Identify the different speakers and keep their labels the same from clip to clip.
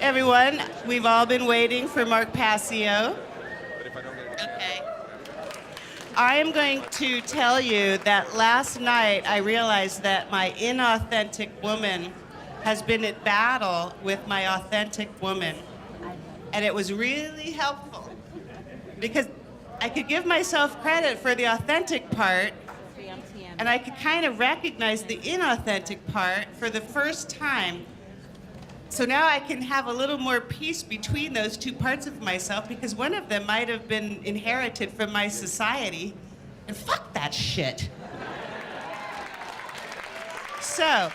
Speaker 1: everyone. We've all been waiting for Mark Passio. Okay. I am going to tell you that last night I realized that my inauthentic woman has been at battle with my authentic woman. And it was really helpful because I could give myself credit for the authentic part, and I could kind of recognize the inauthentic part for the first time. So now I can have a little more peace between those two parts of myself, because one of them might have been inherited from my society, and fuck that shit. So,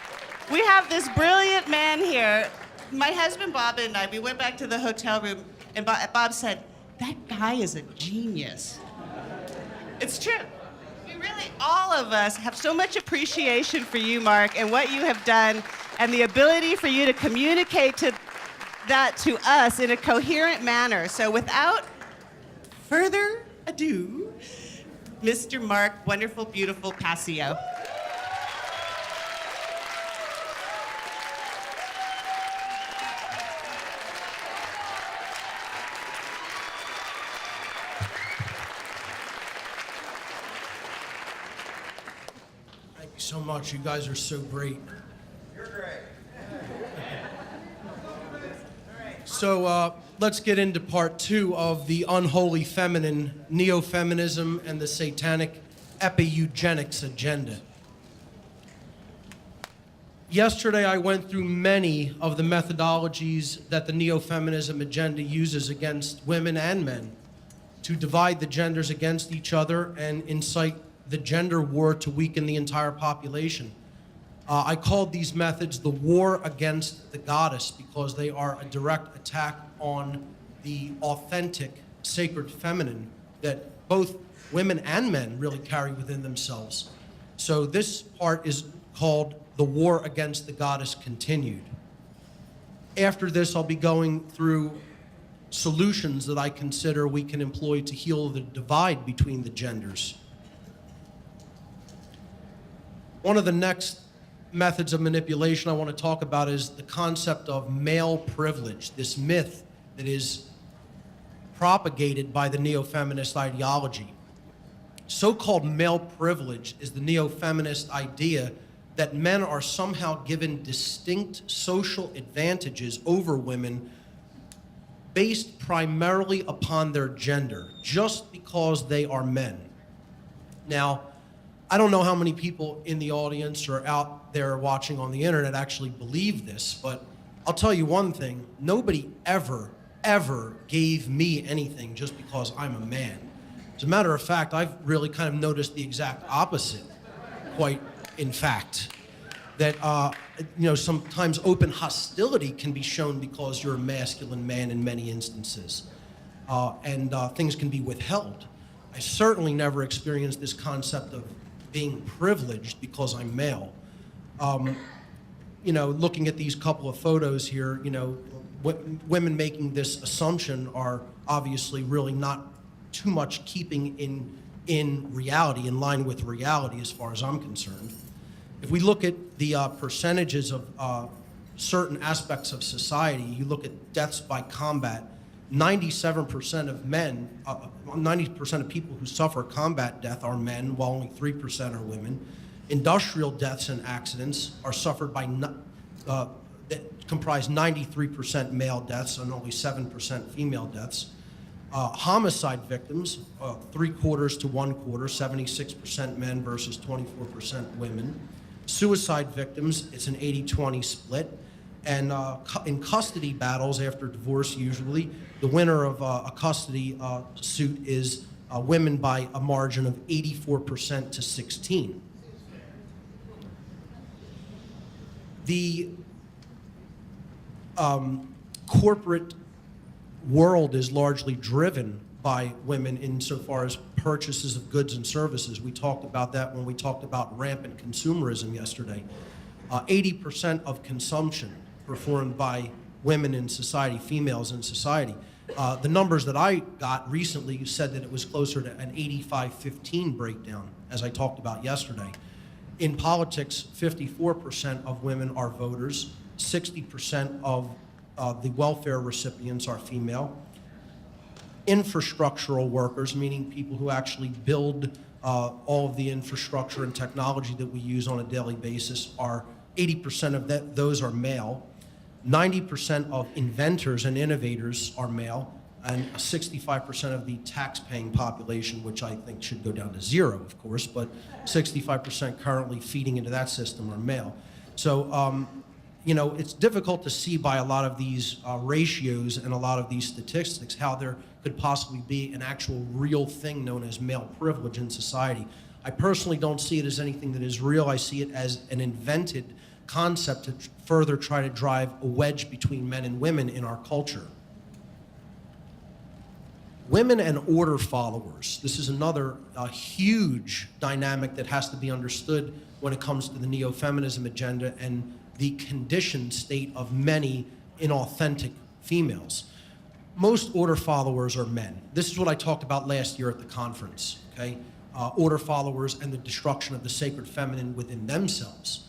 Speaker 1: we have this brilliant man here. My husband Bob and I, we went back to the hotel room, and Bob said, "That guy is a genius." It's true. We really, all of us, have so much appreciation for you, Mark, and what you have done, and the ability for you to communicate that to us in a coherent manner. So without further ado, Mr. Mark, wonderful, beautiful Passio.
Speaker 2: So much. You guys are so great.
Speaker 3: You're great.
Speaker 2: So let's get into part 2 of the Unholy Feminine, Neo-Feminism and the Satanic Epi Eugenics Agenda. Yesterday I went through many of the methodologies that the Neo-Feminism agenda uses against women and men to divide the genders against each other and incite the gender war to weaken the entire population. I called these methods the war against the goddess because they are a direct attack on the authentic, sacred feminine that both women and men really carry within themselves. So this part is called the war against the goddess continued. After this, I'll be going through solutions that I consider we can employ to heal the divide between the genders. One of the next methods of manipulation I want to talk about is the concept of male privilege, this myth that is propagated by the neo-feminist ideology. So-called male privilege is the neo-feminist idea that men are somehow given distinct social advantages over women based primarily upon their gender, just because they are men. Now, I don't know how many people in the audience or out there watching on the internet actually believe this, but I'll tell you one thing, nobody ever gave me anything just because I'm a man. As a matter of fact, I've really kind of noticed the exact opposite, quite in fact, that sometimes open hostility can be shown because you're a masculine man in many instances, and things can be withheld. I certainly never experienced this concept of being privileged because I'm male. Looking at these couple of photos here, women making this assumption are obviously really not too much keeping in reality, in line with reality as far as I'm concerned. If we look at the percentages of certain aspects of society, you look at deaths by combat, 97% of men, 90% of people who suffer combat death are men, while only 3% are women. Industrial deaths and accidents are suffered by, that comprise 93% male deaths and only 7% female deaths. Homicide victims, 3/4 to 1/4, 76% men versus 24% women. Suicide victims, it's an 80-20 split. And in custody battles after divorce, usually, the winner of a custody suit is women by a margin of 84% to 16. The corporate world is largely driven by women insofar as purchases of goods and services. We talked about that when we talked about rampant consumerism yesterday. 80% of consumption performed by women in society, females in society. The numbers that I got recently said that it was closer to an 85-15 breakdown, as I talked about yesterday. In politics, 54% of women are voters, 60% of the welfare recipients are female. Infrastructural workers, meaning people who actually build all of the infrastructure and technology that we use on a daily basis, are 80% of those are male. 90% of inventors and innovators are male, and 65% of the tax-paying population, which I think should go down to 0, of course, but 65% currently feeding into that system are male. So, you know, it's difficult to see by a lot of these ratios and a lot of these statistics how there could possibly be an actual real thing known as male privilege in society. I personally don't see it as anything that is real. I see it as an invented concept to further try to drive a wedge between men and women in our culture. Women and order followers. This is another huge dynamic that has to be understood when it comes to the Neo-Feminism agenda and the conditioned state of many inauthentic females. Most order followers are men. This is what I talked about last year at the conference, okay? Order followers and the destruction of the sacred feminine within themselves.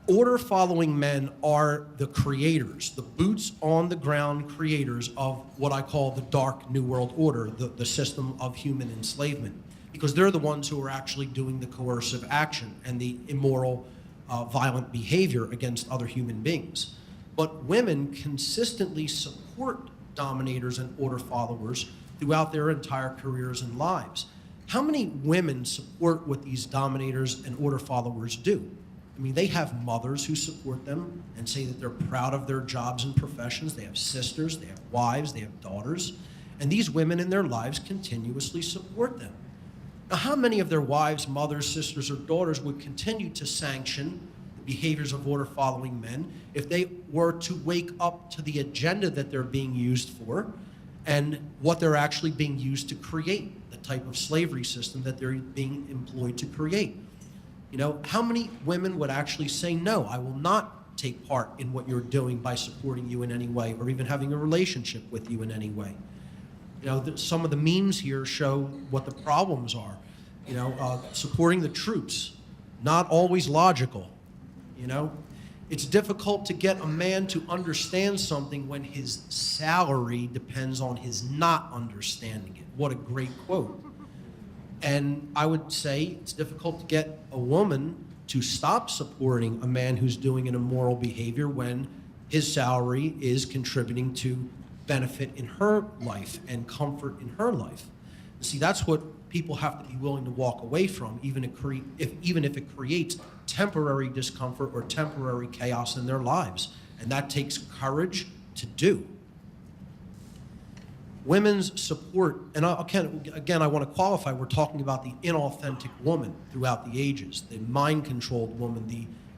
Speaker 2: Order following men are the creators, the boots on the ground creators of what I call the dark New World Order, the system of human enslavement, because they're the ones who are actually doing the coercive action and the immoral, violent behavior against other human beings. But women consistently support dominators and order followers throughout their entire careers and lives. How many women support what these dominators and order followers do? I mean, they have mothers who support them and say that they're proud of their jobs and professions. They have sisters, they have wives, they have daughters, and these women in their lives continuously support them. Now, how many of their wives, mothers, sisters, or daughters would continue to sanction the behaviors of order-following men if they were to wake up to the agenda that they're being used for and what they're actually being used to create, the type of slavery system that they're being employed to create? You know, how many women would actually say, no, I will not take part in what you're doing by supporting you in any way or even having a relationship with you in any way? You know, some of the memes here show what the problems are. You know, supporting the troops, not always logical. You know, it's difficult to get a man to understand something when his salary depends on his not understanding it. What a great quote. And I would say it's difficult to get a woman to stop supporting a man who's doing an immoral behavior when his salary is contributing to benefit in her life and comfort in her life. See, that's what people have to be willing to walk away from, even if it creates temporary discomfort or temporary chaos in their lives. And that takes courage to do. Women's support, and again, I want to qualify, we're talking about the inauthentic woman throughout the ages, the mind-controlled woman,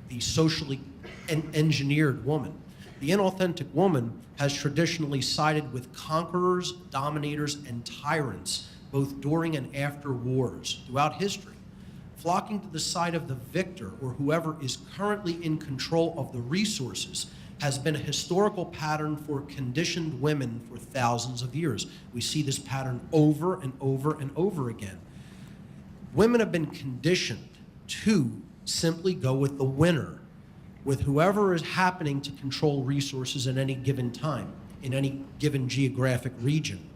Speaker 2: the socially engineered woman. The inauthentic woman has traditionally sided with conquerors, dominators, and tyrants, both during and after wars throughout history, flocking to the side of the victor or whoever is currently in control of the resources has been a historical pattern for conditioned women for thousands of years. We see this pattern over and over and over again. Women have been conditioned to simply go with the winner, with whoever is happening to control resources at any given time, in any given geographic region.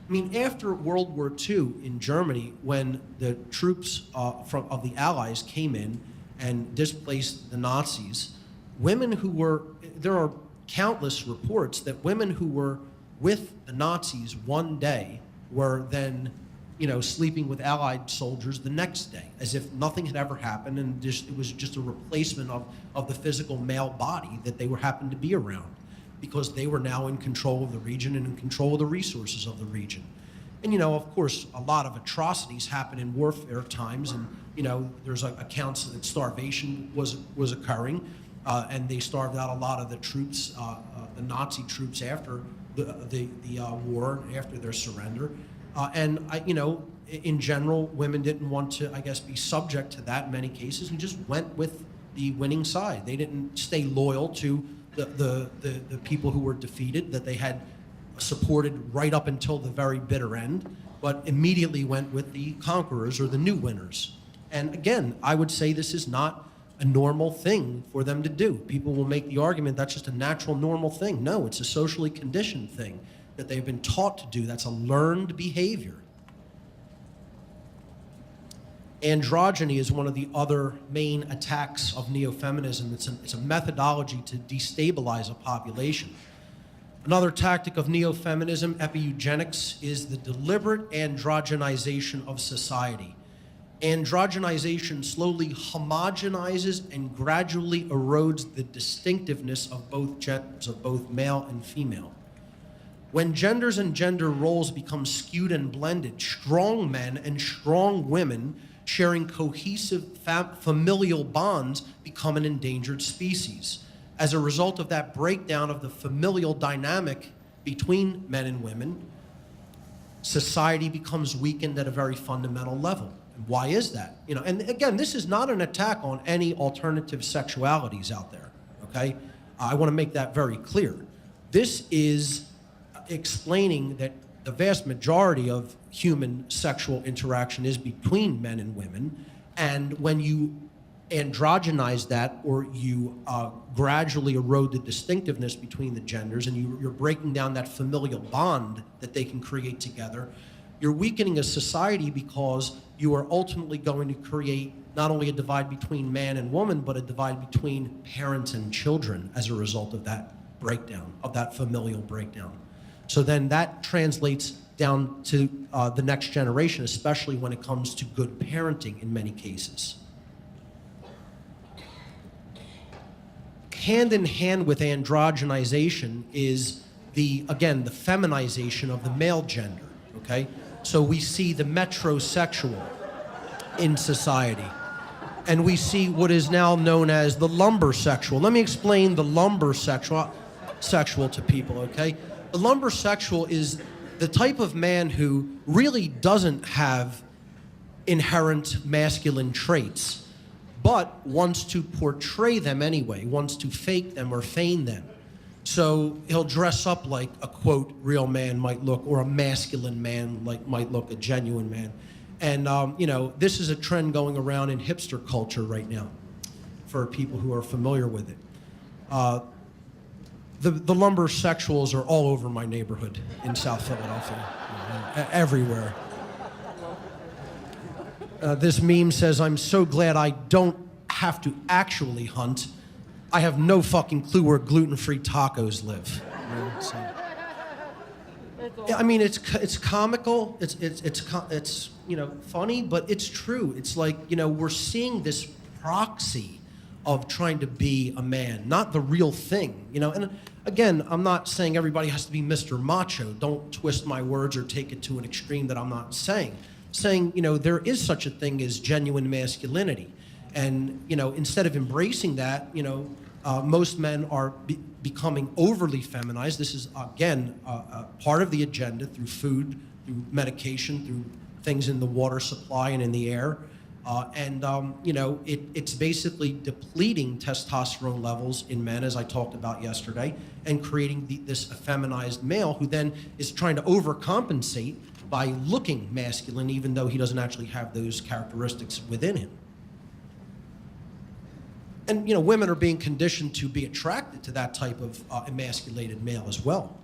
Speaker 2: I mean, after World War II in Germany, when the troops of the Allies came in and displaced the Nazis, women who were, there are countless reports that women who were with the Nazis one day were then, you know, sleeping with Allied soldiers the next day, as if nothing had ever happened, and it was just a replacement of the physical male body that they happened to be around, because they were now in control of the region and in control of the resources of the region. And, you know, of course, a lot of atrocities happen in warfare times, and, you know, there's accounts that starvation was occurring, and they starved out a lot of the troops, the Nazi troops after the war, after their surrender. You know, in general, women didn't want to, I guess, be subject to that in many cases and just went with the winning side. They didn't stay loyal to the people who were defeated, that they had supported right up until the very bitter end, but immediately went with the conquerors or the new winners. And again, I would say this is not a normal thing for them to do. People will make the argument that's just a natural, normal thing. No, it's a socially conditioned thing that they've been taught to do. That's a learned behavior. Androgyny is one of the other main attacks of neo-feminism. It's a methodology to destabilize a population. Another tactic of neo-feminism, epi-eugenics, is the deliberate androgenization of society. Androgenization slowly homogenizes and gradually erodes the distinctiveness of both genders, of both male and female. When genders and gender roles become skewed and blended, strong men and strong women sharing cohesive familial bonds become an endangered species. As a result of that breakdown of the familial dynamic between men and women, society becomes weakened at a very fundamental level. And why is that? You know, and again, this is not an attack on any alternative sexualities out there, okay? I want to make that very clear. This is explaining that the vast majority of human sexual interaction is between men and women, and when you androgynize that, or you gradually erode the distinctiveness between the genders, and you're breaking down that familial bond that they can create together, you're weakening a society, because you are ultimately going to create not only a divide between man and woman, but a divide between parents and children as a result of that breakdown, of that familial breakdown. So then that translates down to the next generation, especially when it comes to good parenting in many cases. Hand in hand with androgenization is again, the feminization of the male gender, okay? So we see the metrosexual in society, and we see what is now known as the lumbersexual. Let me explain the lumbersexual to people, okay? The lumbersexual is the type of man who really doesn't have inherent masculine traits, but wants to portray them anyway, wants to fake them or feign them. So he'll dress up like a, quote, real man might look, or a masculine man might look, a genuine man. And, you know, this is a trend going around in hipster culture right now, for people who are familiar with it. The lumbersexuals are all over my neighborhood in South Philadelphia, everywhere. This meme says, "I'm so glad I don't have to actually hunt. I have no fucking clue where gluten-free tacos live." Yeah, I mean, it's comical, it's you know, funny, but it's true. It's like, you know, we're seeing this proxy of trying to be a man, not the real thing, you know. And again, I'm not saying everybody has to be Mr. Macho. Don't twist my words or take it to an extreme that I'm not saying. Saying, you know, there is such a thing as genuine masculinity. And, you know, instead of embracing that, you know, most men are becoming overly feminized. This is, again, part of the agenda through food, through medication, through things in the water supply and in the air. You know, it's basically depleting testosterone levels in men, as I talked about yesterday, and creating this effeminized male who then is trying to overcompensate by looking masculine, even though he doesn't actually have those characteristics within him. And, you know, women are being conditioned to be attracted to that type of emasculated male as well.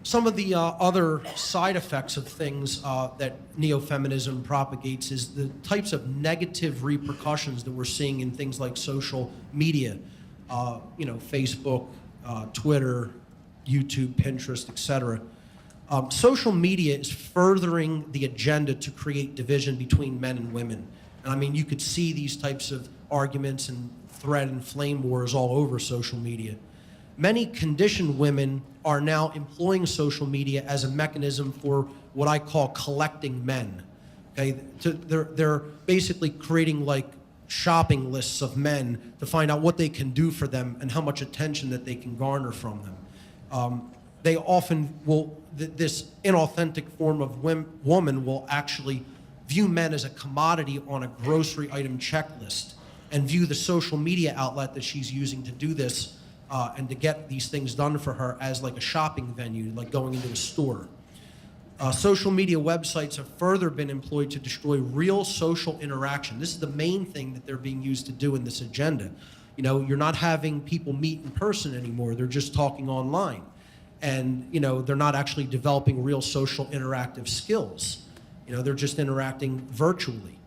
Speaker 2: Some of the other side effects of things that neo-feminism propagates is the types of negative repercussions that we're seeing in things like social media, you know, Facebook, Twitter, YouTube, Pinterest, etc. Social media is furthering the agenda to create division between men and women. And I mean, you could see these types of arguments and thread and flame wars all over social media. Many conditioned women are now employing social media as a mechanism for what I call collecting men. Okay, they're basically creating like shopping lists of men to find out what they can do for them and how much attention that they can garner from them. They often will, this inauthentic form of woman will actually view men as a commodity on a grocery item checklist and view the social media outlet that she's using to do this and to get these things done for her as like a shopping venue, like going into a store. Social media websites have further been employed to destroy real social interaction. This is the main thing that they're being used to do in this agenda. You know, you're not having people meet in person anymore. They're just talking online. And, you know, they're not actually developing real social interactive skills. You know, they're just interacting virtually.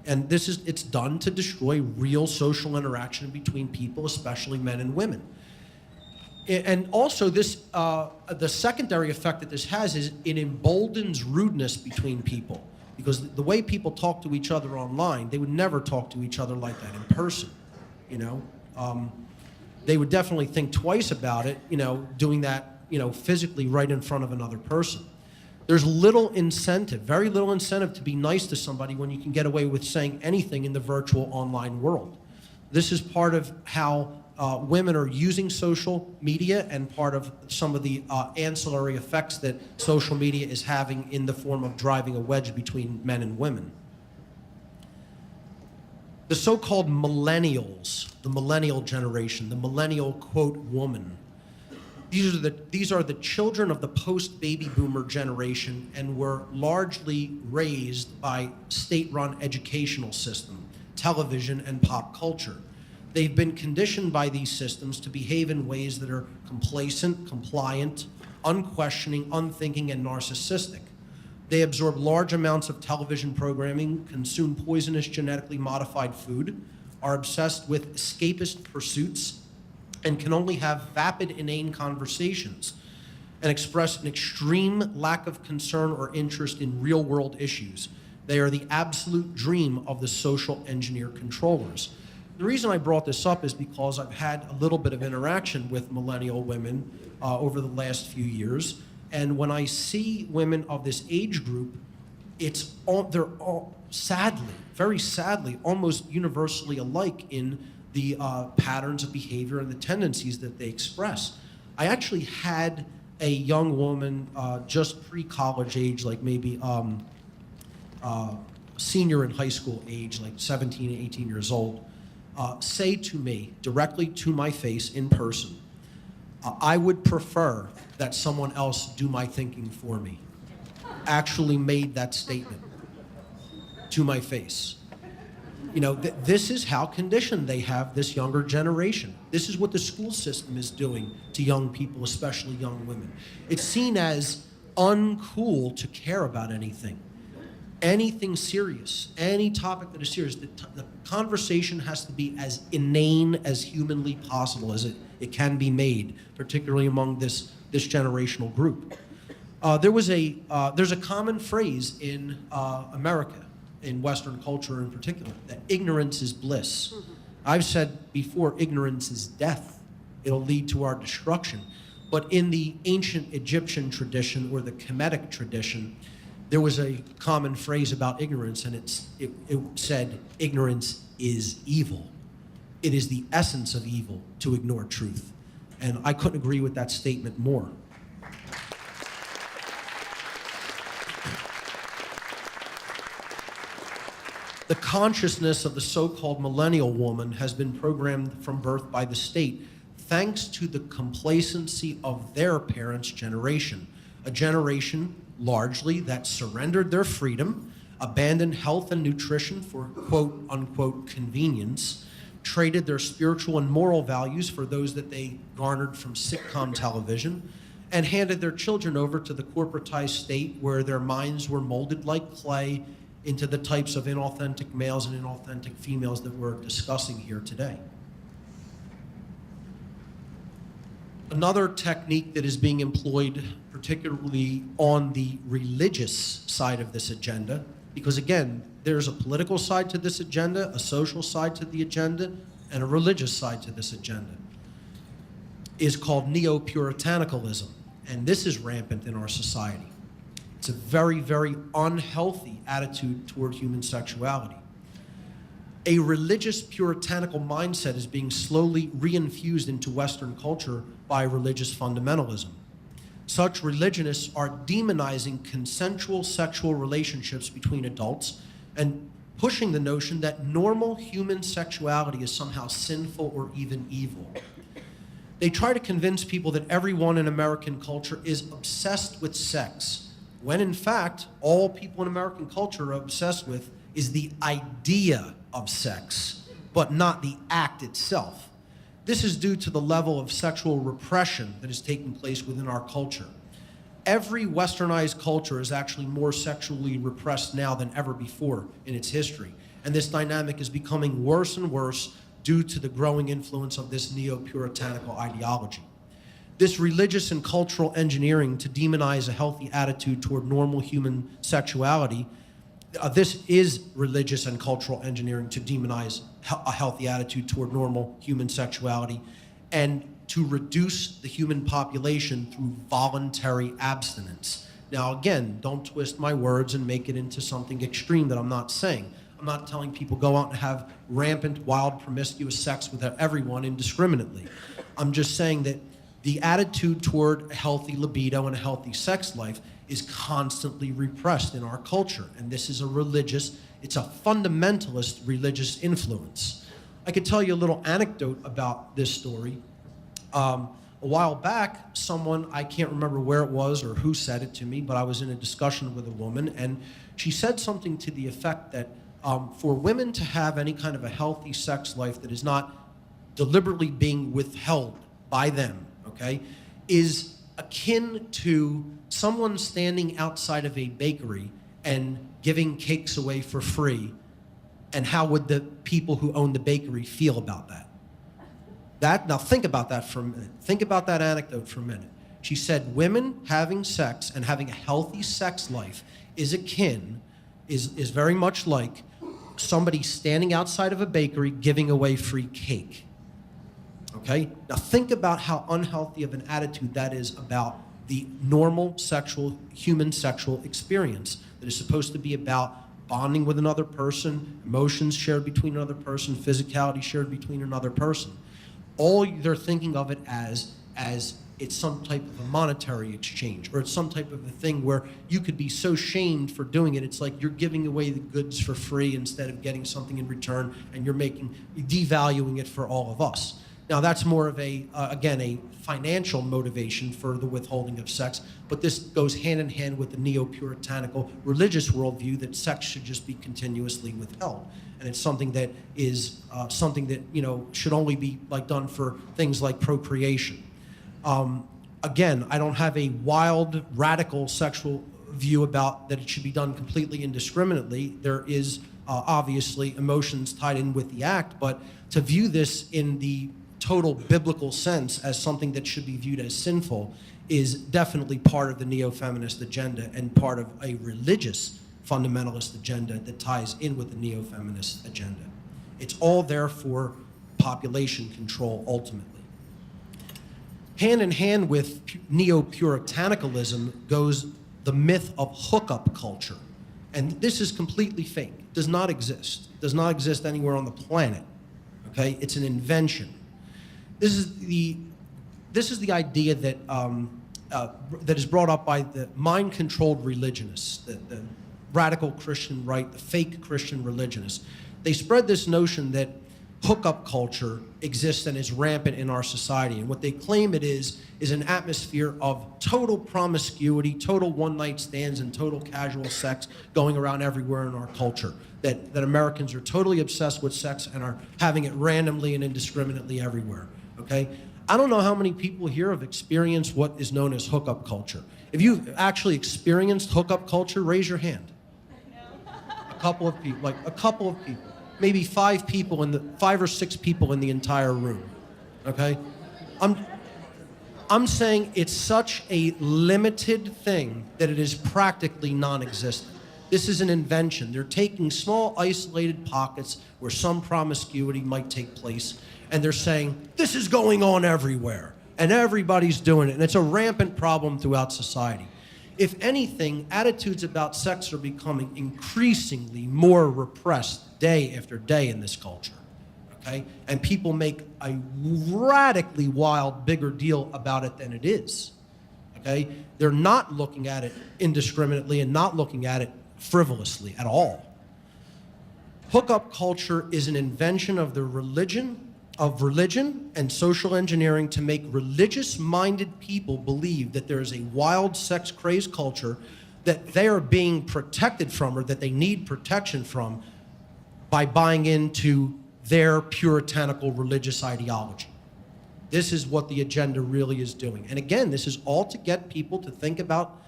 Speaker 2: And it's done to destroy real social interaction between people, especially men and women. And also this, the secondary effect that this has is it emboldens rudeness between people. Because the way people talk to each other online, they would never talk to each other like that in person, you know? They would definitely think twice about it, you know, doing that, you know, physically right in front of another person. There's little incentive, very little incentive to be nice to somebody when you can get away with saying anything in the virtual online world. This is part of how women are using social media and part of some of the ancillary effects that social media is having in the form of driving a wedge between men and women. The so-called millennials, the millennial generation, the millennial, quote, woman, these are the children of the post-baby boomer generation and were largely raised by state-run educational system, television, and pop culture. They've been conditioned by these systems to behave in ways that are complacent, compliant, unquestioning, unthinking, and narcissistic. They absorb large amounts of television programming, consume poisonous genetically modified food, are obsessed with escapist pursuits, and can only have vapid, inane conversations and express an extreme lack of concern or interest in real-world issues. They are the absolute dream of the social engineer controllers. The reason I brought this up is because I've had a little bit of interaction with millennial women over the last few years, and when I see women of this age group, they're all sadly, very sadly, almost universally alike in the patterns of behavior and the tendencies that they express. I actually had a young woman just pre-college age, like maybe senior in high school age, like 17, 18 years old, say to me, directly to my face in person, I would prefer that someone else do my thinking for me. Actually made that statement to my face. You know, this is how conditioned they have this younger generation. This is what the school system is doing to young people, especially young women. It's seen as uncool to care about anything serious, any topic that is serious. The conversation has to be as inane as humanly possible as it can be made, particularly among this generational group. There's a common phrase in America, in Western culture in particular, that ignorance is bliss. I've said before, ignorance is death. It'll lead to our destruction. But in the ancient Egyptian tradition or the Kemetic tradition, there was a common phrase about ignorance, and it said, ignorance is evil. It is the essence of evil to ignore truth. And I couldn't agree with that statement more. The consciousness of the so-called millennial woman has been programmed from birth by the state thanks to the complacency of their parents' generation, a generation largely that surrendered their freedom, abandoned health and nutrition for quote-unquote convenience, traded their spiritual and moral values for those that they garnered from sitcom television, and handed their children over to the corporatized state where their minds were molded like clay into the types of inauthentic males and inauthentic females that we're discussing here today. Another technique that is being employed, particularly on the religious side of this agenda, because again, there's a political side to this agenda, a social side to the agenda, and a religious side to this agenda, is called Neo-Puritanicalism, and this is rampant in our society. It's a very, very unhealthy attitude toward human sexuality. A religious puritanical mindset is being slowly reinfused into Western culture by religious fundamentalism. Such religionists are demonizing consensual sexual relationships between adults and pushing the notion that normal human sexuality is somehow sinful or even evil. They try to convince people that everyone in American culture is obsessed with sex, when in fact, all people in American culture are obsessed with is the idea of sex, but not the act itself. This is due to the level of sexual repression that is taking place within our culture. Every westernized culture is actually more sexually repressed now than ever before in its history. And this dynamic is becoming worse and worse due to the growing influence of this neo-puritanical ideology. This religious and cultural engineering to demonize a healthy attitude toward normal human sexuality, this is religious and cultural engineering to demonize a healthy attitude toward normal human sexuality and to reduce the human population through voluntary abstinence. Now again, don't twist my words and make it into something extreme that I'm not saying. I'm not telling people go out and have rampant, wild, promiscuous sex with everyone indiscriminately. I'm just saying that the attitude toward a healthy libido and a healthy sex life is constantly repressed in our culture. And this is it's a fundamentalist religious influence. I could tell you a little anecdote about this story. A while back, someone, I can't remember where it was or who said it to me, but I was in a discussion with a woman, and she said something to the effect that for women to have any kind of a healthy sex life that is not deliberately being withheld by them, okay, is akin to someone standing outside of a bakery and giving cakes away for free. And how would the people who own the bakery feel about that? Now think about that for a minute. Think about that anecdote for a minute. She said women having sex and having a healthy sex life is very much like somebody standing outside of a bakery giving away free cake. Okay? Now think about how unhealthy of an attitude that is about the normal human sexual experience that is supposed to be about bonding with another person, emotions shared between another person, physicality shared between another person. All they're thinking of it as it's some type of a monetary exchange, or it's some type of a thing where you could be so shamed for doing it. It's like you're giving away the goods for free instead of getting something in return, and you're devaluing it for all of us. Now that's more of again, a financial motivation for the withholding of sex, but this goes hand in hand with the neo-puritanical religious worldview that sex should just be continuously withheld. And it's something that is something that, should only be done for things like procreation. Again, I don't have a wild, radical sexual view about that it should be done completely indiscriminately. There is obviously emotions tied in with the act, but to view this in the total biblical sense as something that should be viewed as sinful is definitely part of the neo-feminist agenda and part of a religious fundamentalist agenda that ties in with the neo-feminist agenda. It's all there for population control ultimately. Hand in hand with neo-puritanicalism goes the myth of hookup culture. And this is completely fake. It does not exist. It does not exist anywhere on the planet. Okay? It's an invention. This is the idea that that is brought up by the mind-controlled religionists, the radical Christian right, the fake Christian religionists. They spread this notion that hookup culture exists and is rampant in our society. And what they claim it is an atmosphere of total promiscuity, total one-night stands, and total casual sex going around everywhere in our culture. That Americans are totally obsessed with sex and are having it randomly and indiscriminately everywhere. Okay? I don't know how many people here have experienced what is known as hookup culture. If you've actually experienced hookup culture, raise your hand. A couple of people, maybe 5 or 6 people in the entire room. Okay? I'm saying it's such a limited thing that it is practically non-existent. This is an invention. They're taking small isolated pockets where some promiscuity might take place, and they're saying, this is going on everywhere, and everybody's doing it, and it's a rampant problem throughout society. If anything, attitudes about sex are becoming increasingly more repressed day after day in this culture, okay? And people make a radically wild, bigger deal about it than it is, okay? They're not looking at it indiscriminately and not looking at it frivolously at all. Hookup culture is an invention of the religion and social engineering to make religious-minded people believe that there is a wild, sex-crazed culture that they are being protected from, or that they need protection from, by buying into their puritanical religious ideology. This is what the agenda really is doing. And again, this is all to get people to think about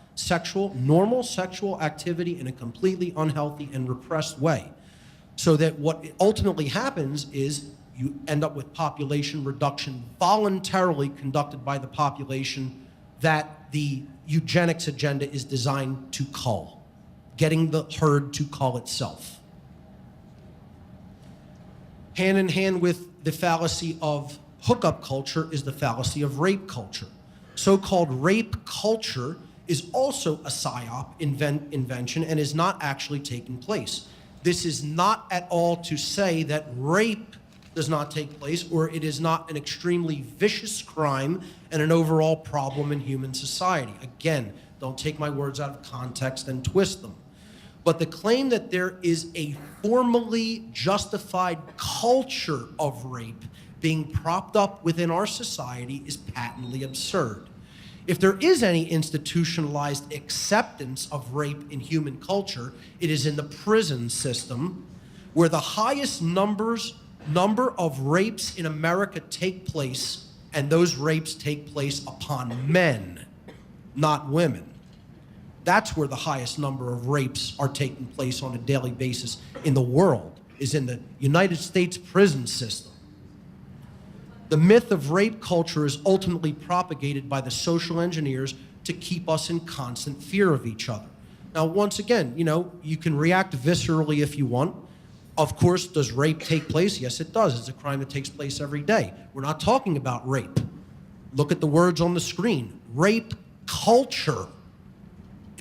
Speaker 2: normal sexual activity in a completely unhealthy and repressed way. So that what ultimately happens is you end up with population reduction voluntarily conducted by the population that the eugenics agenda is designed to cull, getting the herd to cull itself. Hand in hand with the fallacy of hookup culture is the fallacy of rape culture. So-called rape culture is also a psyop invention and is not actually taking place. This is not at all to say that rape does not take place, or it is not an extremely vicious crime and an overall problem in human society. Again, don't take my words out of context and twist them. But the claim that there is a formally justified culture of rape being propped up within our society is patently absurd. If there is any institutionalized acceptance of rape in human culture, it is in the prison system, where the highest number of rapes in America take place, and those rapes take place upon men, not women. That's where the highest number of rapes are taking place on a daily basis in the world, is in the United States prison system. The myth of rape culture is ultimately propagated by the social engineers to keep us in constant fear of each other. Now, once again, you can react viscerally if you want. Of course, does rape take place? Yes, it does. It's a crime that takes place every day. We're not talking about rape. Look at the words on the screen. Rape culture.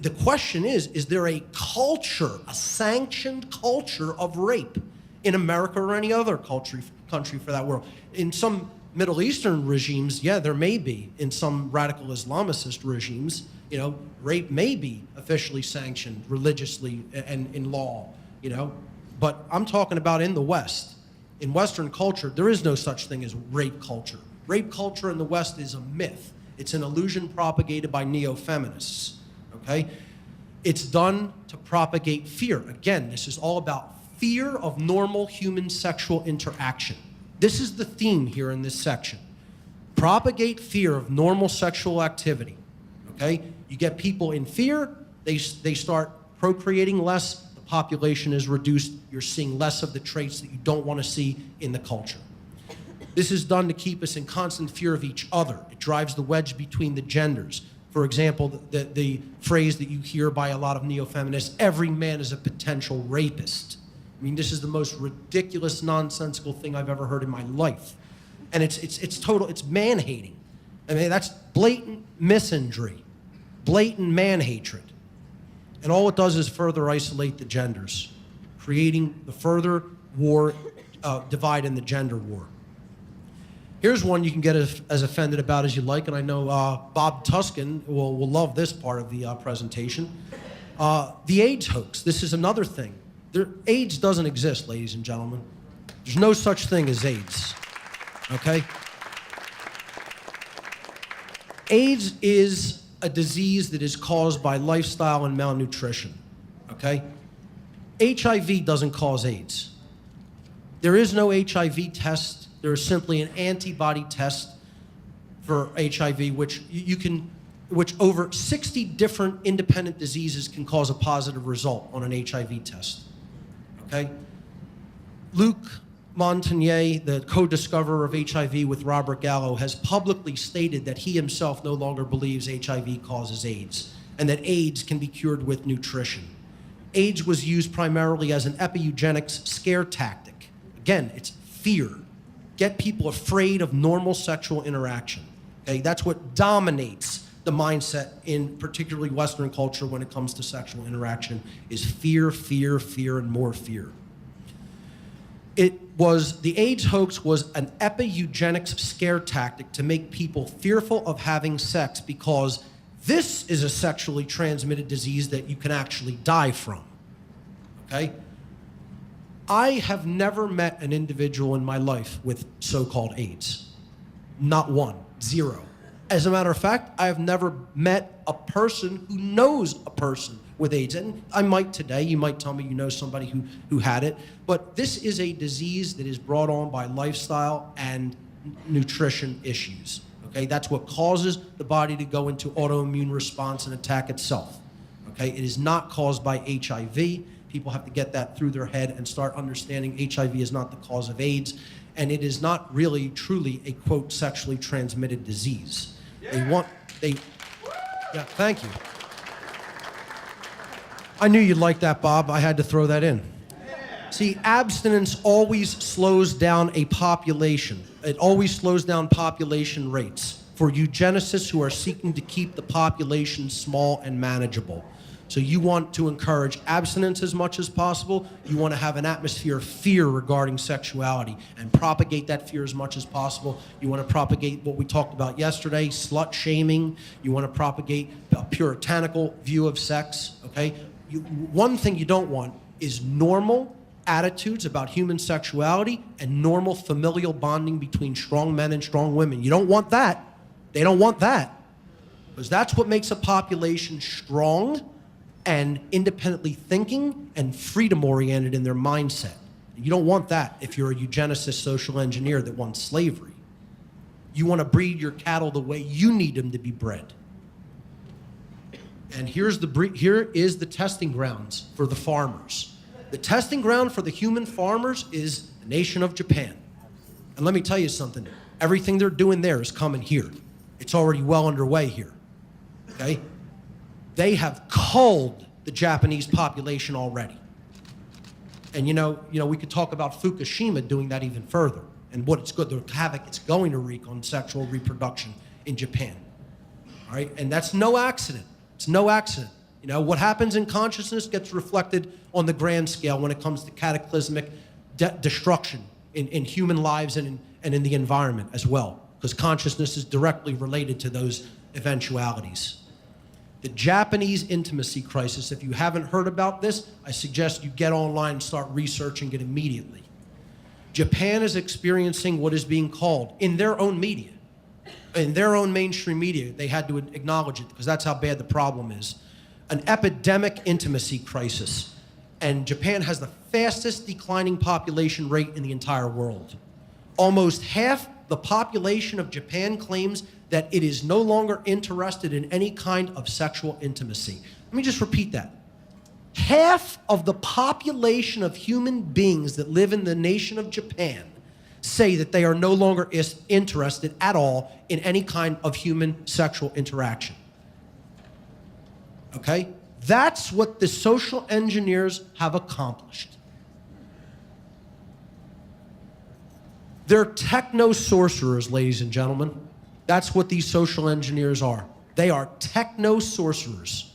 Speaker 2: The question is there a culture, a sanctioned culture of rape in America or any other country for that world? In some Middle Eastern regimes, yeah, there may be. In some radical Islamicist regimes, rape may be officially sanctioned religiously and in law, But I'm talking about in the West. In Western culture, there is no such thing as rape culture. Rape culture in the West is a myth. It's an illusion propagated by neo-feminists, okay? It's done to propagate fear. Again, this is all about fear of normal human sexual interaction. This is the theme here in this section. Propagate fear of normal sexual activity, okay? You get people in fear, they start procreating less, the population is reduced, you're seeing less of the traits that you don't want to see in the culture. This is done to keep us in constant fear of each other. It drives the wedge between the genders. For example, the phrase that you hear by a lot of neo-feminists, every man is a potential rapist. I mean, this is the most ridiculous, nonsensical thing I've ever heard in my life. And it's man-hating. I mean, that's blatant misandry, blatant man-hatred. And all it does is further isolate the genders, creating the further war, divide in the gender war. Here's one you can get as offended about as you like, and I know Bob Tuskin will love this part of the presentation. The AIDS hoax. This is another thing. AIDS doesn't exist, ladies and gentlemen. There's no such thing as AIDS, okay? AIDS is a disease that is caused by lifestyle and malnutrition, okay? HIV doesn't cause AIDS. There is no HIV test. There is simply an antibody test for HIV, which over 60 different independent diseases can cause a positive result on an HIV test. Okay? Luc Montagnier, the co-discoverer of HIV with Robert Gallo, has publicly stated that he himself no longer believes HIV causes AIDS, and that AIDS can be cured with nutrition. AIDS was used primarily as an epi-eugenics scare tactic. Again, it's fear. Get people afraid of normal sexual interaction. Okay? That's what dominates the mindset in particularly Western culture when it comes to sexual interaction, is fear, fear, fear, and more fear. The AIDS hoax was an epi-eugenics scare tactic to make people fearful of having sex, because this is a sexually transmitted disease that you can actually die from, okay? I have never met an individual in my life with so-called AIDS. Not one, zero. As a matter of fact, I have never met a person who knows a person with AIDS. And I might today, you might tell me you know somebody who had it, but this is a disease that is brought on by lifestyle and nutrition issues, okay? That's what causes the body to go into autoimmune response and attack itself, okay? It is not caused by HIV. People have to get that through their head and start understanding HIV is not the cause of AIDS, and it is not really, truly a, quote, sexually transmitted disease. Yeah, thank you. I knew you'd like that, Bob. I had to throw that in. See, abstinence always slows down a population. It always slows down population rates for eugenicists who are seeking to keep the population small and manageable. So you want to encourage abstinence as much as possible. You want to have an atmosphere of fear regarding sexuality and propagate that fear as much as possible. You want to propagate what we talked about yesterday, slut shaming. You want to propagate a puritanical view of sex, okay? One thing you don't want is normal attitudes about human sexuality and normal familial bonding between strong men and strong women. You don't want that. They don't want that. Because that's what makes a population strong and independently thinking and freedom-oriented in their mindset. You don't want that if you're a eugenicist social engineer that wants slavery. You want to breed your cattle the way you need them to be bred. And here is the testing grounds for the farmers. The testing ground for the human farmers is the nation of Japan. And let me tell you something. Everything they're doing there is coming here. It's already well underway here, okay? They have culled the Japanese population already. And you know, we could talk about Fukushima doing that even further and what it's good, the havoc it's going to wreak on sexual reproduction in Japan, all right? And that's no accident. It's no accident. You know, what happens in consciousness gets reflected on the grand scale when it comes to cataclysmic destruction in human lives and in the environment as well, because consciousness is directly related to those eventualities. The Japanese intimacy crisis, if you haven't heard about this, I suggest you get online and start researching it immediately. Japan is experiencing what is being called, in their own media, in their own mainstream media, they had to acknowledge it because that's how bad the problem is, an epidemic intimacy crisis. And Japan has the fastest declining population rate in the entire world. Almost half the population of Japan claims that it is no longer interested in any kind of sexual intimacy. Let me just repeat that. Half of the population of human beings that live in the nation of Japan say that they are no longer interested at all in any kind of human sexual interaction. Okay? That's what the social engineers have accomplished. They're techno-sorcerers, ladies and gentlemen. That's what these social engineers are. They are techno-sorcerers.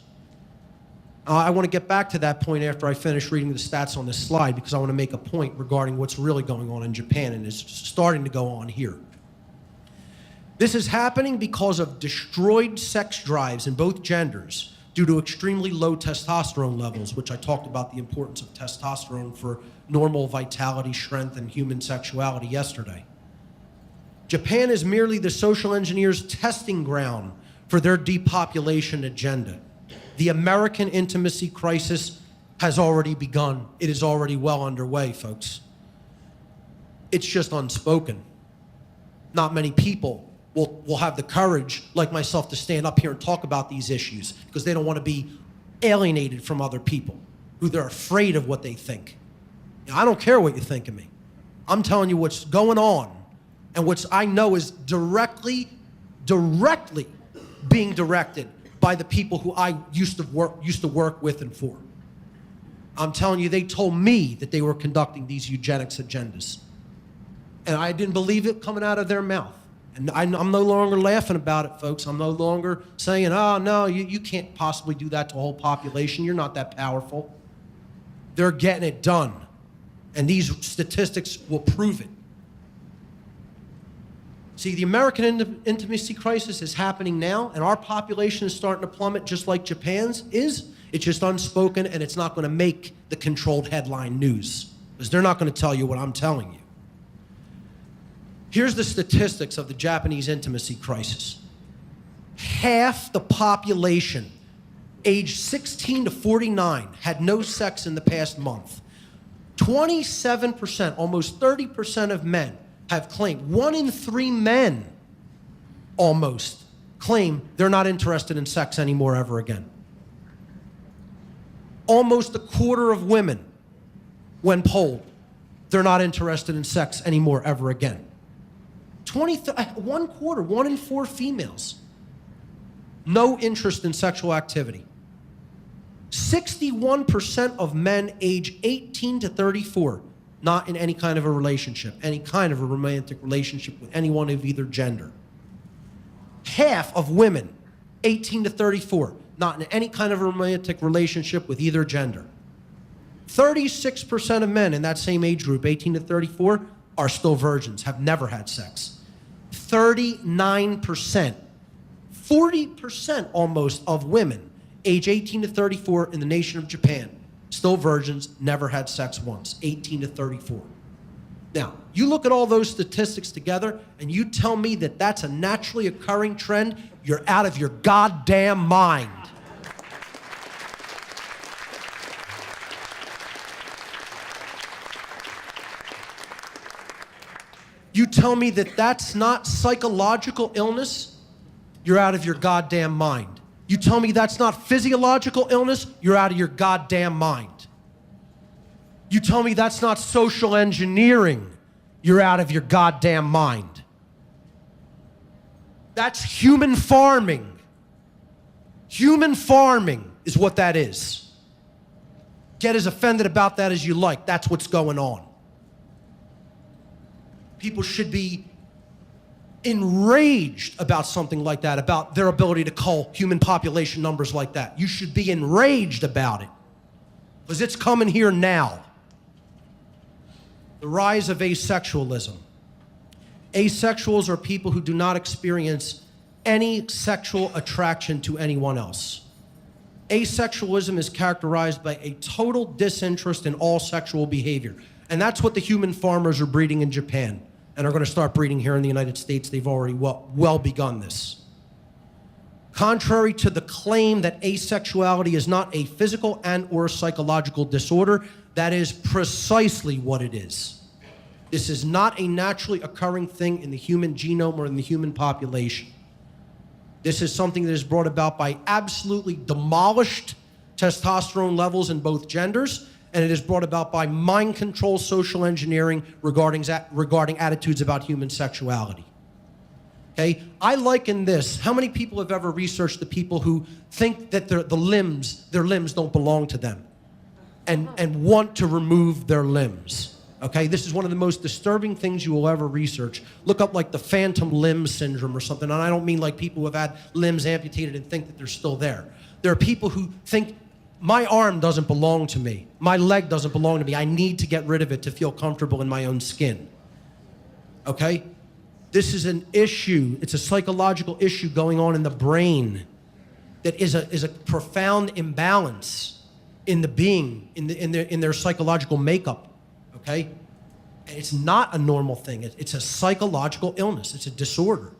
Speaker 2: I want to get back to that point after I finish reading the stats on this slide because I want to make a point regarding what's really going on in Japan and is starting to go on here. This is happening because of destroyed sex drives in both genders due to extremely low testosterone levels, which I talked about the importance of testosterone for normal vitality, strength, and human sexuality yesterday. Japan is merely the social engineers' testing ground for their depopulation agenda. The American intimacy crisis has already begun. It is already well underway, folks. It's just unspoken. Not many people will have the courage, like myself, to stand up here and talk about these issues because they don't want to be alienated from other people who they're afraid of what they think. You know, I don't care what you think of me. I'm telling you what's going on and what I know is directly being directed by the people who I used to work with and for. I'm telling you, they told me that they were conducting these eugenics agendas. And I didn't believe it coming out of their mouth. And I'm no longer laughing about it, folks. I'm no longer saying, oh, no, you can't possibly do that to a whole population. You're not that powerful. They're getting it done. And these statistics will prove it. See, the American intimacy crisis is happening now, and our population is starting to plummet just like Japan's is. It's just unspoken, and it's not going to make the controlled headline news because they're not going to tell you what I'm telling you. Here's the statistics of the Japanese intimacy crisis. Half the population aged 16 to 49 had no sex in the past month. 27%, almost 30% of men have claimed, 1 in 3 men almost claim they're not interested in sex anymore ever again. Almost a quarter of women, when polled, they're not interested in sex anymore ever again. 1 in 4 females, no interest in sexual activity. 61% of men age 18 to 34, not in any kind of a relationship, any kind of a romantic relationship with anyone of either gender. Half of women, 18 to 34, not in any kind of a romantic relationship with either gender. 36% of men in that same age group, 18 to 34, are still virgins, have never had sex. 39%, 40% almost of women, age 18 to 34 in the nation of Japan, still virgins, never had sex once, 18 to 34. Now, you look at all those statistics together and you tell me that that's a naturally occurring trend, you're out of your goddamn mind. You tell me that that's not psychological illness, you're out of your goddamn mind. You tell me that's not physiological illness, you're out of your goddamn mind. You tell me that's not social engineering, you're out of your goddamn mind. That's human farming. Human farming is what that is. Get as offended about that as you like. That's what's going on. People should be enraged about something like that, about their ability to cull human population numbers like that. You should be enraged about it, because it's coming here now. The rise of asexualism. Asexuals are people who do not experience any sexual attraction to anyone else. Asexualism is characterized by a total disinterest in all sexual behavior. And that's what the human farmers are breeding in Japan, and are going to start breeding here in the United States. They've already well begun this. Contrary to the claim that asexuality is not a physical and or psychological disorder, that is precisely what it is. This is not a naturally occurring thing in the human genome or in the human population. This is something that is brought about by absolutely demolished testosterone levels in both genders, and it is brought about by mind control social engineering regarding attitudes about human sexuality. Okay, I liken this. How many people have ever researched the people who think that their limbs don't belong to them and want to remove their limbs? Okay, this is one of the most disturbing things you will ever research. Look up like the phantom limb syndrome or something, and I don't mean like people who have had limbs amputated and think that they're still there. There are people who think, my arm doesn't belong to me. My leg doesn't belong to me. I need to get rid of it to feel comfortable in my own skin. Okay? This is an issue. It's a psychological issue going on in the brain that is a profound imbalance in the being, in their psychological makeup. Okay? And it's not a normal thing. It's a psychological illness. It's a disorder.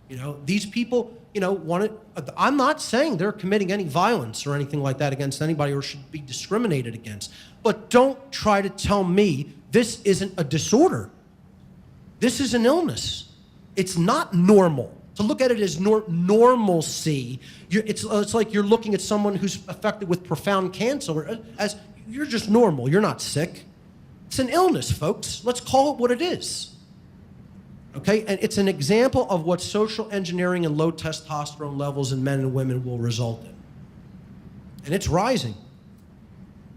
Speaker 2: You know, these people, you know, I'm not saying they're committing any violence or anything like that against anybody or should be discriminated against. But don't try to tell me this isn't a disorder. This is an illness. It's not normal. To look at it as normalcy, it's like you're looking at someone who's affected with profound cancer as you're just normal. You're not sick. It's an illness, folks. Let's call it what it is. Okay, and it's an example of what social engineering and low testosterone levels in men and women will result in. And it's rising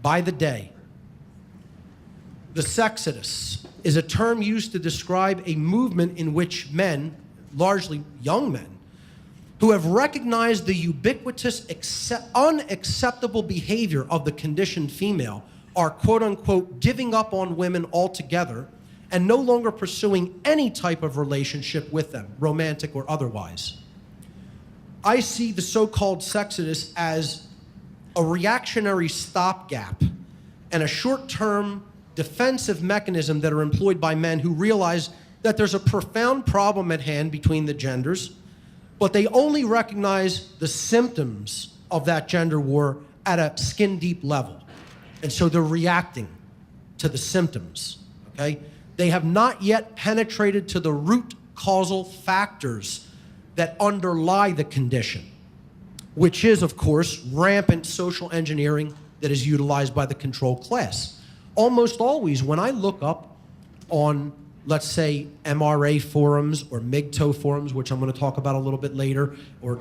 Speaker 2: by the day. The sexodus is a term used to describe a movement in which men, largely young men, who have recognized the ubiquitous unacceptable behavior of the conditioned female are quote-unquote giving up on women altogether and no longer pursuing any type of relationship with them, romantic or otherwise. I see the so-called sexodus as a reactionary stopgap and a short-term defensive mechanism that are employed by men who realize that there's a profound problem at hand between the genders, but they only recognize the symptoms of that gender war at a skin-deep level. And so they're reacting to the symptoms, okay? They have not yet penetrated to the root causal factors that underlie the condition, which is, of course, rampant social engineering that is utilized by the control class. Almost always, when I look up on, let's say, MRA forums or MGTOW forums, which I'm going to talk about a little bit later, or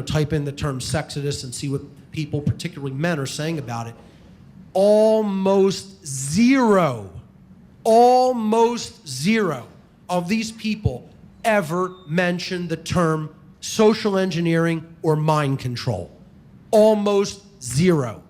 Speaker 2: type in the term sexist and see what people, particularly men, are saying about it, almost zero of these people ever mention the term social engineering or mind control. Almost zero.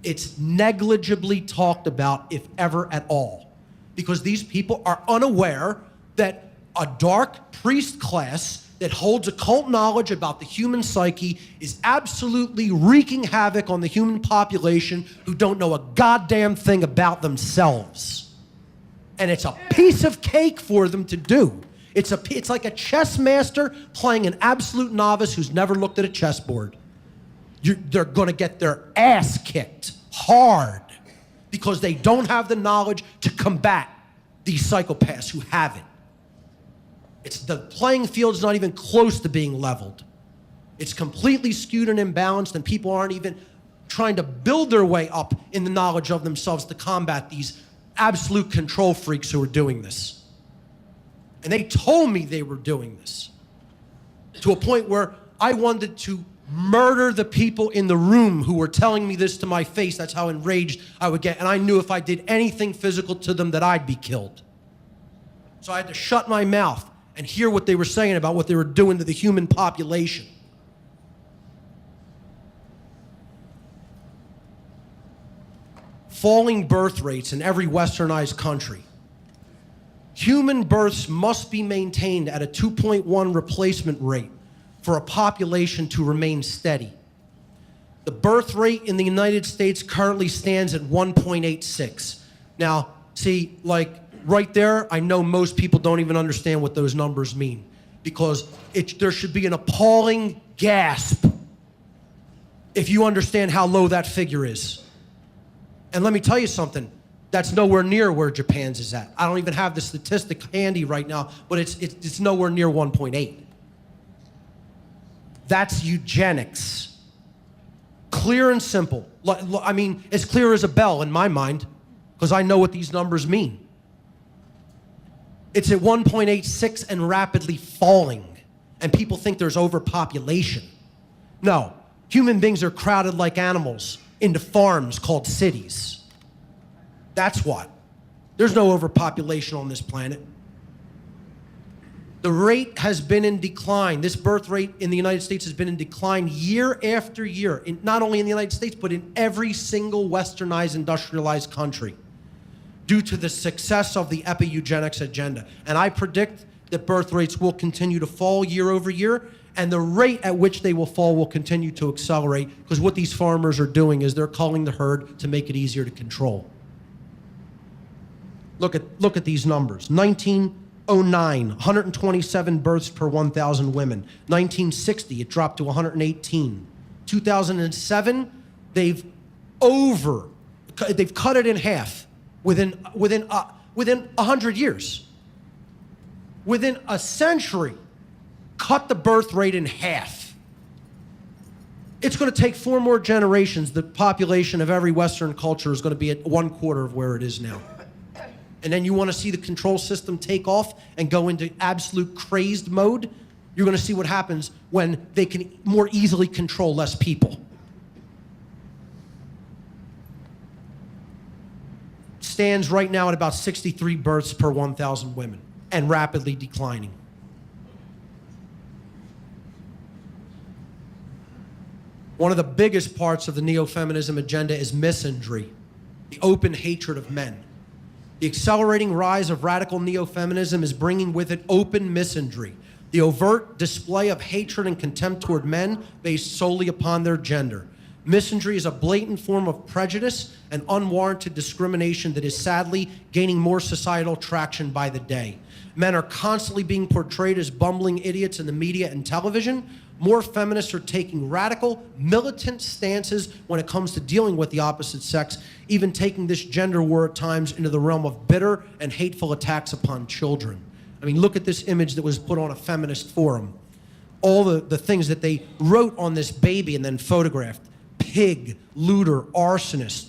Speaker 2: It's negligibly talked about, if ever at all, because these people are unaware that a dark priest class that holds occult knowledge about the human psyche is absolutely wreaking havoc on the human population who don't know a goddamn thing about themselves. And it's a piece of cake for them to do. It's like a chess master playing an absolute novice who's never looked at a chessboard. They're going to get their ass kicked hard because they don't have the knowledge to combat these psychopaths who have it. The playing field is not even close to being leveled. It's completely skewed and imbalanced, and people aren't even trying to build their way up in the knowledge of themselves to combat these absolute control freaks who are doing this. And they told me they were doing this to a point where I wanted to murder the people in the room who were telling me this to my face. That's how enraged I would get. And I knew if I did anything physical to them that I'd be killed. So I had to shut my mouth and hear what they were saying about what they were doing to the human population. Falling birth rates in every westernized country. Human births must be maintained at a 2.1 replacement rate for a population to remain steady. The birth rate in the United States currently stands at 1.86. Now, see, like right there, I know most people don't even understand what those numbers mean, because there should be an appalling gasp if you understand how low that figure is. And let me tell you something. That's nowhere near where Japan's is at. I don't even have the statistic handy right now, but it's nowhere near 1.8. That's eugenics. Clear and simple. I mean, as clear as a bell in my mind, because I know what these numbers mean. It's at 1.86 and rapidly falling, and people think there's overpopulation. No, human beings are crowded like animals into farms called cities. That's what. There's no overpopulation on this planet. The rate has been in decline. This birth rate in the United States has been in decline year after year, not only in the United States, but in every single westernized, industrialized country, due to the success of the Epi-Eugenics Agenda. And I predict that birth rates will continue to fall year over year, and the rate at which they will fall will continue to accelerate, because what these farmers are doing is they're culling the herd to make it easier to control. Look at these numbers. 1909, 127 births per 1,000 women. 1960, it dropped to 118. 2007, they've cut it in half within 100 years. Within a century, cut the birth rate in half. It's going to take 4 more generations. The population of every Western culture is going to be at 1/4 of where it is now. And then you want to see the control system take off and go into absolute crazed mode, you're going to see what happens when they can more easily control less people. Stands right now at about 63 births per 1,000 women and rapidly declining. One of the biggest parts of the Neo-Feminism agenda is misandry, the open hatred of men. The accelerating rise of radical neo-feminism is bringing with it open misandry, the overt display of hatred and contempt toward men based solely upon their gender. Misandry is a blatant form of prejudice and unwarranted discrimination that is sadly gaining more societal traction by the day. Men are constantly being portrayed as bumbling idiots in the media and television, More feminists are taking radical, militant stances when it comes to dealing with the opposite sex, even taking this gender war at times into the realm of bitter and hateful attacks upon children. I mean, look at this image that was put on a feminist forum. All the things that they wrote on this baby and then photographed. Pig, looter, arsonist,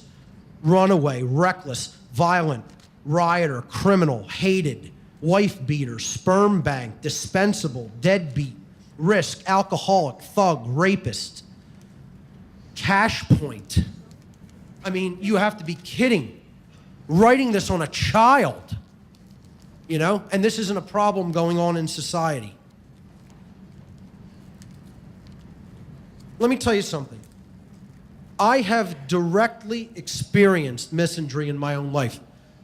Speaker 2: runaway, reckless, violent, rioter, criminal, hated, wife beater, sperm bank, dispensable, deadbeat, risk, alcoholic, thug, rapist, cash point. I mean, you have to be kidding. Writing this on a child, you know? And this isn't a problem going on in society. Let me tell you something. I have directly experienced misandry in my own life.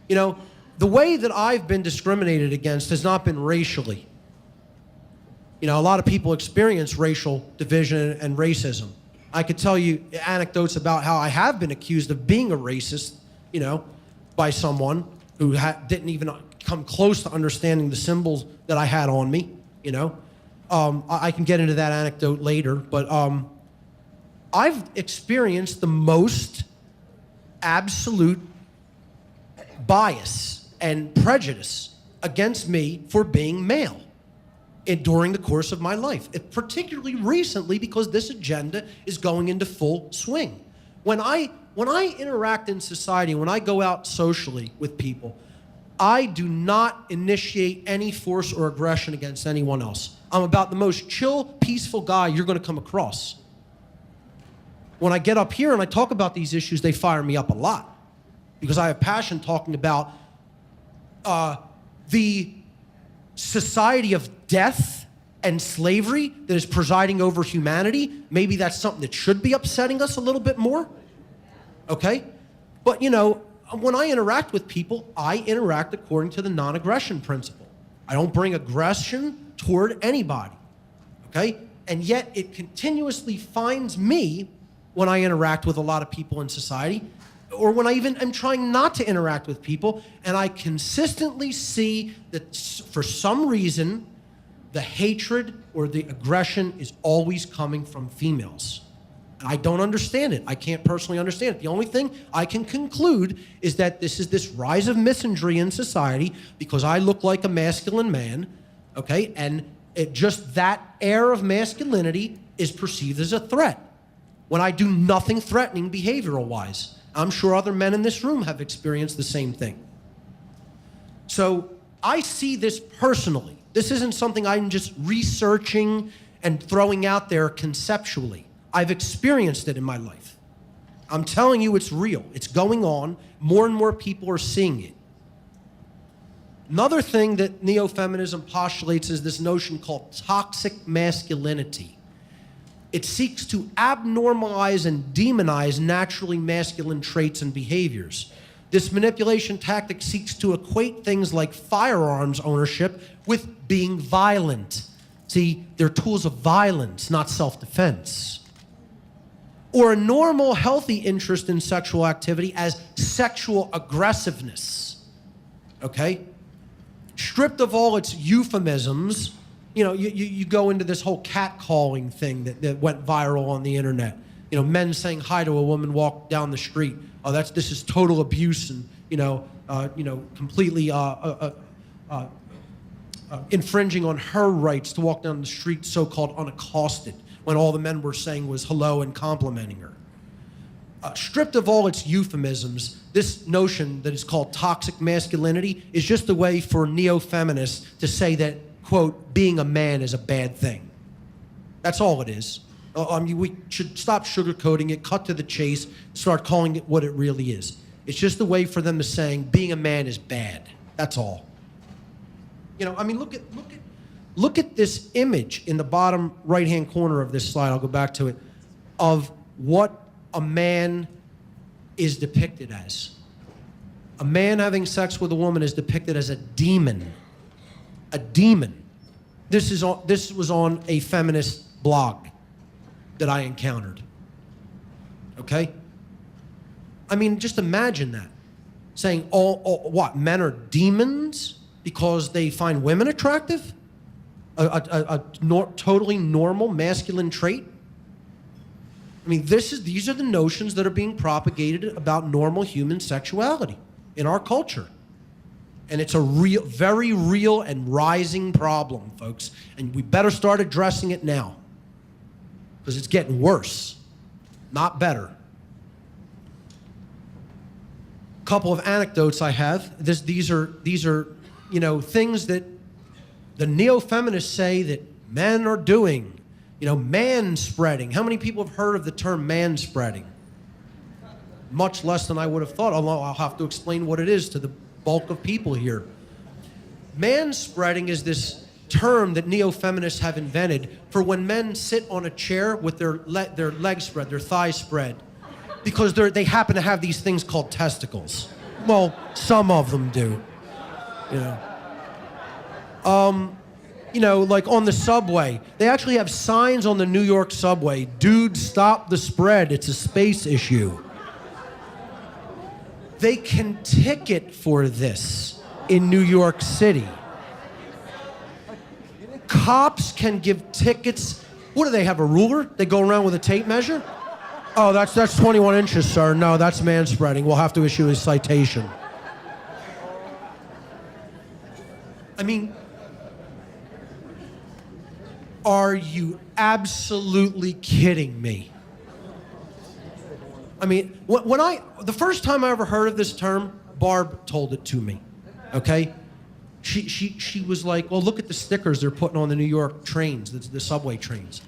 Speaker 2: You know, the way that I've been discriminated against has not been racially. You know, a lot of people experience racial division and racism. I could tell you anecdotes about how I have been accused of being a racist, you know, by someone who didn't even come close to understanding the symbols that I had on me, you know. I can get into that anecdote later, but I've experienced the most absolute bias and prejudice against me for being male during the course of my life, particularly recently because this agenda is going into full swing. When I interact in society, when I go out socially with people, I do not initiate any force or aggression against anyone else. I'm about the most chill, peaceful guy you're going to come across. When I get up here and I talk about these issues, they fire me up a lot because I have passion talking about the society of death and slavery that is presiding over humanity. Maybe that's something that should be upsetting us a little bit more, okay? But, you know, when I interact with people, I interact according to the non-aggression principle. I don't bring aggression toward anybody, okay? And yet it continuously finds me when I interact with a lot of people in society, or when I even am trying not to interact with people, and I consistently see that for some reason, the hatred or the aggression is always coming from females. And I don't understand it. I can't personally understand it. The only thing I can conclude is that this is this rise of misandry in society because I look like a masculine man, okay? And just that air of masculinity is perceived as a threat when I do nothing threatening behavioral-wise. I'm sure other men in this room have experienced the same thing. So I see this personally. This isn't something I'm just researching and throwing out there conceptually. I've experienced it in my life. I'm telling you it's real. It's going on. More and more people are seeing it. Another thing that neo-feminism postulates is this notion called toxic masculinity. It seeks to abnormalize and demonize naturally masculine traits and behaviors. This manipulation tactic seeks to equate things like firearms ownership with being violent. See, they're tools of violence, not self-defense. Or a normal, healthy interest in sexual activity as sexual aggressiveness, okay? Stripped of all its euphemisms, you know, you go into this whole catcalling thing that went viral on the internet. You know, men saying hi to a woman walk down the street. Oh, this is total abuse and, completely infringing on her rights to walk down the street so-called unaccosted when all the men were saying was hello and complimenting her. Stripped of all its euphemisms, this notion that is called toxic masculinity is just a way for neo-feminists to say that, quote, being a man is a bad thing. That's all it is. We should stop sugarcoating it, cut to the chase, start calling it what it really is. It's just a way for them to saying being a man is bad. That's all. You know, I mean, look at this image in the bottom right-hand corner of this slide. I'll go back to it, of what a man is depicted as. A man having sex with a woman is depicted as a demon. A demon. This was on a feminist blog that I encountered. Okay? I mean, just imagine that. Saying, what, men are demons because they find women attractive? totally normal masculine trait? I mean, these are the notions that are being propagated about normal human sexuality in our culture. And it's a very real and rising problem, folks. And we better start addressing it now, because it's getting worse, not better. Couple of anecdotes I have. These are things that the neo-feminists say that men are doing. Man-spreading. How many people have heard of the term man-spreading? Much less than I would have thought, although I'll have to explain what it is to the bulk of people here. Man-spreading is this term that neo-feminists have invented for when men sit on a chair with their legs spread, their thighs spread, because they happen to have these things called testicles. Well, some of them do. Like on the subway. They actually have signs on the New York subway. Dude, stop the spread. It's a space issue. They can ticket for this in New York City. Cops can give tickets. What do they have, a ruler? They go around with a tape measure? Oh, that's 21 inches, sir. No, that's manspreading. We'll have to issue a citation. I mean, are you absolutely kidding me? I mean, the first time I ever heard of this term, Barb told it to me, okay? She was like, well, look at the stickers they're putting on the New York trains, the subway trains.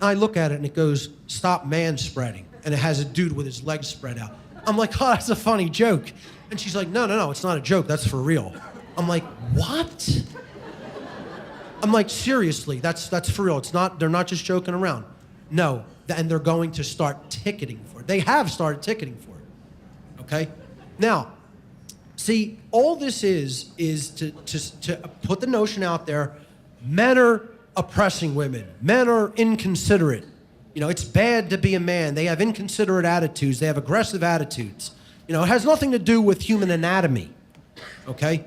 Speaker 2: And I look at it and it goes, stop manspreading. And it has a dude with his legs spread out. I'm like, oh, that's a funny joke. And she's like, no, it's not a joke, that's for real. I'm like, what? I'm like, seriously, that's for real. They're not just joking around. No, and they're going to start ticketing for it. They have started ticketing for it, okay? Now, see, all this is to put the notion out there, men are oppressing women. Men are inconsiderate. It's bad to be a man. They have inconsiderate attitudes. They have aggressive attitudes. It has nothing to do with human anatomy, okay?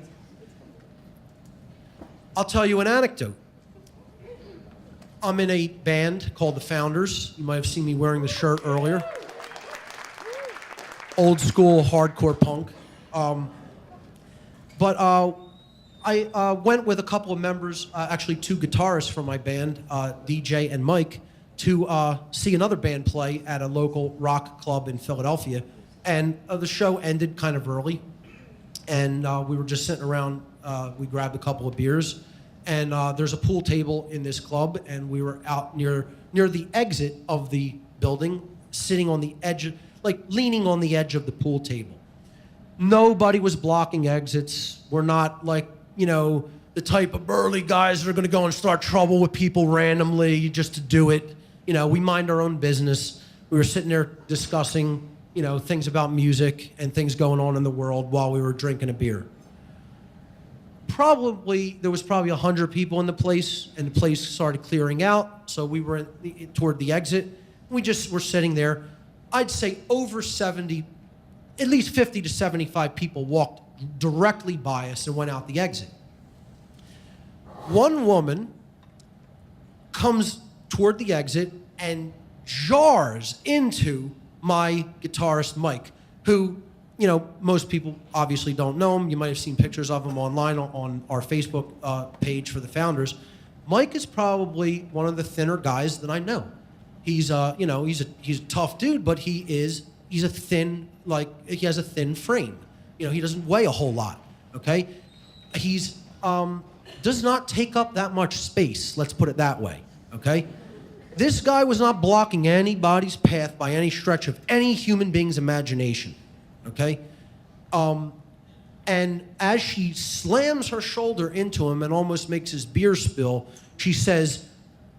Speaker 2: I'll tell you an anecdote. I'm in a band called The Founders. You might have seen me wearing the shirt earlier. Old school hardcore punk. But I went with a couple of members, actually two guitarists from my band, DJ and Mike, to see another band play at a local rock club in Philadelphia. And the show ended kind of early. And we were just sitting around. We grabbed a couple of beers. And there's a pool table in this club. And we were out near the exit of the building, sitting on the edge, like leaning on the edge of the pool table. Nobody was blocking exits. We're not like, the type of burly guys that are going to go and start trouble with people randomly just to do it. We mind our own business. We were sitting there discussing, things about music and things going on in the world while we were drinking a beer. There was probably 100 people in the place, and the place started clearing out. So we were toward the exit. We just were sitting there. I'd say over 70, at least 50 to 75 people walked directly by us and went out the exit. One woman comes toward the exit and jars into my guitarist, Mike, who, most people obviously don't know him. You might have seen pictures of him online on our Facebook page for the Founders. Mike is probably one of the thinner guys that I know. He's he's a tough dude, but he's a thin, he has a thin frame. He doesn't weigh a whole lot, okay? He's does not take up that much space, let's put it that way, okay? This guy was not blocking anybody's path by any stretch of any human being's imagination, okay? And as she slams her shoulder into him and almost makes his beer spill, she says,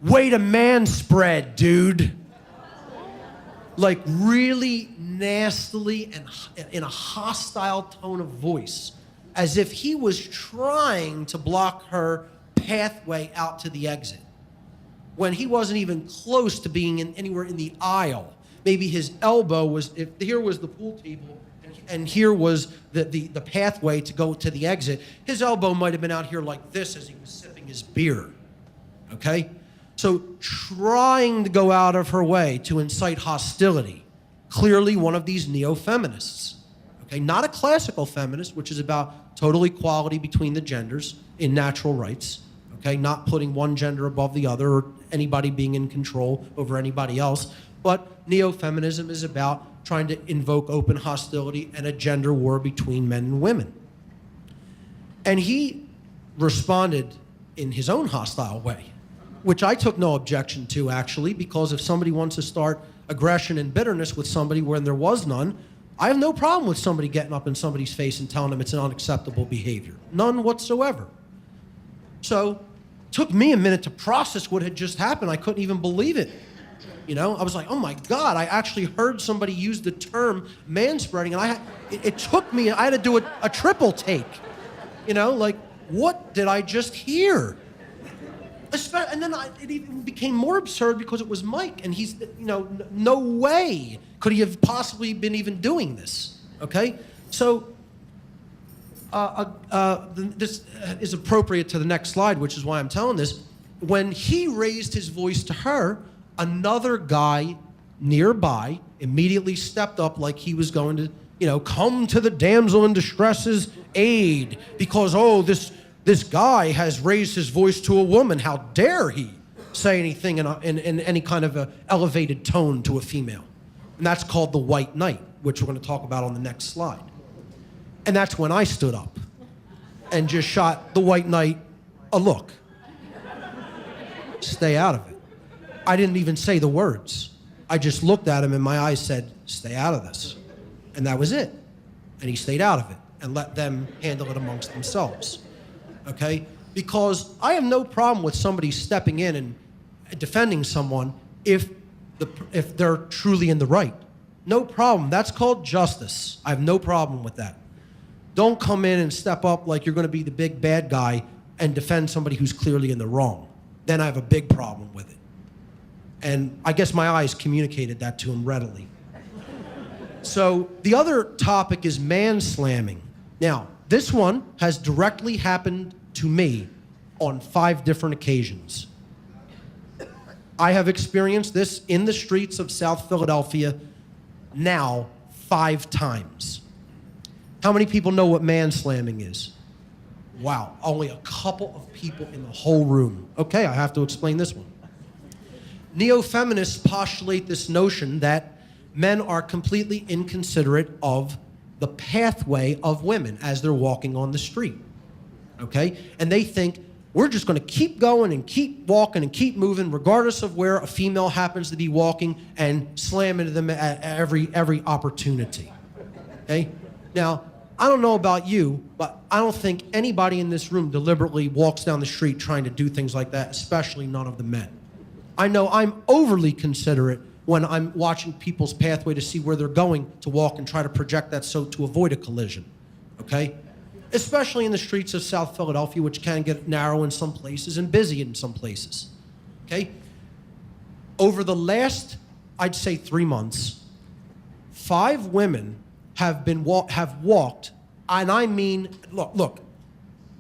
Speaker 2: "Way to manspread, dude." Like really nastily and in a hostile tone of voice, as if he was trying to block her pathway out to the exit, when he wasn't even close to being anywhere in the aisle. Maybe his elbow was, if here was the pool table and here was the pathway to go to the exit, his elbow might have been out here like this as he was sipping his beer, okay? So trying to go out of her way to incite hostility, clearly one of these neo-feminists, okay? Not a classical feminist, which is about total equality between the genders in natural rights, okay? Not putting one gender above the other or anybody being in control over anybody else, but neo-feminism is about trying to invoke open hostility and a gender war between men and women. And he responded in his own hostile way, which I took no objection to, actually, because if somebody wants to start aggression and bitterness with somebody when there was none, I have no problem with somebody getting up in somebody's face and telling them it's an unacceptable behavior. None whatsoever. So it took me a minute to process what had just happened. I couldn't even believe it. You know, I was like, oh my God, I actually heard somebody use the term manspreading, and it took me, I had to do a triple take. You know, like, what did I just hear? And then it even became more absurd because it was Mike, and he's, you know, no way could he have possibly been even doing this, okay? So this is appropriate to the next slide, which is why I'm telling this. When he raised his voice to her, another guy nearby immediately stepped up like he was going to, you know, come to the damsel in distress's aid because, oh, this guy has raised his voice to a woman. How dare he say anything in any kind of a elevated tone to a female? And that's called the white knight, which we're going to talk about on the next slide. And that's when I stood up and just shot the white knight a look. Stay out of it. I didn't even say the words. I just looked at him and my eyes said, stay out of this. And that was it. And he stayed out of it and let them handle it amongst themselves. Okay? Because I have no problem with somebody stepping in and defending someone if they're truly in the right. No problem. That's called justice. I have no problem with that. Don't come in and step up like you're going to be the big bad guy and defend somebody who's clearly in the wrong. Then I have a big problem with it. And I guess my eyes communicated that to him readily. So the other topic is man-slamming. Now, this one has directly happened to me on 5 different occasions. I have experienced this in the streets of South Philadelphia now 5 times. How many people know what man-slamming is? Wow, only a couple of people in the whole room. Okay, I have to explain this one. Neo-feminists postulate this notion that men are completely inconsiderate of the pathway of women as they're walking on the street, okay? And they think we're just going to keep going and keep walking and keep moving regardless of where a female happens to be walking and slam into them at every opportunity, okay? Now, I don't know about you, but I don't think anybody in this room deliberately walks down the street trying to do things like that, especially none of the men. I know I'm overly considerate when I'm watching people's pathway to see where they're going to walk and try to project that so to avoid a collision, okay? Especially in the streets of South Philadelphia, which can get narrow in some places and busy in some places, okay? Over the last, I'd say 3 months, 5 women have walked, and I mean, look,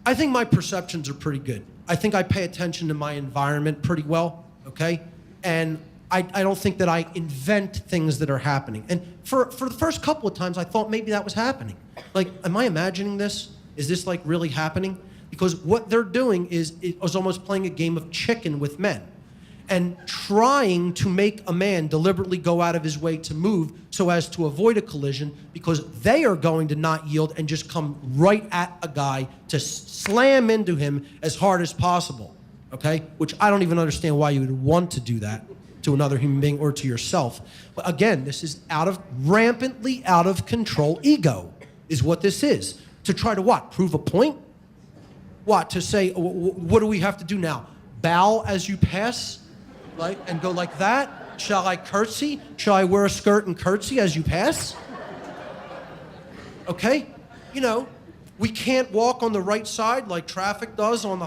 Speaker 2: I think my perceptions are pretty good. I think I pay attention to my environment pretty well, okay? And I don't think that I invent things that are happening. And for the first couple of times, I thought maybe that was happening. Like, am I imagining this? Is this like really happening? Because what they're doing is almost playing a game of chicken with men and trying to make a man deliberately go out of his way to move so as to avoid a collision because they are going to not yield and just come right at a guy to slam into him as hard as possible, okay? Which I don't even understand why you would want to do that to another human being or to yourself. But again, this is rampantly out of control ego is what this is. To try to what? Prove a point? What? To say, what do we have to do now? Bow as you pass? Like, and go like that? Shall I curtsy? Shall I wear a skirt and curtsy as you pass? Okay? You know, we can't walk on the right side like traffic does on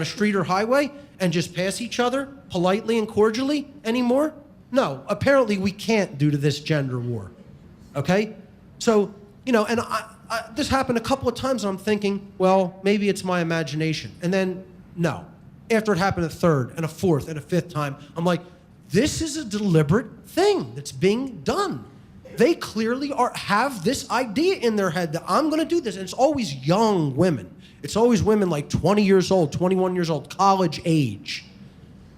Speaker 2: a street or highway and just pass each other politely and cordially anymore? No, apparently we can't due to this gender war. Okay? So, you know, and this happened a couple of times and I'm thinking, well, maybe it's my imagination. And then, no. after it happened a third and a fourth and a fifth time, I'm like, this is a deliberate thing that's being done. They clearly have this idea in their head that I'm going to do this. And it's always young women. It's always women like 20 years old, 21 years old, college age.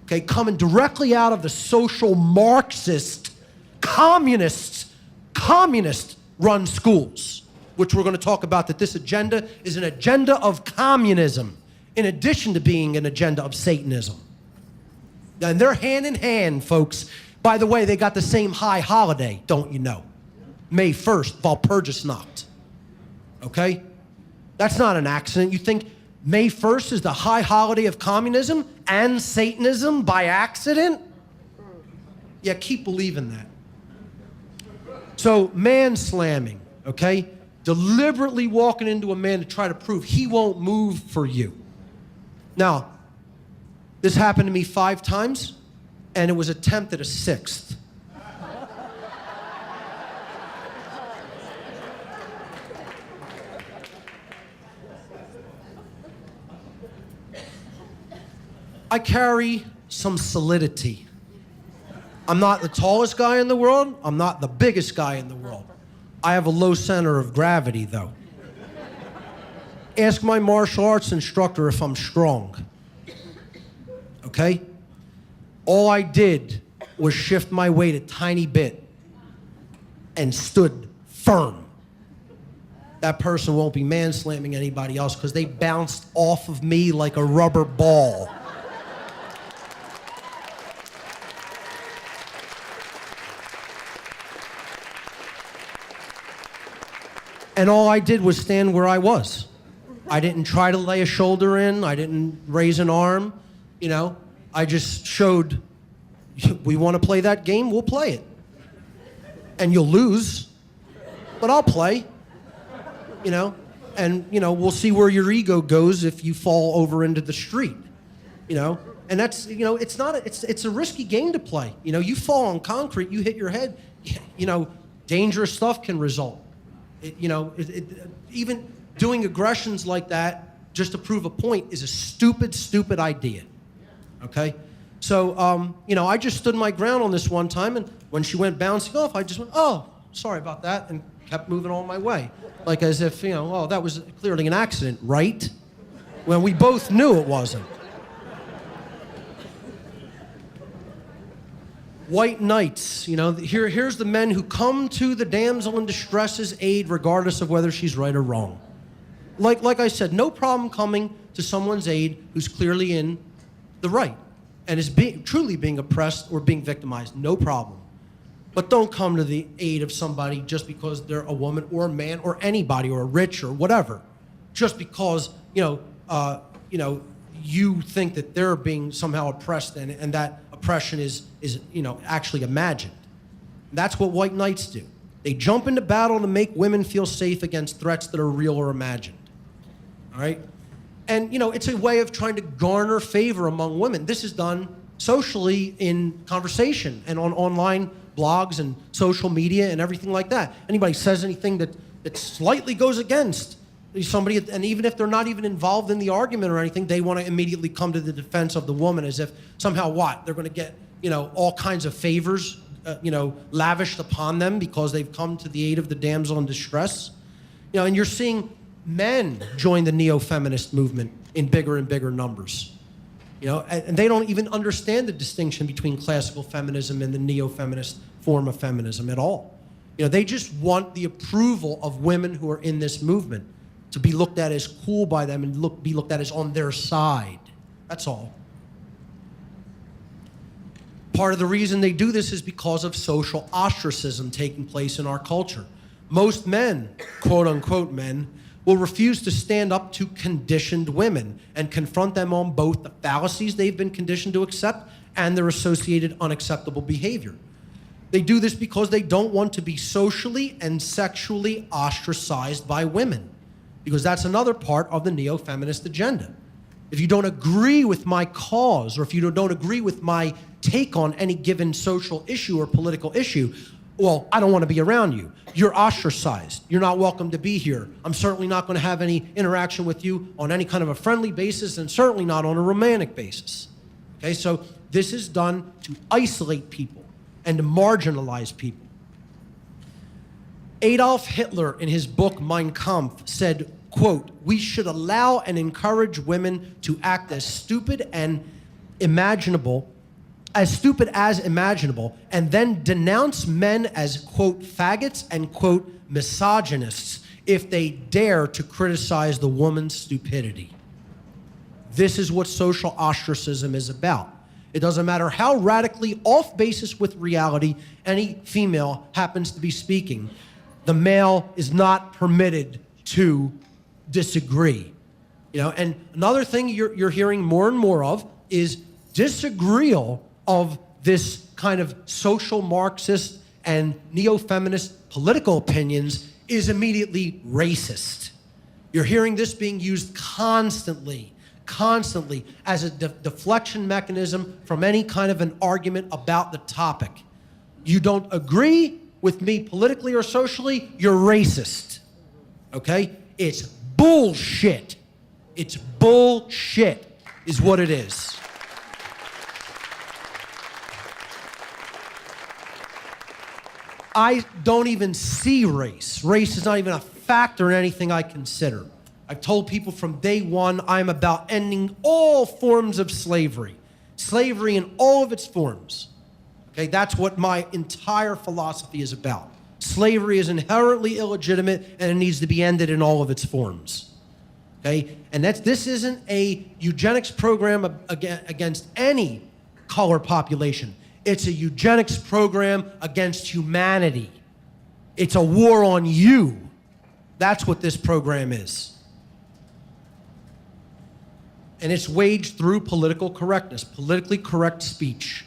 Speaker 2: Okay, coming directly out of the social Marxist, communist-run schools, which we're going to talk about, that this agenda is an agenda of communism in addition to being an agenda of Satanism. And they're hand in hand, folks. By the way, they got the same high holiday, don't you know? May 1st, Walpurgisnacht. Okay? That's not an accident. You think May 1st is the high holiday of communism and Satanism by accident? Yeah, keep believing that. So, man-slamming, okay? Deliberately walking into a man to try to prove he won't move for you. Now, this happened to me 5 times, and it was attempted a 6th. I carry some solidity. I'm not the tallest guy in the world. I'm not the biggest guy in the world. I have a low center of gravity, though. Ask my martial arts instructor if I'm strong. Okay? All I did was shift my weight a tiny bit and stood firm. That person won't be man-slamming anybody else because they bounced off of me like a rubber ball. And all I did was stand where I was. I didn't try to lay a shoulder in. I didn't raise an arm. You know, I just showed, we want to play that game, we'll play it. And you'll lose, but I'll play. You know, and, you know, we'll see where your ego goes if you fall over into the street. You know, and that's, you know, it's a risky game to play. You know, you fall on concrete, you hit your head, you know, dangerous stuff can result. Even doing aggressions like that just to prove a point is a stupid, stupid idea. Okay? So, you know, I just stood my ground on this one time, and when she went bouncing off, I just went, oh, sorry about that, and kept moving on my way. Like as if, you know, oh, that was clearly an accident, right? When we both knew it wasn't. White knights, you know, here's the men who come to the damsel in distress's aid regardless of whether she's right or wrong. Like I said, no problem coming to someone's aid who's clearly in the right and is truly being oppressed or being victimized, no problem. But don't come to the aid of somebody just because they're a woman or a man or anybody or rich or whatever, just because, you think that they're being somehow oppressed and that oppression is actually imagined. That's what white knights do. They jump into battle to make women feel safe against threats that are real or imagined. All right? And, you know, it's a way of trying to garner favor among women. This is done socially in conversation and on online blogs and social media and everything like that. Anybody says anything that slightly goes against somebody, and even if they're not even involved in the argument or anything, they want to immediately come to the defense of the woman as if somehow they're going to get, you know, all kinds of favors, lavished upon them because they've come to the aid of the damsel in distress. You know, and you're seeing men join the neo-feminist movement in bigger and bigger numbers. You know, and they don't even understand the distinction between classical feminism and the neo-feminist form of feminism at all. You know, they just want the approval of women who are in this movement to be looked at as cool by them and be looked at as on their side. That's all. Part of the reason they do this is because of social ostracism taking place in our culture. Most men, quote unquote men, will refuse to stand up to conditioned women and confront them on both the fallacies they've been conditioned to accept and their associated unacceptable behavior. They do this because they don't want to be socially and sexually ostracized by women, because that's another part of the neo-feminist agenda. If you don't agree with my cause, or if you don't agree with my take on any given social issue or political issue, well, I don't want to be around you. You're ostracized. You're not welcome to be here. I'm certainly not going to have any interaction with you on any kind of a friendly basis, and certainly not on a romantic basis. Okay, so this is done to isolate people and to marginalize people. Adolf Hitler, in his book Mein Kampf, said, quote, "We should allow and encourage women to act as stupid as imaginable, and then denounce men as, quote, faggots and, quote, misogynists if they dare to criticize the woman's stupidity." This is what social ostracism is about. It doesn't matter how radically off basis with reality any female happens to be speaking. The male is not permitted to disagree. And another thing you're hearing more and more of is disagreeal of this kind of social Marxist and neo-feminist political opinions is immediately racist. You're hearing this being used constantly as a deflection mechanism from any kind of an argument about the topic. You don't agree with me politically or socially, you're racist. Okay? It's bullshit. It's bullshit is what it is. I don't even see race. Race is not even a factor in anything I consider. I've told people from day one I'm about ending all forms of slavery. Slavery in all of its forms. Okay, that's what my entire philosophy is about. Slavery is inherently illegitimate and it needs to be ended in all of its forms. Okay, and this isn't a eugenics program against any color population. It's a eugenics program against humanity. It's a war on you. That's what this program is. And it's waged through political correctness, politically correct speech.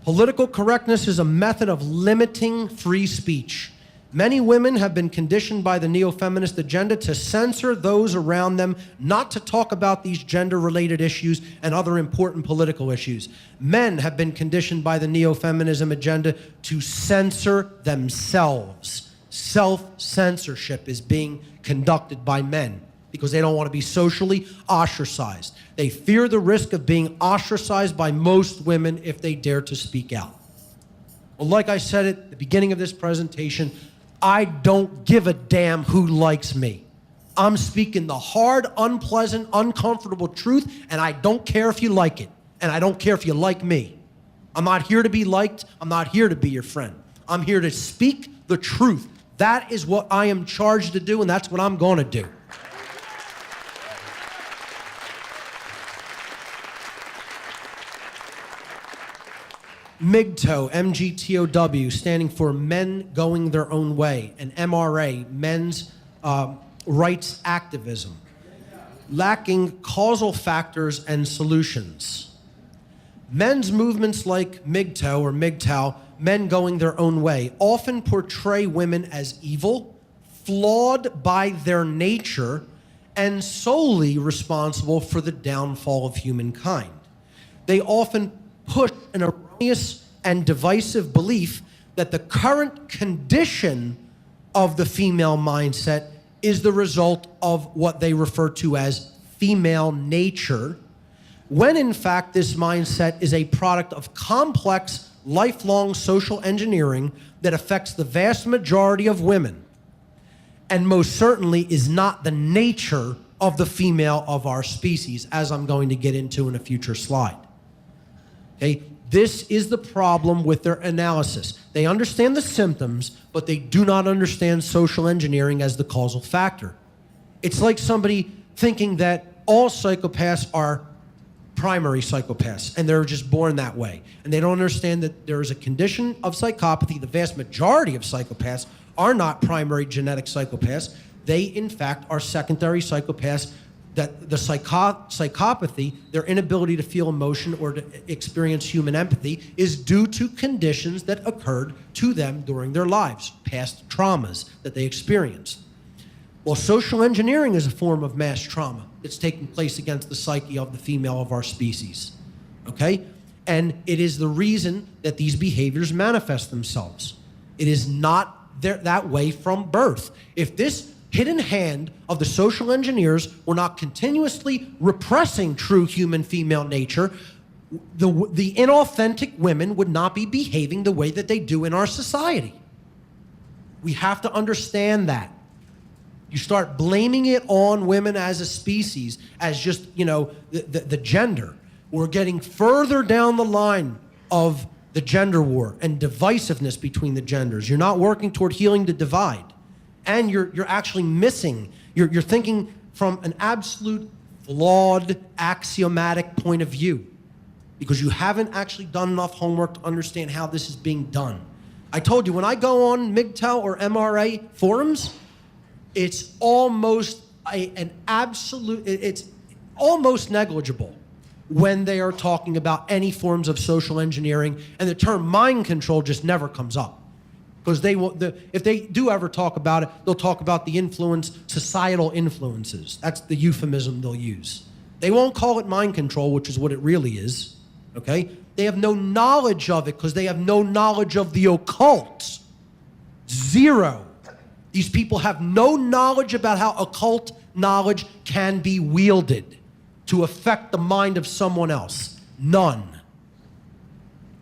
Speaker 2: Political correctness is a method of limiting free speech. Many women have been conditioned by the neo-feminist agenda to censor those around them, not to talk about these gender-related issues and other important political issues. Men have been conditioned by the neo-feminism agenda to censor themselves. Self-censorship is being conducted by men because they don't want to be socially ostracized. They fear the risk of being ostracized by most women if they dare to speak out. Well, like I said at the beginning of this presentation, I don't give a damn who likes me. I'm speaking the hard, unpleasant, uncomfortable truth, and I don't care if you like it. And I don't care if you like me. I'm not here to be liked. I'm not here to be your friend. I'm here to speak the truth. That is what I am charged to do, and that's what I'm going to do. MGTOW, M-G-T-O-W, standing for Men Going Their Own Way, and MRA, Men's Rights Activism, lacking causal factors and solutions. Men's movements like MGTOW or MGTOW, Men Going Their Own Way, often portray women as evil, flawed by their nature, and solely responsible for the downfall of humankind. They often push an erroneous and divisive belief that the current condition of the female mindset is the result of what they refer to as female nature, when in fact this mindset is a product of complex, lifelong social engineering that affects the vast majority of women, and most certainly is not the nature of the female of our species, as I'm going to get into in a future slide. Okay? This is the problem with their analysis. They understand the symptoms, but they do not understand social engineering as the causal factor. It's like somebody thinking that all psychopaths are primary psychopaths, and they're just born that way. And they don't understand that there is a condition of psychopathy. The vast majority of psychopaths are not primary genetic psychopaths. They, in fact, are secondary psychopaths, that the psychopathy, their inability to feel emotion or to experience human empathy, is due to conditions that occurred to them during their lives, past traumas that they experienced. Well, social engineering is a form of mass trauma that's taking place against the psyche of the female of our species, okay? And it is the reason that these behaviors manifest themselves. It is not that way from birth. If this hidden hand of the social engineers were not continuously repressing true human female nature, the inauthentic women would not be behaving the way that they do in our society. We have to understand that. You start blaming it on women as a species, as just, the gender. We're getting further down the line of the gender war and divisiveness between the genders. You're not working toward healing the divide. And you're actually missing, you're thinking from an absolute flawed, axiomatic point of view, because you haven't actually done enough homework to understand how this is being done. I told you, when I go on MGTOW or MRA forums, it's almost it's almost negligible when they are talking about any forms of social engineering, and the term mind control just never comes up. Because if they do ever talk about it, they'll talk about the societal influences. That's the euphemism they'll use. They won't call it mind control, which is what it really is, okay? They have no knowledge of it because they have no knowledge of the occult. Zero. These people have no knowledge about how occult knowledge can be wielded to affect the mind of someone else. None.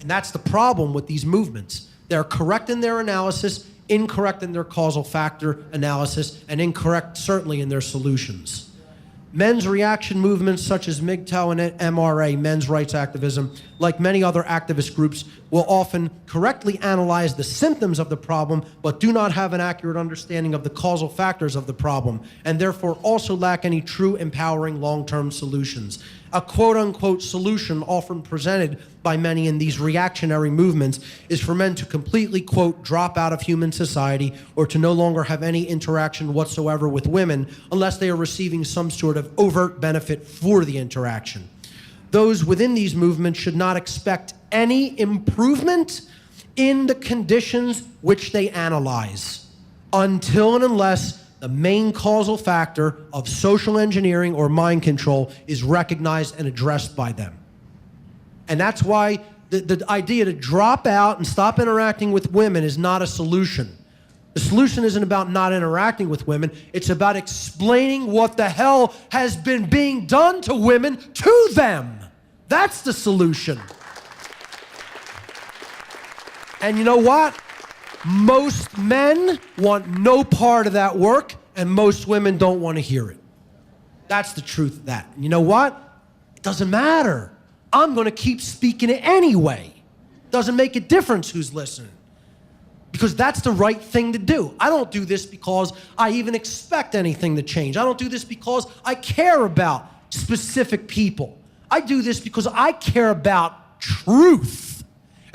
Speaker 2: And that's the problem with these movements. They're correct in their analysis, incorrect in their causal factor analysis, and incorrect certainly in their solutions. Men's reaction movements such as MGTOW and MRA, men's rights activism, like many other activist groups, will often correctly analyze the symptoms of the problem, but do not have an accurate understanding of the causal factors of the problem, and therefore also lack any true empowering long-term solutions. A quote-unquote solution often presented by many in these reactionary movements is for men to completely, quote, drop out of human society or to no longer have any interaction whatsoever with women unless they are receiving some sort of overt benefit for the interaction. Those within these movements should not expect any improvement in the conditions which they analyze until and unless the main causal factor of social engineering or mind control is recognized and addressed by them. And that's why the idea to drop out and stop interacting with women is not a solution. The solution isn't about not interacting with women. It's about explaining what the hell has been being done to women to them. That's the solution. And you know what? Most men want no part of that work, and most women don't want to hear it. That's the truth of that. And you know what? It doesn't matter. I'm going to keep speaking it anyway. Doesn't make a difference who's listening. Because that's the right thing to do. I don't do this because I even expect anything to change. I don't do this because I care about specific people. I do this because I care about truth.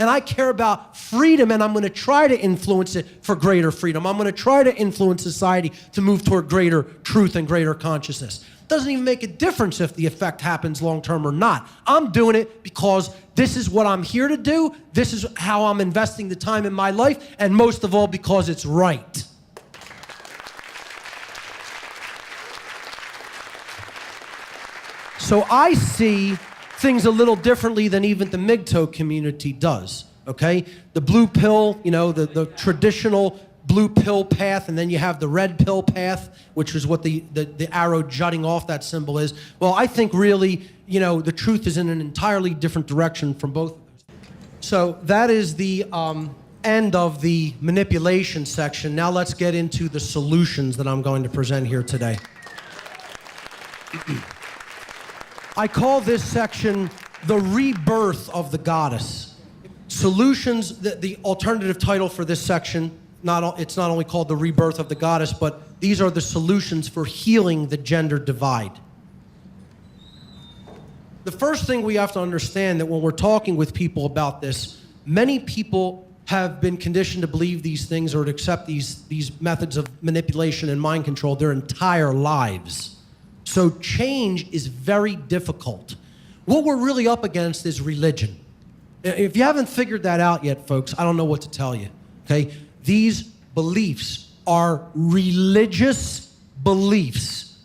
Speaker 2: And I care about freedom, and I'm going to try to influence it for greater freedom. I'm going to try to influence society to move toward greater truth and greater consciousness. It doesn't even make a difference if the effect happens long-term or not. I'm doing it because this is what I'm here to do. This is how I'm investing the time in my life, and most of all because it's right. So I see things a little differently than even the MGTOW community does, okay? The blue pill, the traditional blue pill path, and then you have the red pill path, which is what the arrow jutting off that symbol is. Well, I think really, the truth is in an entirely different direction from both of those. So that is the end of the manipulation section. Now let's get into the solutions that I'm going to present here today. I call this section the rebirth of the goddess. Solutions, the alternative title for this section, it's not only called the rebirth of the goddess, but these are the solutions for healing the gender divide. The first thing we have to understand that when we're talking with people about this, many people have been conditioned to believe these things or to accept these methods of manipulation and mind control their entire lives. So change is very difficult. What we're really up against is religion. If you haven't figured that out yet, folks, I don't know what to tell you, okay? These beliefs are religious beliefs.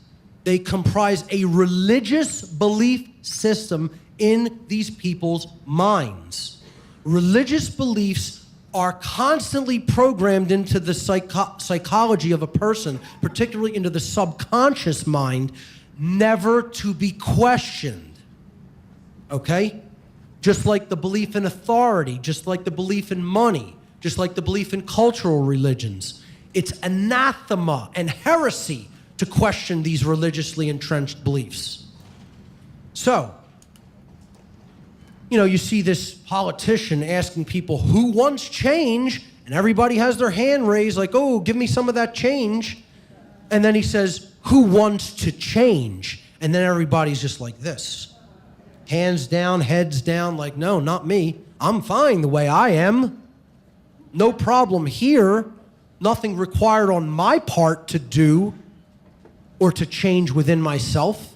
Speaker 2: They comprise a religious belief system in these people's minds. Religious beliefs are constantly programmed into the psychology of a person, particularly into the subconscious mind, never to be questioned. Okay? Just like the belief in authority, just like the belief in money, just like the belief in cultural religions. It's anathema and heresy to question these religiously entrenched beliefs. So, you see this politician asking people who wants change, and everybody has their hand raised like, oh, give me some of that change. And then he says, who wants to change? And then everybody's just like this. Hands down, heads down, like, no, not me. I'm fine the way I am. No problem here. Nothing required on my part to do or to change within myself.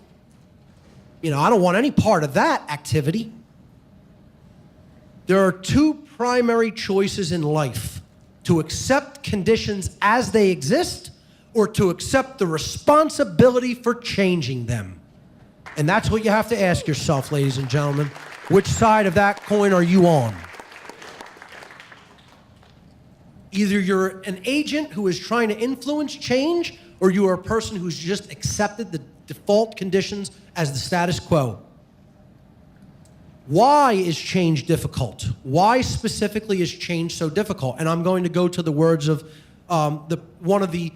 Speaker 2: I don't want any part of that activity. There are two primary choices in life: to accept conditions as they exist or to accept the responsibility for changing them. And that's what you have to ask yourself, ladies and gentlemen. Which side of that coin are you on? Either you're an agent who is trying to influence change, or you are a person who's just accepted the default conditions as the status quo. Why is change difficult? Why specifically is change so difficult? And I'm going to go to the words of one of the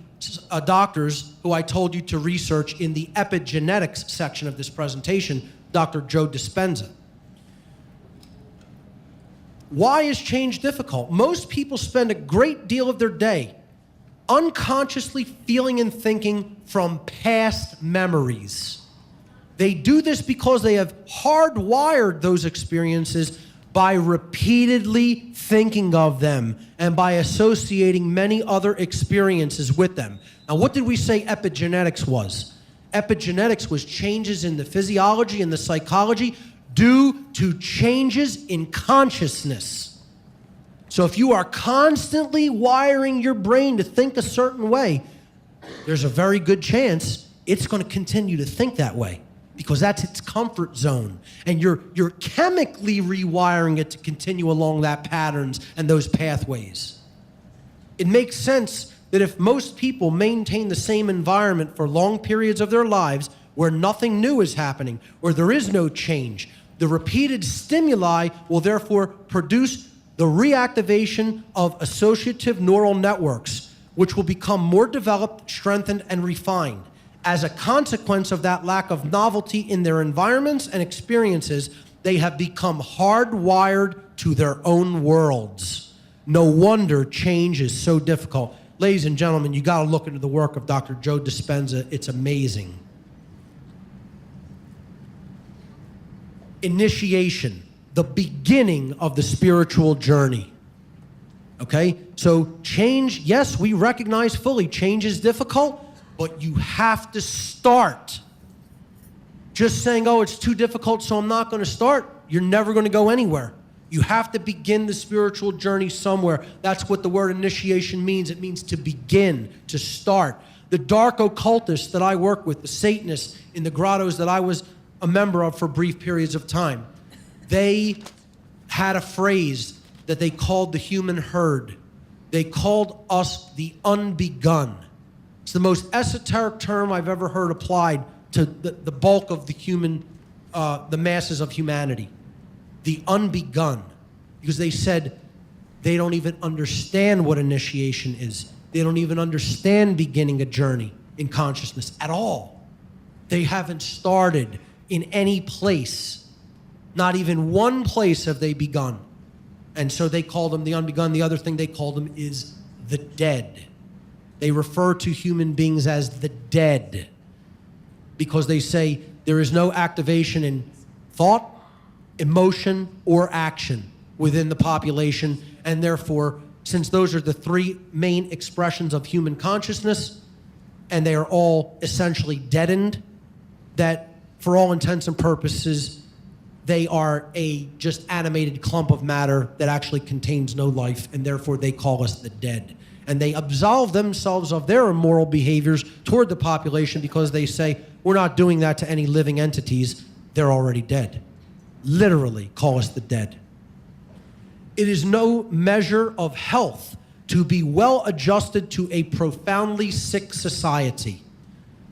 Speaker 2: doctors who I told you to research in the epigenetics section of this presentation, Dr. Joe Dispenza. Why is change difficult? Most people spend a great deal of their day unconsciously feeling and thinking from past memories. They do this because they have hardwired those experiences by repeatedly thinking of them and by associating many other experiences with them. Now, what did we say epigenetics was? Epigenetics was changes in the physiology and the psychology due to changes in consciousness. So if you are constantly wiring your brain to think a certain way, there's a very good chance it's going to continue to think that way, because that's its comfort zone. And you're chemically rewiring it to continue along that patterns and those pathways. It makes sense that if most people maintain the same environment for long periods of their lives where nothing new is happening, or there is no change, the repeated stimuli will therefore produce the reactivation of associative neural networks, which will become more developed, strengthened, and refined. As a consequence of that lack of novelty in their environments and experiences, they have become hardwired to their own worlds. No wonder change is so difficult. Ladies and gentlemen, you got to look into the work of Dr. Joe Dispenza. It's amazing. Initiation, the beginning of the spiritual journey. Okay? So change, yes, we recognize fully change is difficult, but you have to start. Just saying, oh, it's too difficult, so I'm not going to start, you're never going to go anywhere. You have to begin the spiritual journey somewhere. That's what the word initiation means. It means to begin, to start. The dark occultists that I work with, the Satanists in the grottos that I was a member of for brief periods of time, they had a phrase that they called the human herd. They called us the unbegun. It's the most esoteric term I've ever heard applied to the bulk of the human, the masses of humanity. The unbegun. Because they said they don't even understand what initiation is. They don't even understand beginning a journey in consciousness at all. They haven't started in any place. Not even one place have they begun. And so they call them the unbegun. The other thing they call them is the dead. They refer to human beings as the dead because they say there is no activation in thought, emotion, or action within the population. And therefore, since those are the three main expressions of human consciousness, and they are all essentially deadened, that for all intents and purposes, they are a just animated clump of matter that actually contains no life, and therefore they call us the dead. And they absolve themselves of their immoral behaviors toward the population because they say, we're not doing that to any living entities. They're already dead. Literally call us the dead. It is no measure of health to be well adjusted to a profoundly sick society.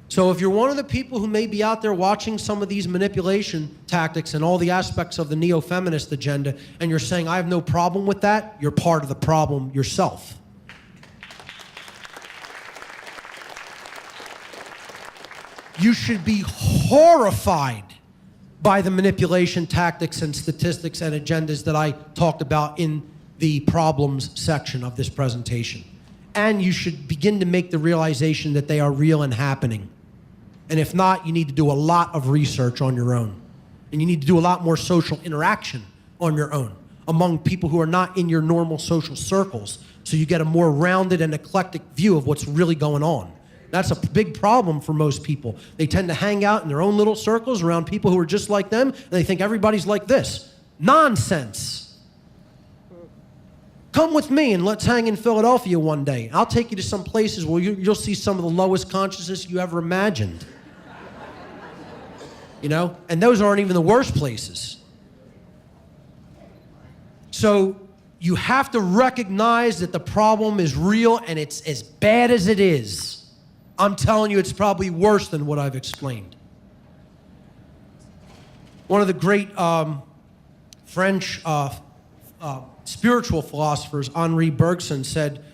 Speaker 2: So if you're one of the people who may be out there watching some of these manipulation tactics and all the aspects of the neo-feminist agenda, and you're saying, I have no problem with that, you're part of the problem yourself. You should be horrified by the manipulation tactics and statistics and agendas that I talked about in the problems section of this presentation. And you should begin to make the realization that they are real and happening. And if not, you need to do a lot of research on your own. And you need to do a lot more social interaction on your own among people who are not in your normal social circles, so you get a more rounded and eclectic view of what's really going on. That's a big problem for most people. They tend to hang out in their own little circles around people who are just like them, and they think everybody's like this. Nonsense. Come with me and let's hang in Philadelphia one day. I'll take you to some places where you'll see some of the lowest consciousness you ever imagined. You know? And those aren't even the worst places. So you have to recognize that the problem is real and it's as bad as it is. I'm telling you, it's probably worse than what I've explained. One of the great French spiritual philosophers, Henri Bergson, said,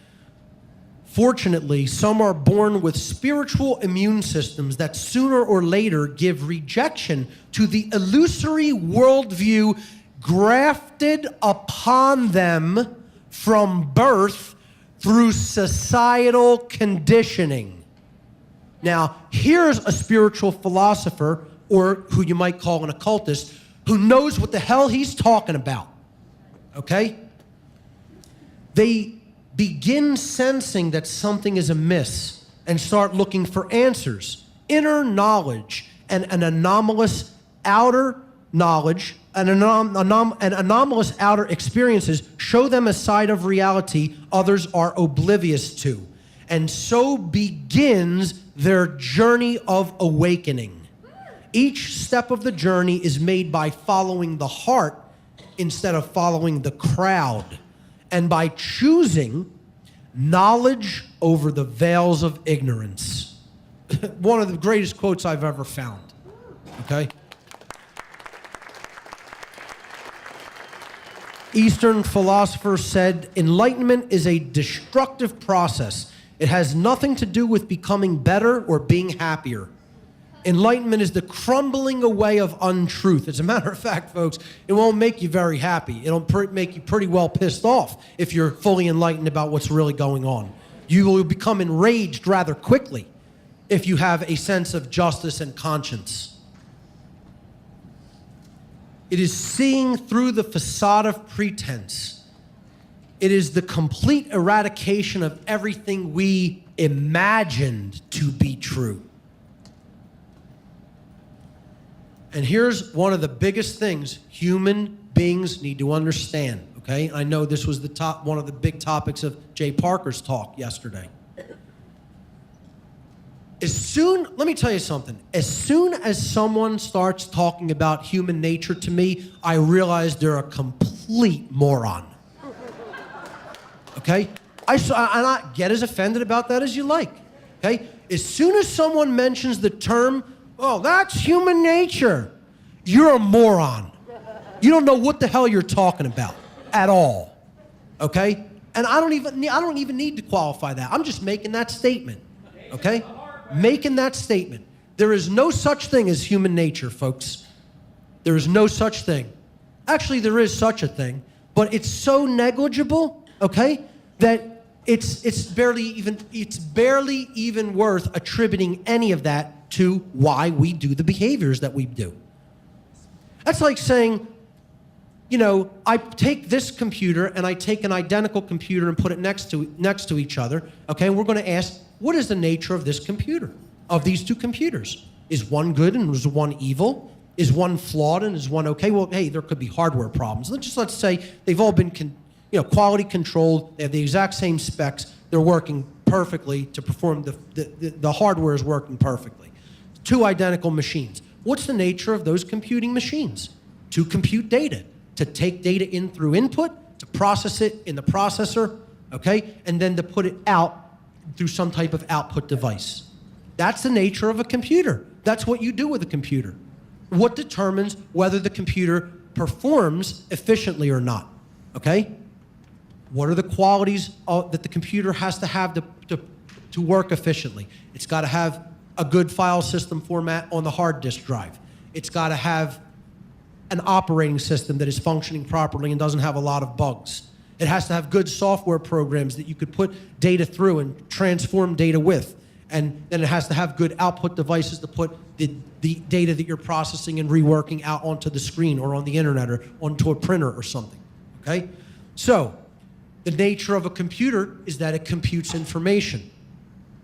Speaker 2: fortunately, some are born with spiritual immune systems that sooner or later give rejection to the illusory worldview grafted upon them from birth through societal conditioning. Now, here's a spiritual philosopher, or who you might call an occultist, who knows what the hell he's talking about, okay? They begin sensing that something is amiss and start looking for answers. Inner knowledge and an anomalous outer knowledge and anomalous outer experiences show them a side of reality others are oblivious to. And so begins their journey of awakening. Each step of the journey is made by following the heart instead of following the crowd, and by choosing knowledge over the veils of ignorance. One of the greatest quotes I've ever found, okay? Eastern philosophers said, enlightenment is a destructive process. It has nothing to do with becoming better or being happier. Enlightenment is the crumbling away of untruth. As a matter of fact, folks, it won't make you very happy. It'll make you pretty well pissed off if you're fully enlightened about what's really going on. You will become enraged rather quickly if you have a sense of justice and conscience. It is seeing through the facade of pretense. It is the complete eradication of everything we imagined to be true. And here's one of the biggest things human beings need to understand, okay? I know this was one of the big topics of Jay Parker's talk yesterday. Let me tell you something. As soon as someone starts talking about human nature to me, I realize they're a complete moron. Okay? I get as offended about that as you like. Okay? As soon as someone mentions the term, oh, that's human nature, you're a moron. You don't know what the hell you're talking about at all. Okay? And I don't even need to qualify that. I'm just making that statement. Okay? Making that statement. There is no such thing as human nature, folks. There is no such thing. Actually, there is such a thing, but it's so negligible, okay, that it's barely even worth attributing any of that to why we do the behaviors that we do. That's like saying, you know, I take this computer and I take an identical computer and put it next to each other, okay, and we're going to ask, what is the nature of this computer, of these two computers? Is one good and is one evil? Is one flawed and is one okay? Well, hey, there could be hardware problems. Let's say they've all been, quality controlled. They have the exact same specs. They're working perfectly to perform the hardware is working perfectly. Two identical machines. What's the nature of those computing machines? To compute data, to take data in through input, to process it in the processor, okay, and then to put it out through some type of output device. That's the nature of a computer. That's what you do with a computer. What determines whether the computer performs efficiently or not, okay? What are the qualities that the computer has to have to work efficiently? It's got to have a good file system format on the hard disk drive. It's got to have an operating system that is functioning properly and doesn't have a lot of bugs. It has to have good software programs that you could put data through and transform data with. And then it has to have good output devices to put the data that you're processing and reworking out onto the screen or on the internet or onto a printer or something, okay? So, the nature of a computer is that it computes information.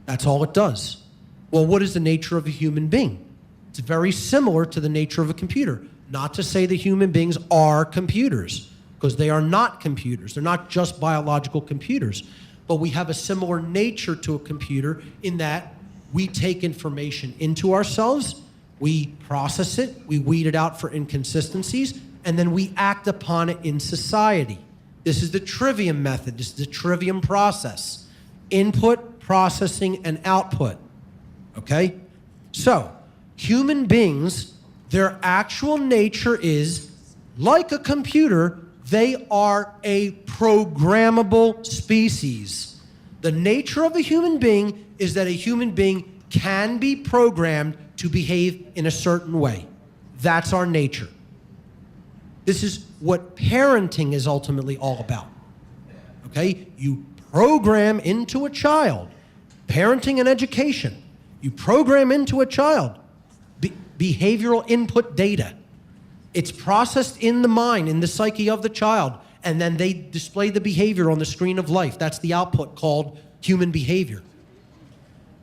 Speaker 2: That's all it does. Well, what is the nature of a human being? It's very similar to the nature of a computer. Not to say that human beings are computers, because they are not computers. They're not just biological computers. But we have a similar nature to a computer in that we take information into ourselves, we process it, we weed it out for inconsistencies, and then we act upon it in society. This is the trivium method. This is the trivium process. Input, processing, and output. Okay? So, human beings, their actual nature is, like a computer, they are a programmable species. The nature of a human being is that a human being can be programmed to behave in a certain way. That's our nature. This is what parenting is ultimately all about. Okay? You program into a child, parenting and education, you program into a child behavioral input data. It's processed in the mind, in the psyche of the child, and then they display the behavior on the screen of life. That's the output called human behavior.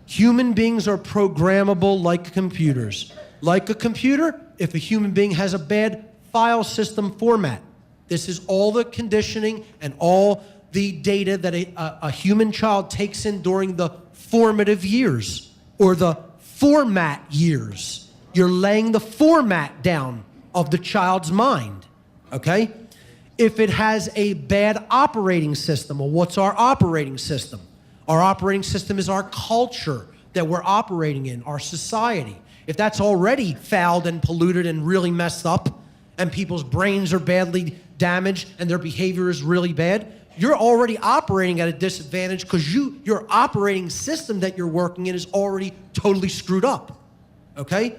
Speaker 2: Human beings are programmable like computers. Like a computer, if a human being has a bad file system format, this is all the conditioning and all the data that a human child takes in during the formative years or the format years. You're laying the format down of the child's mind, okay? If it has a bad operating system, well, what's our operating system? Our operating system is our culture that we're operating in, our society. If that's already fouled and polluted and really messed up, and people's brains are badly damaged and their behavior is really bad, you're already operating at a disadvantage because your operating system that you're working in is already totally screwed up, okay?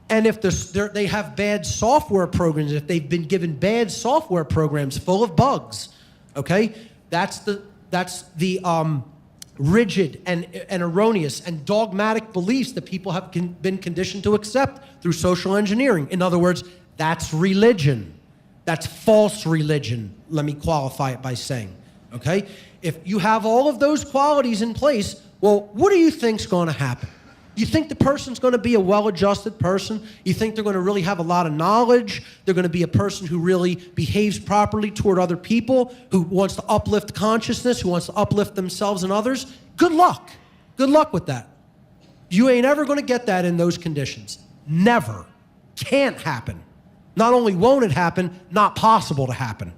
Speaker 2: And if they have bad software programs, if they've been given bad software programs full of bugs, okay, that's the rigid and erroneous and dogmatic beliefs that people have been conditioned to accept through social engineering. In other words, that's religion. That's false religion, let me qualify it by saying, okay? If you have all of those qualities in place, well, what do you think's going to happen? You think the person's going to be a well-adjusted person? You think they're going to really have a lot of knowledge? They're going to be a person who really behaves properly toward other people, who wants to uplift consciousness, who wants to uplift themselves and others? Good luck. Good luck with that. You ain't ever going to get that in those conditions. Never. Can't happen. Not only won't it happen, not possible to happen.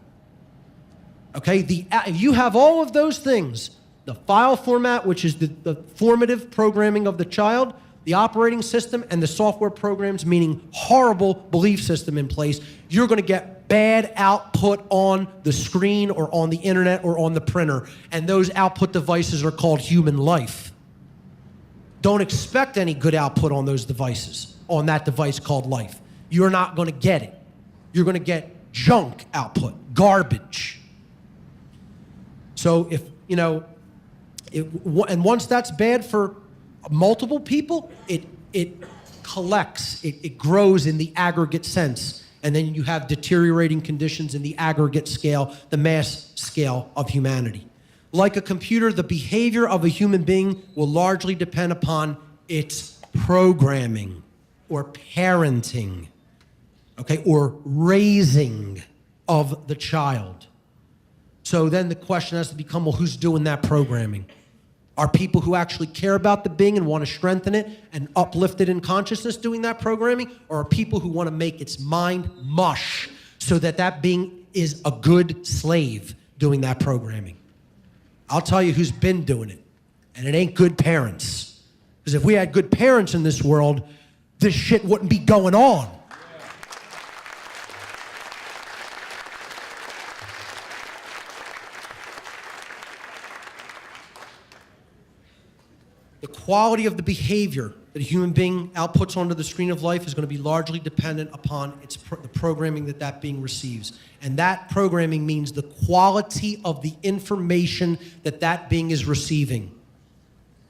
Speaker 2: Okay? If you have all of those things, the file format, which is the formative programming of the child, the operating system, and the software programs, meaning horrible belief system in place, you're going to get bad output on the screen or on the internet or on the printer. And those output devices are called human life. Don't expect any good output on those devices, on that device called life. You're not going to get it. You're going to get junk output, garbage. So if, and once that's bad for multiple people, it collects, it grows in the aggregate sense. And then you have deteriorating conditions in the aggregate scale, the mass scale of humanity. Like a computer, the behavior of a human being will largely depend upon its programming or parenting, okay, or raising of the child. So then the question has to become, well, who's doing that programming? Are people who actually care about the being and want to strengthen it and uplift it in consciousness doing that programming? Or are people who want to make its mind mush so that that being is a good slave doing that programming? I'll tell you who's been doing it, and it ain't good parents. Because if we had good parents in this world, this shit wouldn't be going on. The quality of the behavior that a human being outputs onto the screen of life is going to be largely dependent upon the programming that that being receives. And that programming means the quality of the information that that being is receiving,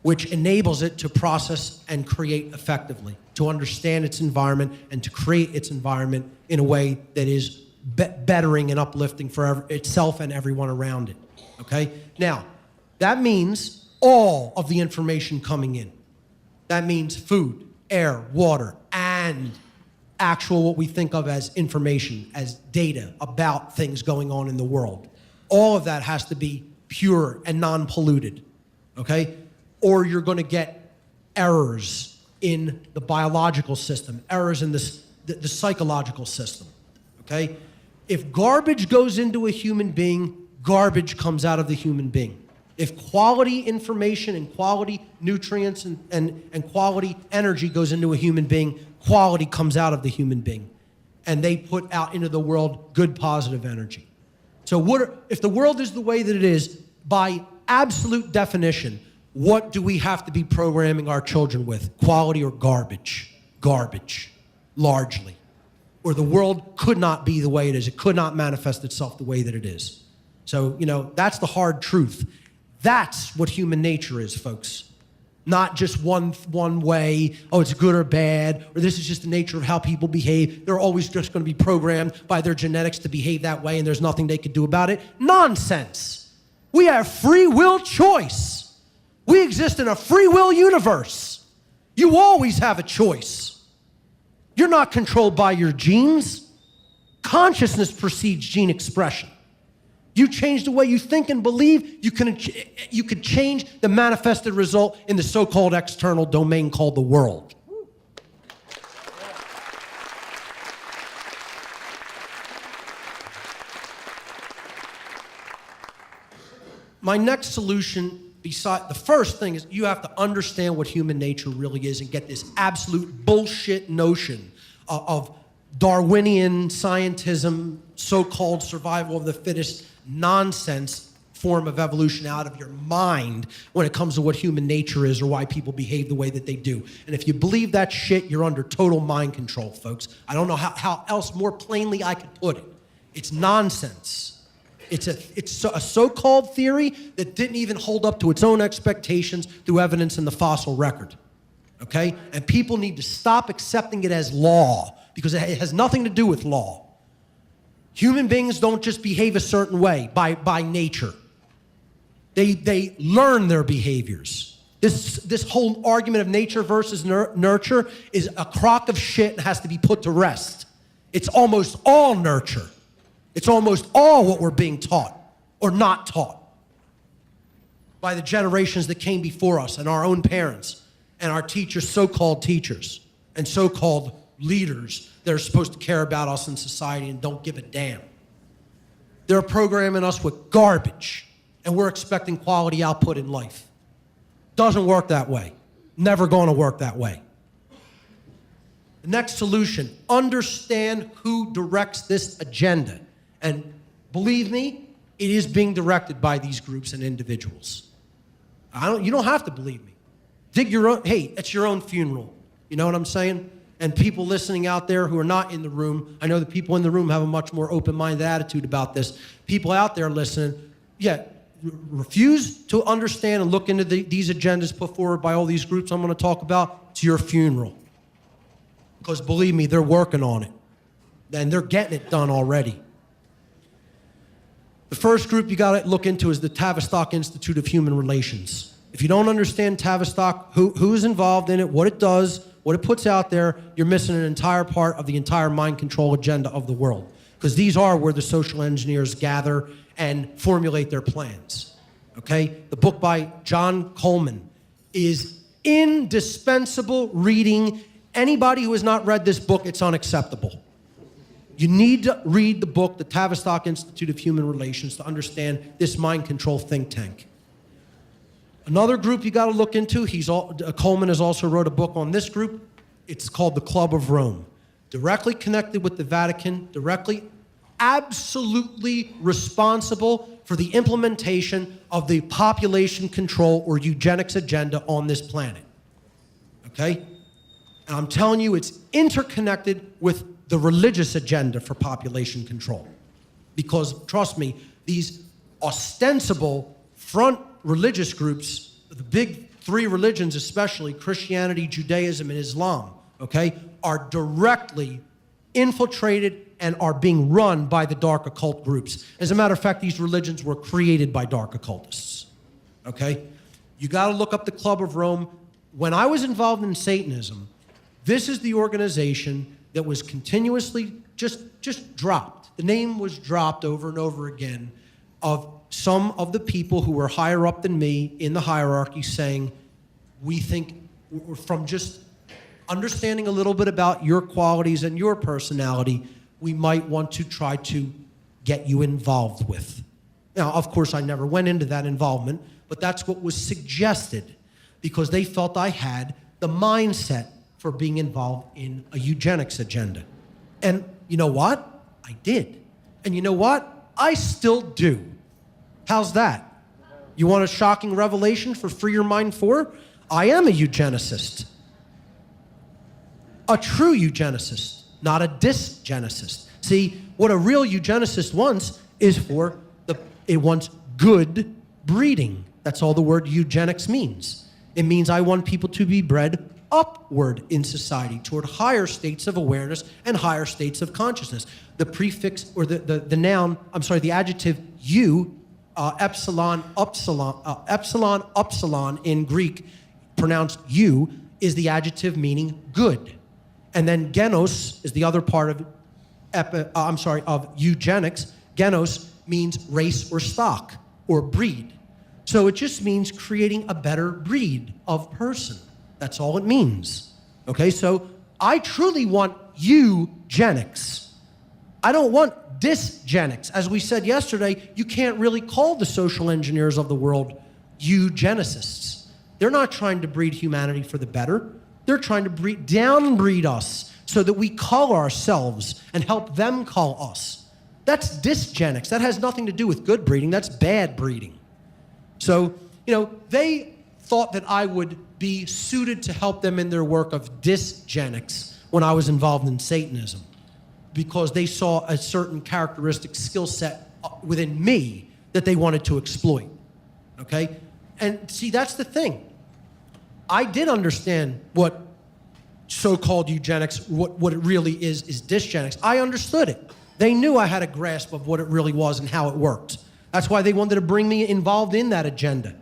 Speaker 2: which enables it to process and create effectively, to understand its environment and to create its environment in a way that is bettering and uplifting for itself and everyone around it, okay? Now, that means all of the information coming in. That means food, air, water, and actual what we think of as information, as data about things going on in the world. All of that has to be pure and non-polluted, okay? Or you're going to get errors in the biological system, errors in the psychological system, okay? If garbage goes into a human being, garbage comes out of the human being. If quality information and quality nutrients and quality energy goes into a human being, quality comes out of the human being. And they put out into the world good, positive energy. So if the world is the way that it is, by absolute definition, what do we have to be programming our children with? Quality or garbage? Garbage, largely. Or the world could not be the way it is. It could not manifest itself the way that it is. So, that's the hard truth. That's what human nature is, folks. Not just one way, oh, it's good or bad, or this is just the nature of how people behave. They're always just going to be programmed by their genetics to behave that way, and there's nothing they could do about it. Nonsense. We have free will choice. We exist in a free will universe. You always have a choice. You're not controlled by your genes. Consciousness precedes gene expression. You change the way you think and believe, you could change the manifested result in the so-called external domain called the world. My next solution, the first thing is you have to understand what human nature really is and get this absolute bullshit notion of Darwinian scientism, so-called survival of the fittest nonsense form of evolution out of your mind when it comes to what human nature is or why people behave the way that they do. And if you believe that shit, you're under total mind control, folks. I don't know how else more plainly I could put it. It's nonsense. It's a so-called theory that didn't even hold up to its own expectations through evidence in the fossil record, okay? And people need to stop accepting it as law because it has nothing to do with law. Human beings don't just behave a certain way by nature. They learn their behaviors. This whole argument of nature versus nurture is a crock of shit and has to be put to rest. It's almost all nurture. It's almost all what we're being taught or not taught by the generations that came before us and our own parents and our teachers, so-called teachers and so-called leaders that are supposed to care about us in society and don't give a damn. They're programming us with garbage, and we're expecting quality output in life. Doesn't work that way. Never going to work that way. The next solution, understand who directs this agenda. And believe me, it is being directed by these groups and individuals. You don't have to believe me. Dig your own, hey, it's your own funeral. You know what I'm saying? And people listening out there who are not in the room, I know the people in the room have a much more open-minded attitude about this. People out there listening, refuse to understand and look into these agendas put forward by all these groups I'm going to talk about. It's your funeral. Because believe me, they're working on it. And they're getting it done already. The first group you got to look into is the Tavistock Institute of Human Relations. If you don't understand Tavistock, who's involved in it, what it does, what it puts out there, you're missing an entire part of the entire mind control agenda of the world. because these are where the social engineers gather and formulate their plans, okay? The book by John Coleman is indispensable reading. Anybody who has not read this book, it's unacceptable. You need to read the book, The Tavistock Institute of Human Relations, to understand this mind control think tank. Another group you got to look into, Coleman has also wrote a book on this group. It's called the Club of Rome. Directly connected with the Vatican, absolutely responsible for the implementation of the population control or eugenics agenda on this planet. Okay? And I'm telling you, it's interconnected with the religious agenda for population control. Because, trust me, these ostensible front religious groups, the big three religions especially, Christianity, Judaism, and Islam, okay, are directly infiltrated and are being run by the dark occult groups. As a matter of fact, these religions were created by dark occultists, okay? You gotta look up the Club of Rome. When I was involved in Satanism, this is the organization that was continuously just dropped. The name was dropped over and over again of some of the people who were higher up than me in the hierarchy saying, we think, from just understanding a little bit about your qualities and your personality, we might want to try to get you involved with. Now, of course, I never went into that involvement, but that's what was suggested because they felt I had the mindset for being involved in a eugenics agenda. And you know what? I did. And you know what? I still do. How's that? You want a shocking revelation for Free Your Mind 4? I am a eugenicist. A true eugenicist, not a dysgenicist. See, what a real eugenicist wants is it wants good breeding. That's all the word eugenics means. It means I want people to be bred upward in society toward higher states of awareness and higher states of consciousness. The prefix or the noun, I'm sorry, the adjective you, epsilon upsilon in Greek, pronounced you, is the adjective meaning good. And then genos is the other part of eugenics. Genos means race or stock or breed. So it just means creating a better breed of person. That's all it means. Okay, so I truly want eugenics. I don't want dysgenics. As we said yesterday, you can't really call the social engineers of the world eugenicists. They're not trying to breed humanity for the better. They're trying to downbreed us so that we cull ourselves and help them cull us. That's dysgenics. That has nothing to do with good breeding. That's bad breeding. So, they thought that I would be suited to help them in their work of dysgenics when I was involved in Satanism because they saw a certain characteristic skill set within me that they wanted to exploit, okay? And see, that's the thing. I did understand what so-called eugenics, what it really is dysgenics. I understood it. They knew I had a grasp of what it really was and how it worked. That's why they wanted to bring me involved in that agenda,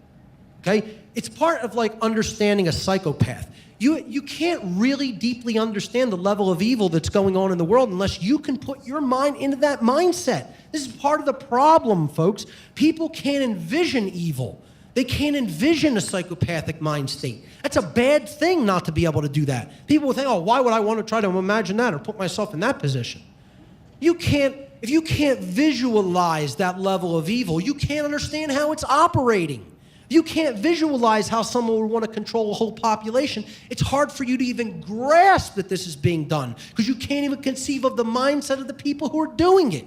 Speaker 2: okay? It's part of like understanding a psychopath. You can't really deeply understand the level of evil that's going on in the world unless you can put your mind into that mindset. This is part of the problem, folks. People can't envision evil. They can't envision a psychopathic mind state. That's a bad thing not to be able to do that. People will think, oh, why would I want to try to imagine that or put myself in that position? If you can't visualize that level of evil, you can't understand how it's operating. If you can't visualize how someone would want to control a whole population, it's hard for you to even grasp that this is being done because you can't even conceive of the mindset of the people who are doing it.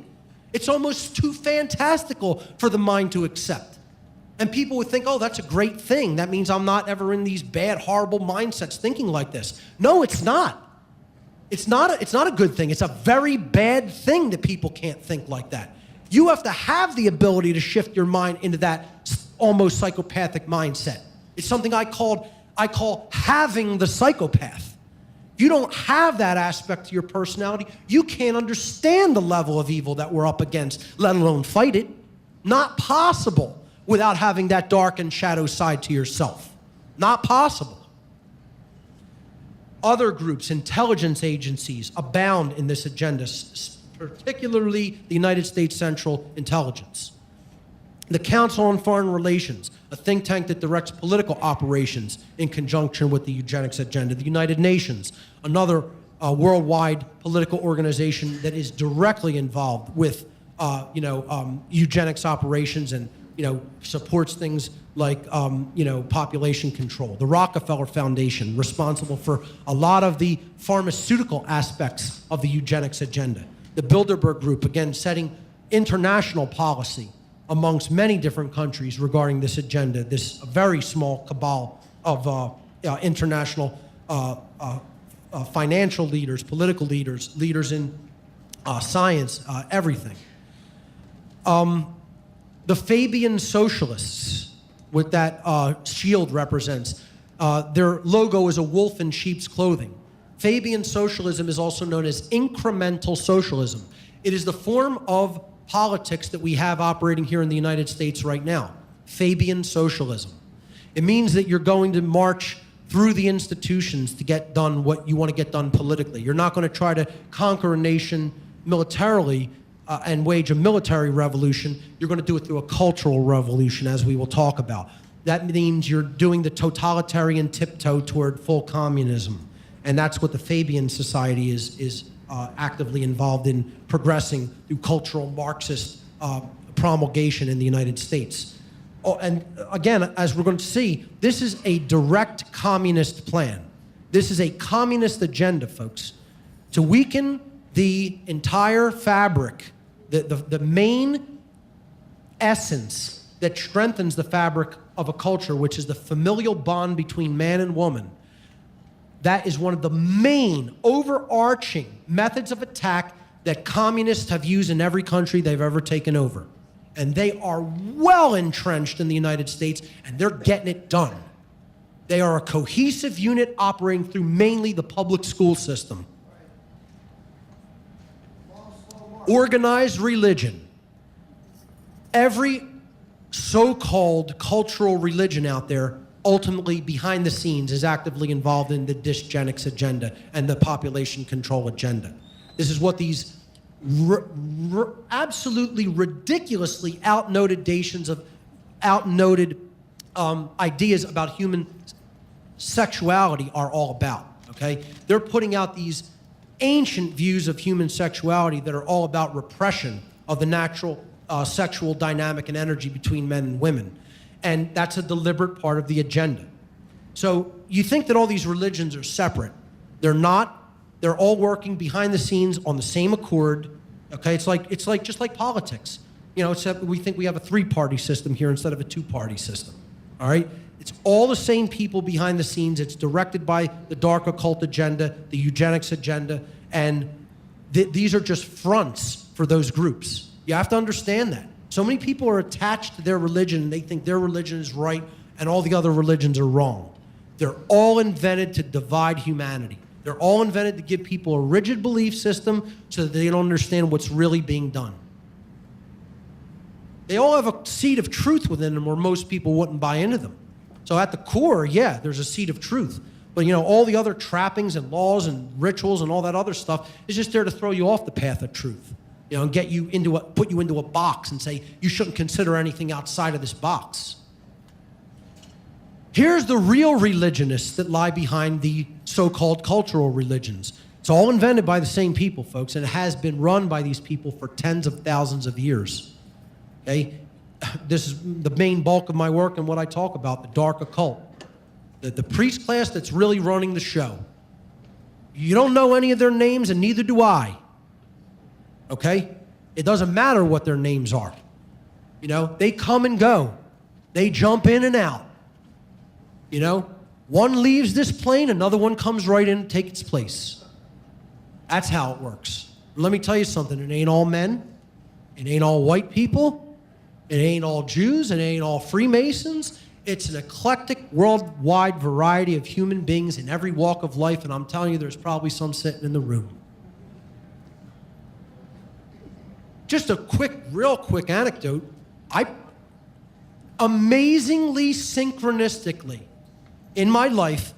Speaker 2: It's almost too fantastical for the mind to accept. And people would think, oh, that's a great thing. That means I'm not ever in these bad, horrible mindsets thinking like this. No, it's not. It's not a good thing. It's a very bad thing that people can't think like that. You have to have the ability to shift your mind into that almost psychopathic mindset. It's something I call having the psychopath. If you don't have that aspect to your personality, you can't understand the level of evil that we're up against, let alone fight it. Not possible without having that dark and shadow side to yourself. Not possible. Other groups, intelligence agencies, abound in this agenda, particularly the United States Central Intelligence. The Council on Foreign Relations, a think tank that directs political operations in conjunction with the eugenics agenda. The United Nations, another worldwide political organization that is directly involved with eugenics operations and supports things like population control. The Rockefeller Foundation, responsible for a lot of the pharmaceutical aspects of the eugenics agenda. The Bilderberg Group, again, setting international policy amongst many different countries regarding this agenda, this very small cabal of international financial leaders, political leaders, leaders in science, everything. The Fabian Socialists, what that shield represents, their logo is a wolf in sheep's clothing. Fabian socialism is also known as incremental socialism. It is the form of politics that we have operating here in the United States right now, Fabian socialism. It means that you're going to march through the institutions to get done what you want to get done politically. You're not going to try to conquer a nation militarily and wage a military revolution. You're going to do it through a cultural revolution, as we will talk about. That means you're doing the totalitarian tiptoe toward full communism. And that's what the Fabian Society is actively involved in progressing through cultural Marxist promulgation in the United States. Oh, and again, as we're going to see, this is a direct communist plan. This is a communist agenda, folks, to weaken the entire fabric, the main essence that strengthens the fabric of a culture, which is the familial bond between man and woman. That is one of the main overarching methods of attack that communists have used in every country they've ever taken over. And they are well entrenched in the United States, and they're getting it done. They are a cohesive unit operating through mainly the public school system. Organized religion. Every so-called cultural religion out there, ultimately behind the scenes, is actively involved in the dysgenics agenda and the population control agenda. This is what these absolutely ridiculously outnoted ideas about human sexuality are all about, okay? They're putting out these ancient views of human sexuality that are all about repression of the natural sexual dynamic and energy between men and women. And that's a deliberate part of the agenda. So you think that all these religions are separate. They're not. They're all working behind the scenes on the same accord. Okay, it's like just like politics. You know, except we think we have a three-party system here instead of a two-party system. All right? It's all the same people behind the scenes. It's directed by the Dark Occult agenda, the eugenics agenda, and these are just fronts for those groups. You have to understand that. So many people are attached to their religion, and they think their religion is right and all the other religions are wrong. They're all invented to divide humanity. They're all invented to give people a rigid belief system so that they don't understand what's really being done. They all have a seed of truth within them where most people wouldn't buy into them. So at the core, yeah, there's a seed of truth. But you know, all the other trappings and laws and rituals and all that other stuff is just there to throw you off the path of truth. You know, and get you into put you into a box and say you shouldn't consider anything outside of this box. Here's the real religionists that lie behind the so-called cultural religions. It's all invented by the same people, folks, and it has been run by these people for tens of thousands of years. Okay? This is the main bulk of my work and what I talk about, the Dark Occult. The priest class that's really running the show. You don't know any of their names, and neither do I. Okay? It doesn't matter what their names are. You know, they come and go. They jump in and out. You know, one leaves this plane, another one comes right in to take its place. That's how it works. And let me tell you something, it ain't all men, it ain't all white people, it ain't all Jews, it ain't all Freemasons. It's an eclectic, worldwide variety of human beings in every walk of life, and I'm telling you, there's probably some sitting in the room. Just a real quick anecdote. I amazingly synchronistically in my life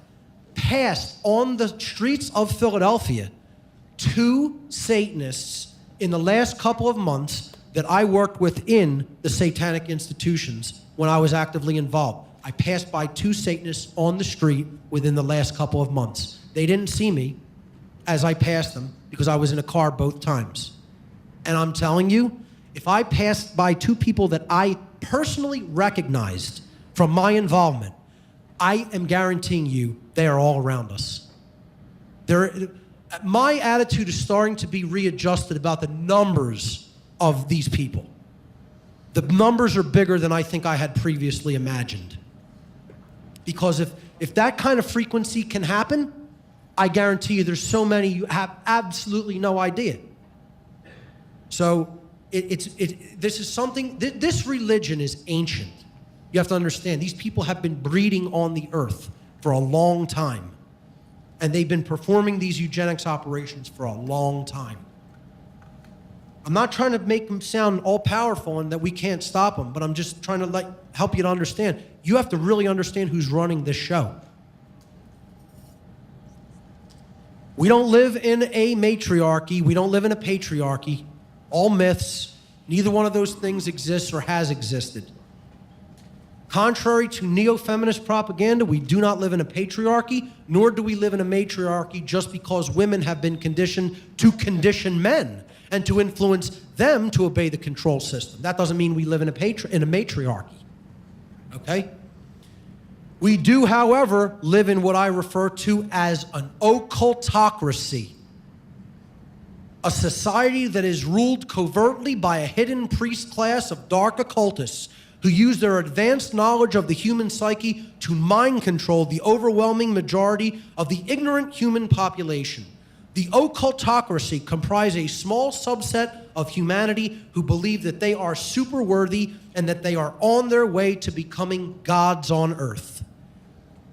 Speaker 2: passed on the streets of Philadelphia 2 Satanists in the last couple of months that I worked within the satanic institutions when I was actively involved. I passed by 2 Satanists on the street within the last couple of months. They didn't see me as I passed them because I was in a car both times. And I'm telling you, if I passed by 2 people that I personally recognized from my involvement, I am guaranteeing you they are all around us. My attitude is starting to be readjusted about the numbers of these people. The numbers are bigger than I think I had previously imagined. Because if that kind of frequency can happen, I guarantee you there's so many you have absolutely no idea. So this is something, this religion is ancient. You have to understand, these people have been breeding on the earth for a long time. And they've been performing these eugenics operations for a long time. I'm not trying to make them sound all-powerful and that we can't stop them, but I'm just trying to help you to understand. You have to really understand who's running this show. We don't live in a matriarchy. We don't live in a patriarchy. All myths. Neither one of those things exists or has existed. Contrary to neo-feminist propaganda, we do not live in a patriarchy, nor do we live in a matriarchy just because women have been conditioned to condition men and to influence them to obey the control system. That doesn't mean we live in a matriarchy, okay? We do, however, live in what I refer to as an occultocracy, a society that is ruled covertly by a hidden priest class of dark occultists who use their advanced knowledge of the human psyche to mind control the overwhelming majority of the ignorant human population. The occultocracy comprise a small subset of humanity who believe that they are super worthy and that they are on their way to becoming gods on earth.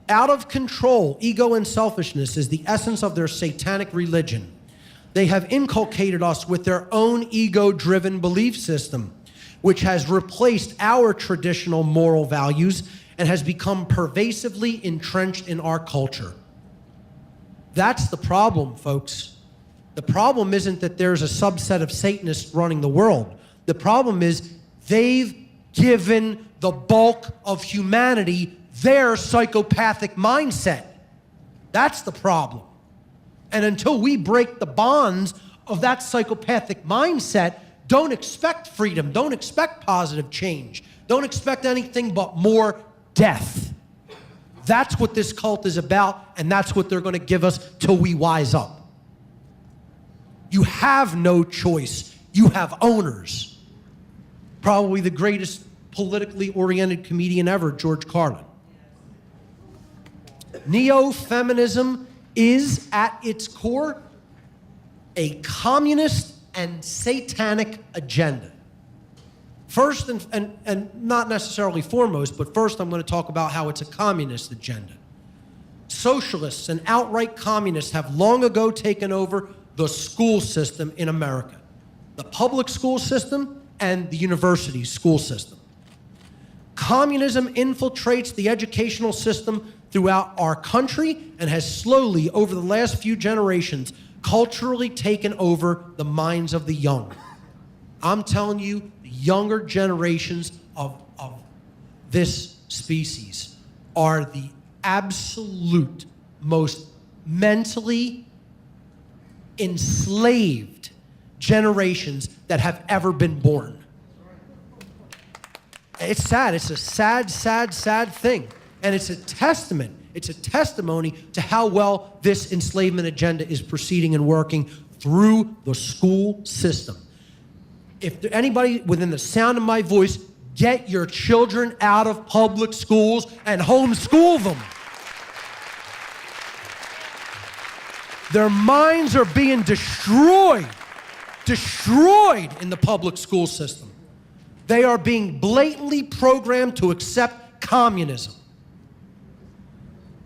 Speaker 2: Out of control, ego and selfishness is the essence of their satanic religion. They have inculcated us with their own ego-driven belief system, which has replaced our traditional moral values and has become pervasively entrenched in our culture. That's the problem, folks. The problem isn't that there's a subset of Satanists running the world. The problem is they've given the bulk of humanity their psychopathic mindset. That's the problem. And until we break the bonds of that psychopathic mindset, don't expect freedom. Don't expect positive change. Don't expect anything but more death. That's what this cult is about, and that's what they're going to give us till we wise up. You have no choice. You have owners. Probably the greatest politically oriented comedian ever, George Carlin. Neo-feminism is, at its core, a communist and satanic agenda. First, and not necessarily foremost, but first I'm going to talk about how it's a communist agenda. Socialists and outright communists have long ago taken over the school system in America, the public school system and the university school system. Communism infiltrates the educational system throughout our country and has slowly, over the last few generations, culturally taken over the minds of the young. I'm telling you, the younger generations of this species are the absolute most mentally enslaved generations that have ever been born. It's sad. It's a sad, sad, sad thing. And it's a testament. It's a testimony to how well this enslavement agenda is proceeding and working through the school system. If anybody within the sound of my voice, get your children out of public schools and homeschool them. Their minds are being destroyed in the public school system. They are being blatantly programmed to accept communism.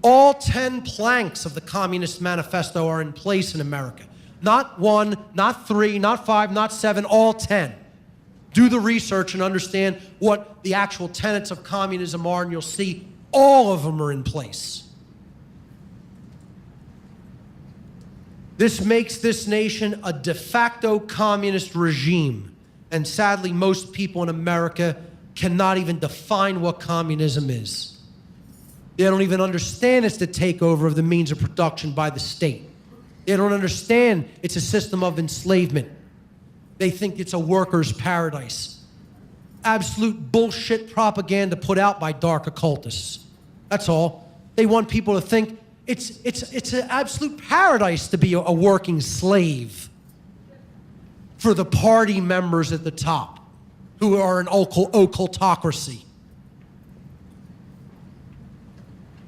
Speaker 2: All 10 planks of the Communist Manifesto are in place in America. Not 1, not 3, not 5, not 7, all 10. Do the research and understand what the actual tenets of communism are, and you'll see all of them are in place. This makes this nation a de facto communist regime. And sadly, most people in America cannot even define what communism is. They don't even understand it's the takeover of the means of production by the state. They don't understand it's a system of enslavement. They think it's a worker's paradise. Absolute bullshit propaganda put out by dark occultists. That's all. They want people to think it's an absolute paradise to be a working slave for the party members at the top who are an occultocracy.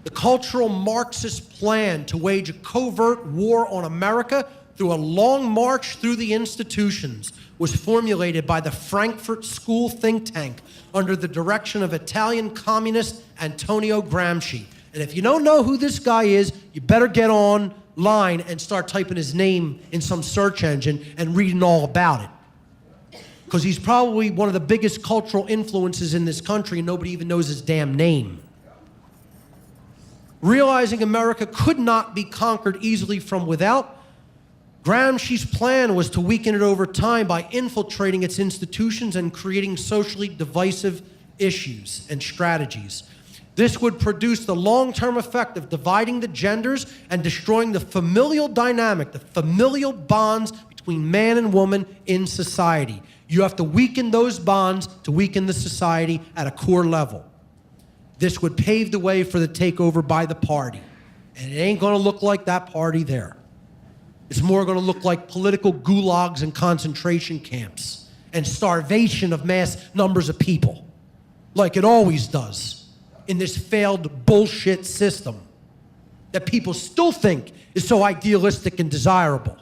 Speaker 2: The cultural Marxist plan to wage a covert war on America through a long march through the institutions was formulated by the Frankfurt School think tank under the direction of Italian communist Antonio Gramsci. And if you don't know who this guy is, you better get online and start typing his name in some search engine and reading all about it. Because he's probably one of the biggest cultural influences in this country and nobody even knows his damn name. Realizing America could not be conquered easily from without, Gramsci's plan was to weaken it over time by infiltrating its institutions and creating socially divisive issues and strategies. This would produce the long-term effect of dividing the genders and destroying the familial dynamic, the familial bonds between man and woman in society. You have to weaken those bonds to weaken the society at a core level. This would pave the way for the takeover by the party. And it ain't gonna look like that party there. It's more gonna look like political gulags and concentration camps and starvation of mass numbers of people, like it always does in this failed bullshit system that people still think is so idealistic and desirable.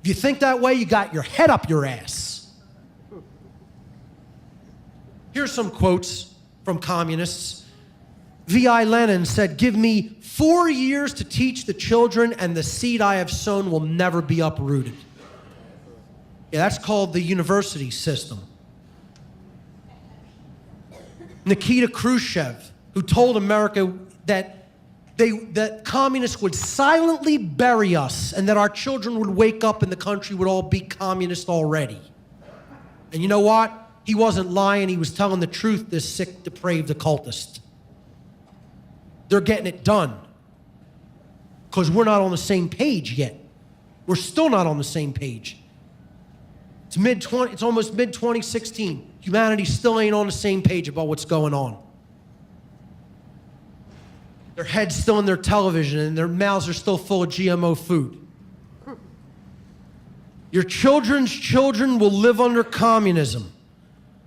Speaker 2: If you think that way, you got your head up your ass. Here's some quotes from communists. V.I. Lenin said, "Give me 4 years to teach the children, and the seed I have sown will never be uprooted." Yeah, that's called the university system. Nikita Khrushchev, who told America that communists would silently bury us and that our children would wake up and the country would all be communist already. And you know what? He wasn't lying, he was telling the truth, this sick, depraved occultist. They're getting it done. Because we're not on the same page yet. We're still not on the same page. It's almost mid-2016. Humanity still ain't on the same page about what's going on. Their head's still in their television and their mouths are still full of GMO food. Your children's children will live under communism.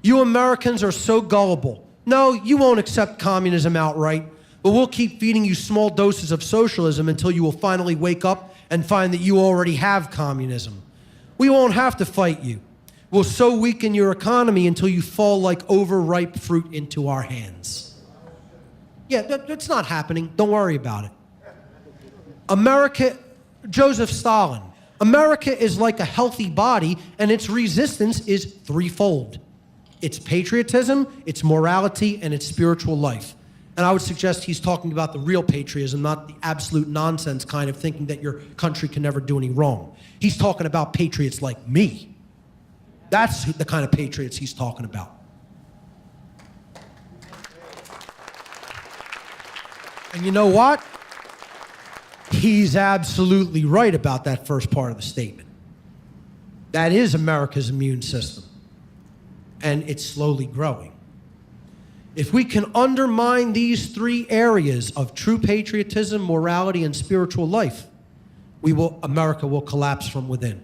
Speaker 2: You Americans are so gullible. No, you won't accept communism outright, but we'll keep feeding you small doses of socialism until you will finally wake up and find that you already have communism. We won't have to fight you. We'll so weaken your economy until you fall like overripe fruit into our hands. Yeah, that's not happening. Don't worry about it. America, Joseph Stalin, America is like a healthy body and its resistance is threefold. It's patriotism, it's morality, and it's spiritual life. And I would suggest he's talking about the real patriotism, not the absolute nonsense kind of thinking that your country can never do any wrong. He's talking about patriots like me. That's the kind of patriots he's talking about. And you know what? He's absolutely right about that first part of the statement. That is America's immune system. And it's slowly growing. If we can undermine these three areas of true patriotism, morality, and spiritual life, America will collapse from within.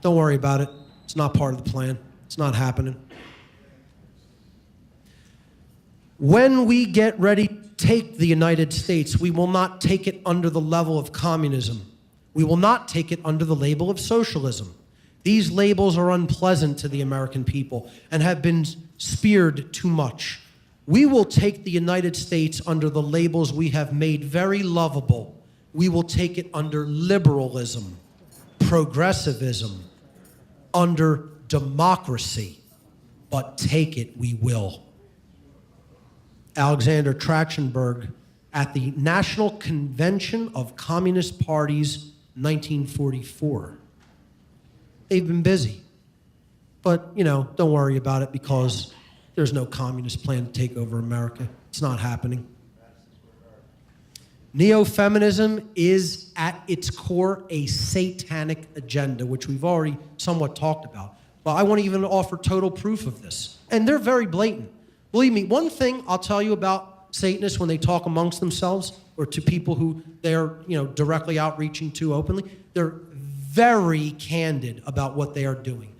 Speaker 2: Don't worry about it. It's not part of the plan. It's not happening. When we get ready to take the United States, we will not take it under the level of communism. We will not take it under the label of socialism. These labels are unpleasant to the American people and have been speared too much. We will take the United States under the labels we have made very lovable. We will take it under liberalism, progressivism, under democracy, but take it we will. Alexander Trachtenberg at the National Convention of Communist Parties 1944. They've been busy. But, you know, don't worry about it because there's no communist plan to take over America. It's not happening. Neo-feminism is at its core a satanic agenda, which we've already somewhat talked about. But I want to even offer total proof of this. And they're very blatant. Believe me, one thing I'll tell you about Satanists when they talk amongst themselves or to people who they're, you know, directly outreaching to openly, they're very candid about what they are doing.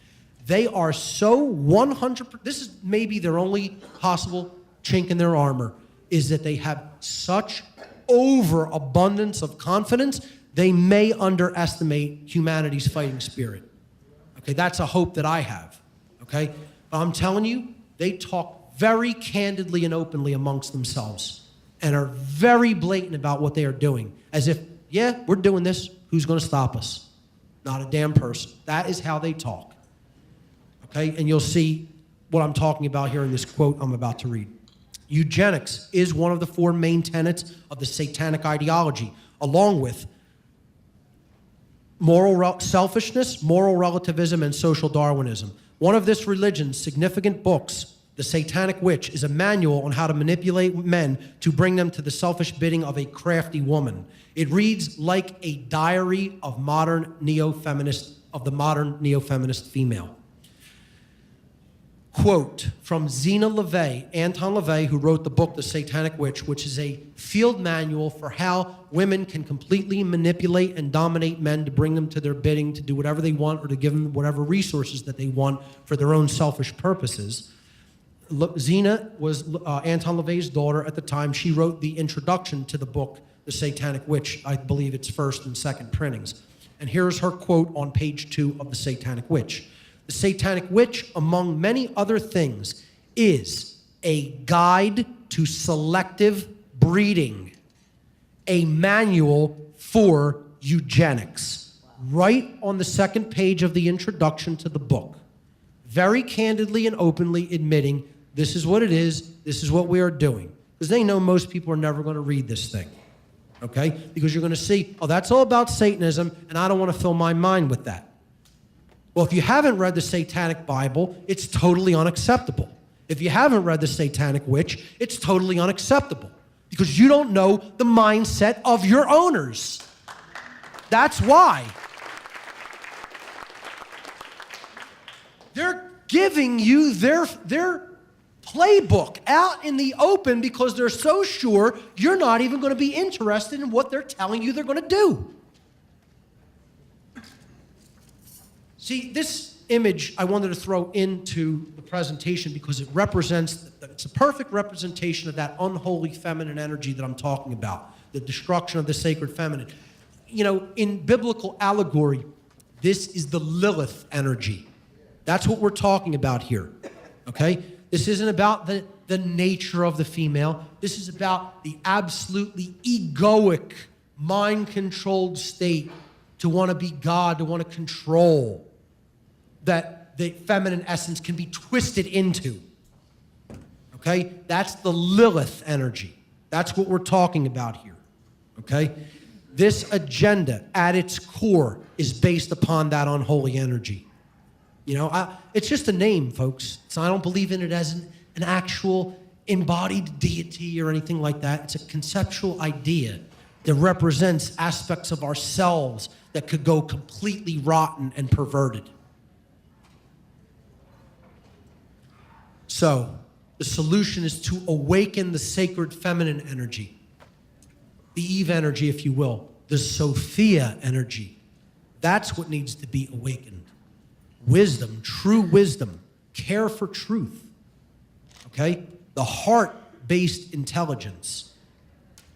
Speaker 2: They are so 100%, this is maybe their only possible chink in their armor, is that they have such overabundance of confidence, they may underestimate humanity's fighting spirit. Okay, that's a hope that I have, okay? But I'm telling you, they talk very candidly and openly amongst themselves and are very blatant about what they are doing, as if, yeah, we're doing this, who's gonna stop us? Not a damn person. That is how they talk, okay? And you'll see what I'm talking about here in this quote I'm about to read. Eugenics is one of the four main tenets of the satanic ideology, along with selfishness, moral relativism, and social Darwinism. One of this religion's significant books, The Satanic Witch, is a manual on how to manipulate men to bring them to the selfish bidding of a crafty woman. It reads like a diary of the modern neo-feminist female. Quote from Zena LaVey, Anton LaVey, who wrote the book The Satanic Witch, which is a field manual for how women can completely manipulate and dominate men to bring them to their bidding, to do whatever they want, or to give them whatever resources that they want for their own selfish purposes. Zena was Anton LaVey's daughter at the time. She wrote the introduction to the book, The Satanic Witch. I believe it's first and second printings. And here's her quote on page 2 of The Satanic Witch. The Satanic Witch, among many other things, is a guide to selective breeding, a manual for eugenics. Right on the second page of the introduction to the book, very candidly and openly admitting this is what it is, this is what we are doing. Because they know most people are never going to read this thing, okay? Because you're going to see, oh, that's all about Satanism, and I don't want to fill my mind with that. Well, if you haven't read the Satanic Bible, it's totally unacceptable. If you haven't read the Satanic Witch, it's totally unacceptable because you don't know the mindset of your owners. That's why. They're giving you their playbook out in the open because they're so sure you're not even going to be interested in what they're telling you they're going to do. See, this image I wanted to throw into the presentation because it represents, it's a perfect representation of that unholy feminine energy that I'm talking about, the destruction of the sacred feminine. You know, in biblical allegory, this is the Lilith energy. That's what we're talking about here, okay? This isn't about the nature of the female. This is about the absolutely egoic, mind-controlled state to want to be God, to want to control, that the feminine essence can be twisted into, okay? That's the Lilith energy. That's what we're talking about here, okay? This agenda at its core is based upon that unholy energy. You know, it's just a name, folks. So I don't believe in it as an actual embodied deity or anything like that. It's a conceptual idea that represents aspects of ourselves that could go completely rotten and perverted. So the solution is to awaken the sacred feminine energy, the Eve energy, if you will, the Sophia energy. That's what needs to be awakened. Wisdom, true wisdom, care for truth, okay? The heart-based intelligence,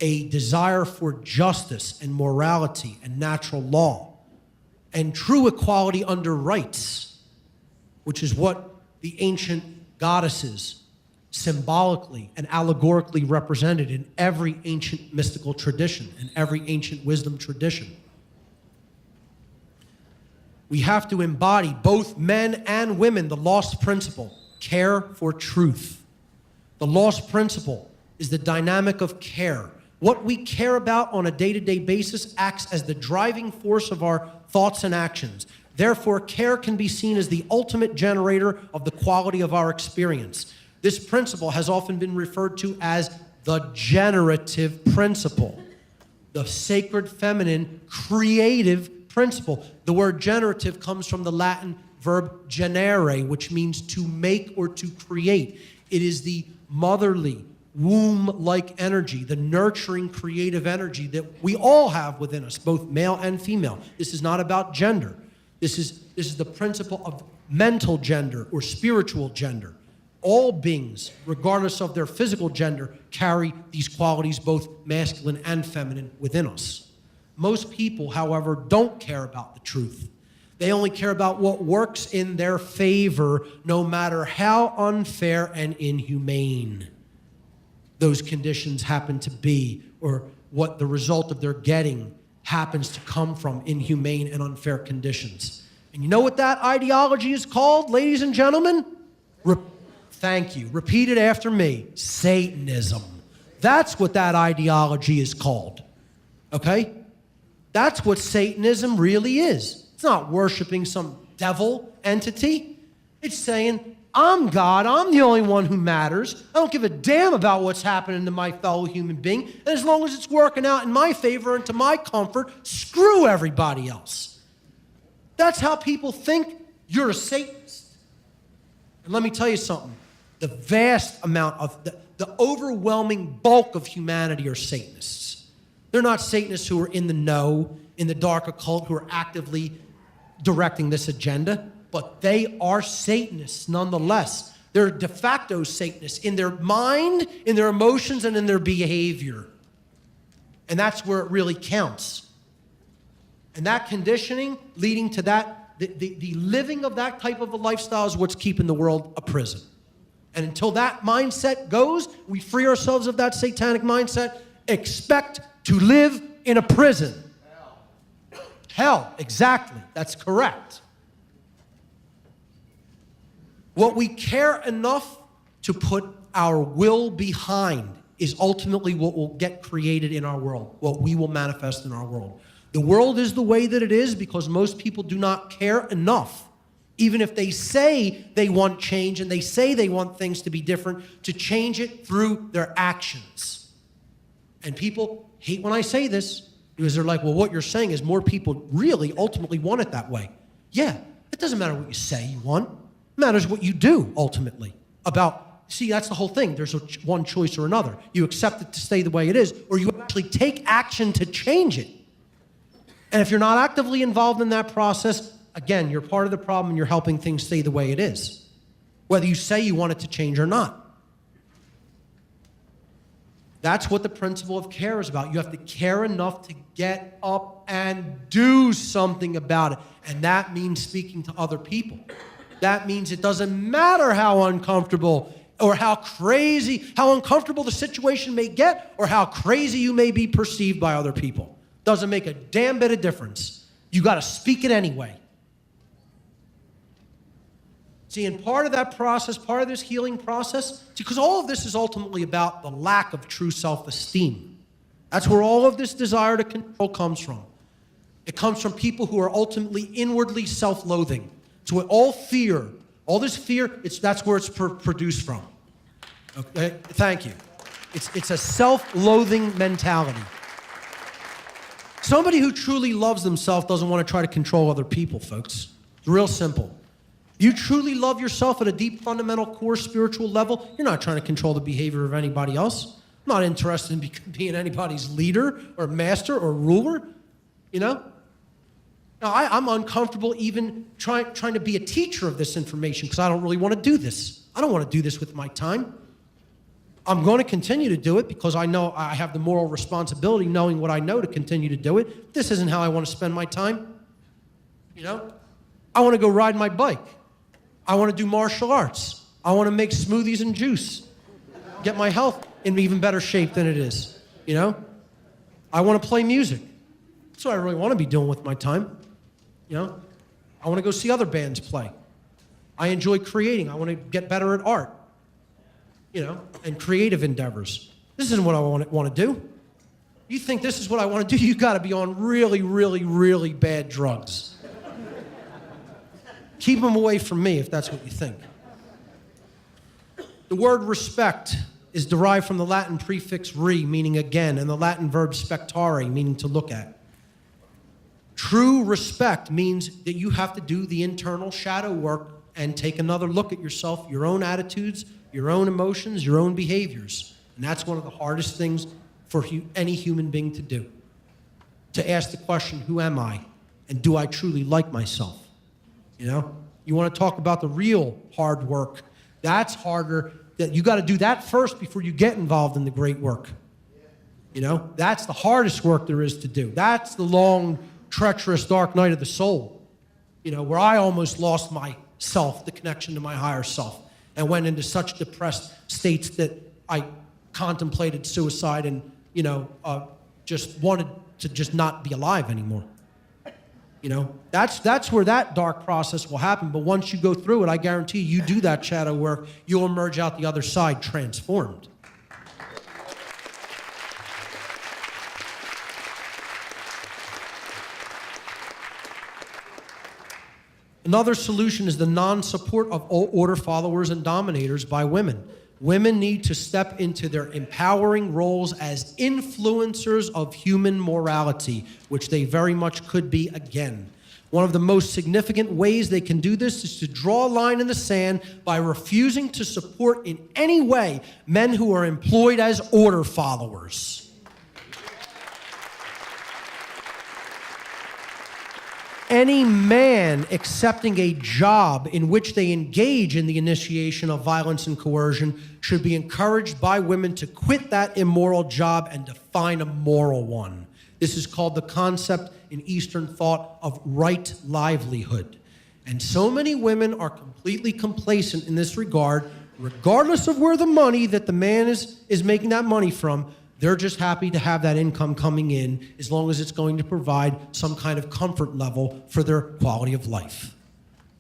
Speaker 2: a desire for justice and morality and natural law, and true equality under rights, which is what the ancient goddesses symbolically and allegorically represented in every ancient mystical tradition and every ancient wisdom tradition. We have to embody, both men and women, the lost principle, care for truth. The lost principle is the dynamic of care, What we care about on a day-to-day basis acts as the driving force of our thoughts and actions. Therefore, care can be seen as the ultimate generator of the quality of our experience. This principle has often been referred to as the generative principle, the sacred feminine creative principle. The word generative comes from the Latin verb generare, which means to make or to create. It is the motherly, womb-like energy, the nurturing, creative energy that we all have within us, both male and female. This is not about gender. This is the principle of mental gender or spiritual gender. All beings, regardless of their physical gender, carry these qualities, both masculine and feminine, within us. Most people, however, don't care about the truth. They only care about what works in their favor, no matter how unfair and inhumane those conditions happen to be, or what the result of their getting happens to come from inhumane and unfair conditions. And you know what that ideology is called, ladies and gentlemen? Thank you. Repeat it after me. Satanism. That's what that ideology is called. Okay? That's what Satanism really is. It's not worshiping some devil entity. It's saying, I'm God. I'm the only one who matters. I don't give a damn about what's happening to my fellow human being. And as long as it's working out in my favor and to my comfort, screw everybody else. That's how people think you're a Satanist. And let me tell you something. The vast amount of, the overwhelming bulk of humanity are Satanists. They're not Satanists who are in the know, in the dark occult, who are actively directing this agenda, but they are Satanists nonetheless. They're de facto Satanists in their mind, in their emotions, and in their behavior. And that's where it really counts. And that conditioning leading to that, the living of that type of a lifestyle is what's keeping the world a prison. And until that mindset goes, we free ourselves of that satanic mindset, expect to live in a prison. Hell, exactly. That's correct. What we care enough to put our will behind is ultimately what will get created in our world, what we will manifest in our world. The world is the way that it is because most people do not care enough, even if they say they want change and they say they want things to be different, to change it through their actions. And people hate when I say this because they're like, well, what you're saying is more people really ultimately want it that way. Yeah, it doesn't matter what you say you want. It matters what you do ultimately. See, that's the whole thing. There's one choice or another. You accept it to stay the way it is, or you actually take action to change it. And if you're not actively involved in that process, again, you're part of the problem and you're helping things stay the way it is, whether you say you want it to change or not. That's what the principle of care is about. You have to care enough to get up and do something about it. And that means speaking to other people. That means it doesn't matter how uncomfortable or how uncomfortable the situation may get or how crazy you may be perceived by other people. Doesn't make a damn bit of difference. You got to speak it anyway. See, and part of that process, part of this healing process, because all of this is ultimately about the lack of true self-esteem. That's where all of this desire to control comes from. It comes from people who are ultimately inwardly self-loathing. So all fear, all this fear, that's where it's produced from. Okay, thank you. It's a self-loathing mentality. Somebody who truly loves themselves doesn't want to try to control other people, folks. It's real simple. You truly love yourself at a deep, fundamental, core spiritual level, you're not trying to control the behavior of anybody else. I'm not interested in being anybody's leader or master or ruler, you know? Now, I'm uncomfortable even trying to be a teacher of this information because I don't really want to do this. I don't want to do this with my time. I'm going to continue to do it because I know I have the moral responsibility, knowing what I know, to continue to do it. This isn't how I want to spend my time. You know? I want to go ride my bike. I want to do martial arts. I want to make smoothies and juice. Get my health in even better shape than it is. You know? I want to play music. That's what I really want to be doing with my time. You know? I want to go see other bands play. I enjoy creating. I want to get better at art. You know, and creative endeavors. This isn't what I want to do. You think this is what I want to do, you got to be on really, really, really bad drugs. Keep them away from me if that's what you think. The word respect is derived from the Latin prefix re, meaning again, and the Latin verb spectare, meaning to look at. True respect means that you have to do the internal shadow work and take another look at yourself, your own attitudes, your own emotions, your own behaviors. And that's one of the hardest things for any human being to do. To ask the question, who am I? And do I truly like myself? You know? You want to talk about the real hard work. That's harder. You got to do that first before you get involved in the great work. You know? That's the hardest work there is to do. That's the long, treacherous, dark night of the soul. You know, where I almost lost myself, the connection to my higher self, and went into such depressed states that I contemplated suicide and, you know, just wanted to just not be alive anymore. You know, that's where that dark process will happen. But once you go through it, I guarantee you do that shadow work, you'll emerge out the other side transformed. Another solution is the non-support of order followers and dominators by women. Women need to step into their empowering roles as influencers of human morality, which they very much could be again. One of the most significant ways they can do this is to draw a line in the sand by refusing to support in any way men who are employed as order followers. Any man accepting a job in which they engage in the initiation of violence and coercion should be encouraged by women to quit that immoral job and to find a moral one. This is called the concept in Eastern thought of right livelihood. And so many women are completely complacent in this regard, regardless of where the money that the man is making that money from. They're just happy to have that income coming in as long as it's going to provide some kind of comfort level for their quality of life.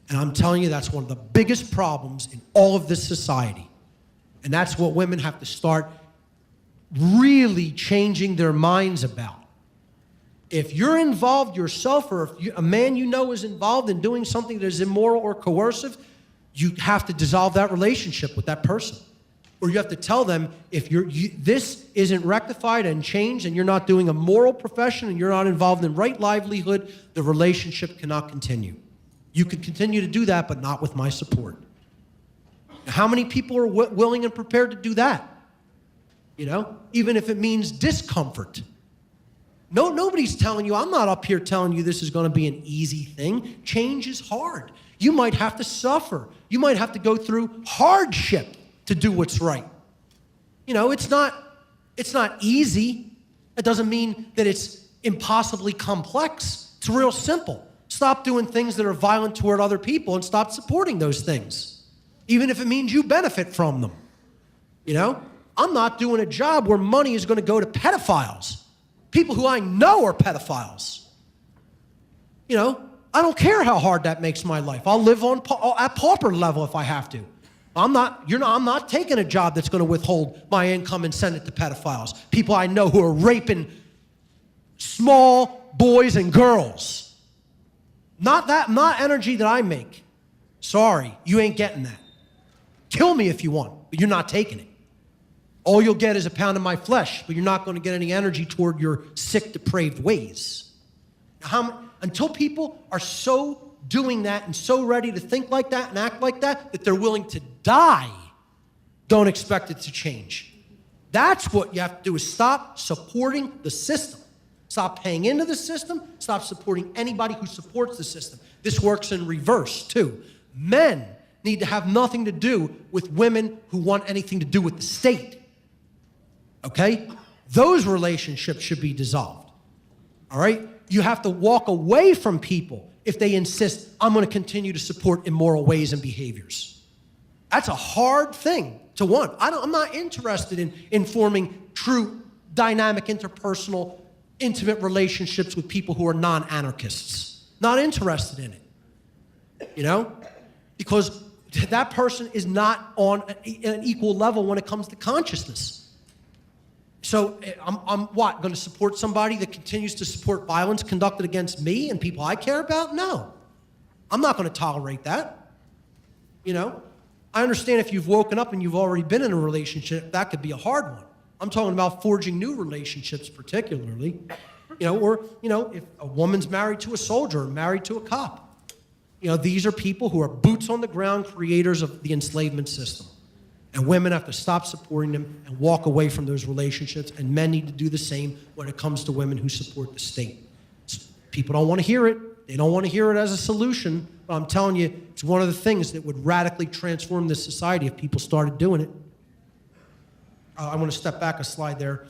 Speaker 2: And I'm telling you, that's one of the biggest problems in all of this society. And that's what women have to start really changing their minds about. If you're involved yourself, or if a man you know is involved in doing something that is immoral or coercive, you have to dissolve that relationship with that person. Or you have to tell them, if this isn't rectified and changed and you're not doing a moral profession and you're not involved in right livelihood, the relationship cannot continue. You can continue to do that, but not with my support. Now, how many people are willing and prepared to do that? You know, even if it means discomfort. No, nobody's telling you, I'm not up here telling you this is going to be an easy thing. Change is hard. You might have to suffer. You might have to go through hardship to do what's right. You know, it's not easy. It doesn't mean that it's impossibly complex. It's real simple. Stop doing things that are violent toward other people and stop supporting those things, even if it means you benefit from them. You know, I'm not doing a job where money is going to go to pedophiles, people who I know are pedophiles. You know, I don't care how hard that makes my life. I'll live at pauper level if I have to. I'm not taking a job that's going to withhold my income and send it to pedophiles. People I know who are raping small boys and girls. Not energy that I make. Sorry, you ain't getting that. Kill me if you want, but you're not taking it. All you'll get is a pound of my flesh, but you're not going to get any energy toward your sick, depraved ways. Until people are so doing that and so ready to think like that and act like that they're willing to die, don't expect it to change. That's what you have to do, is stop supporting the system. Stop paying into the system. Stop supporting anybody who supports the system. This works in reverse, too. Men need to have nothing to do with women who want anything to do with the state. Okay? Those relationships should be dissolved. All right? You have to walk away from people if they insist, I'm going to continue to support immoral ways and behaviors. That's a hard thing to want. I'm not interested in forming true, dynamic, interpersonal, intimate relationships with people who are non-anarchists. Not interested in it. You know? Because that person is not on an equal level when it comes to consciousness. So I'm what, going to support somebody that continues to support violence conducted against me and people I care about? No. I'm not going to tolerate that. You know? I understand if you've woken up and you've already been in a relationship, that could be a hard one. I'm talking about forging new relationships particularly. You know, or, you know, if a woman's married to a soldier or married to a cop. You know, these are people who are boots on the ground creators of the enslavement system. And women have to stop supporting them and walk away from those relationships, and men need to do the same when it comes to women who support the state. People don't want to hear it. They don't want to hear it as a solution, but I'm telling you, it's one of the things that would radically transform this society if people started doing it. I want to step back a slide there,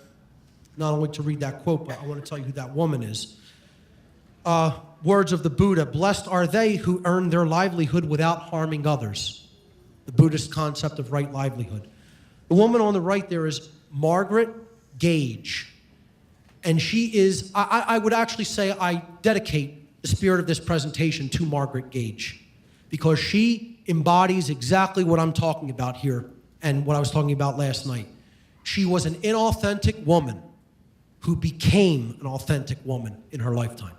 Speaker 2: not only to read that quote, but I want to tell you who that woman is. Words of the Buddha, blessed are they who earn their livelihood without harming others. The Buddhist concept of right livelihood. The woman on the right there is Margaret Gage. And she is, I would actually say I dedicate the spirit of this presentation to Margaret Gage, because she embodies exactly what I'm talking about here and what I was talking about last night. She was an inauthentic woman who became an authentic woman in her lifetime.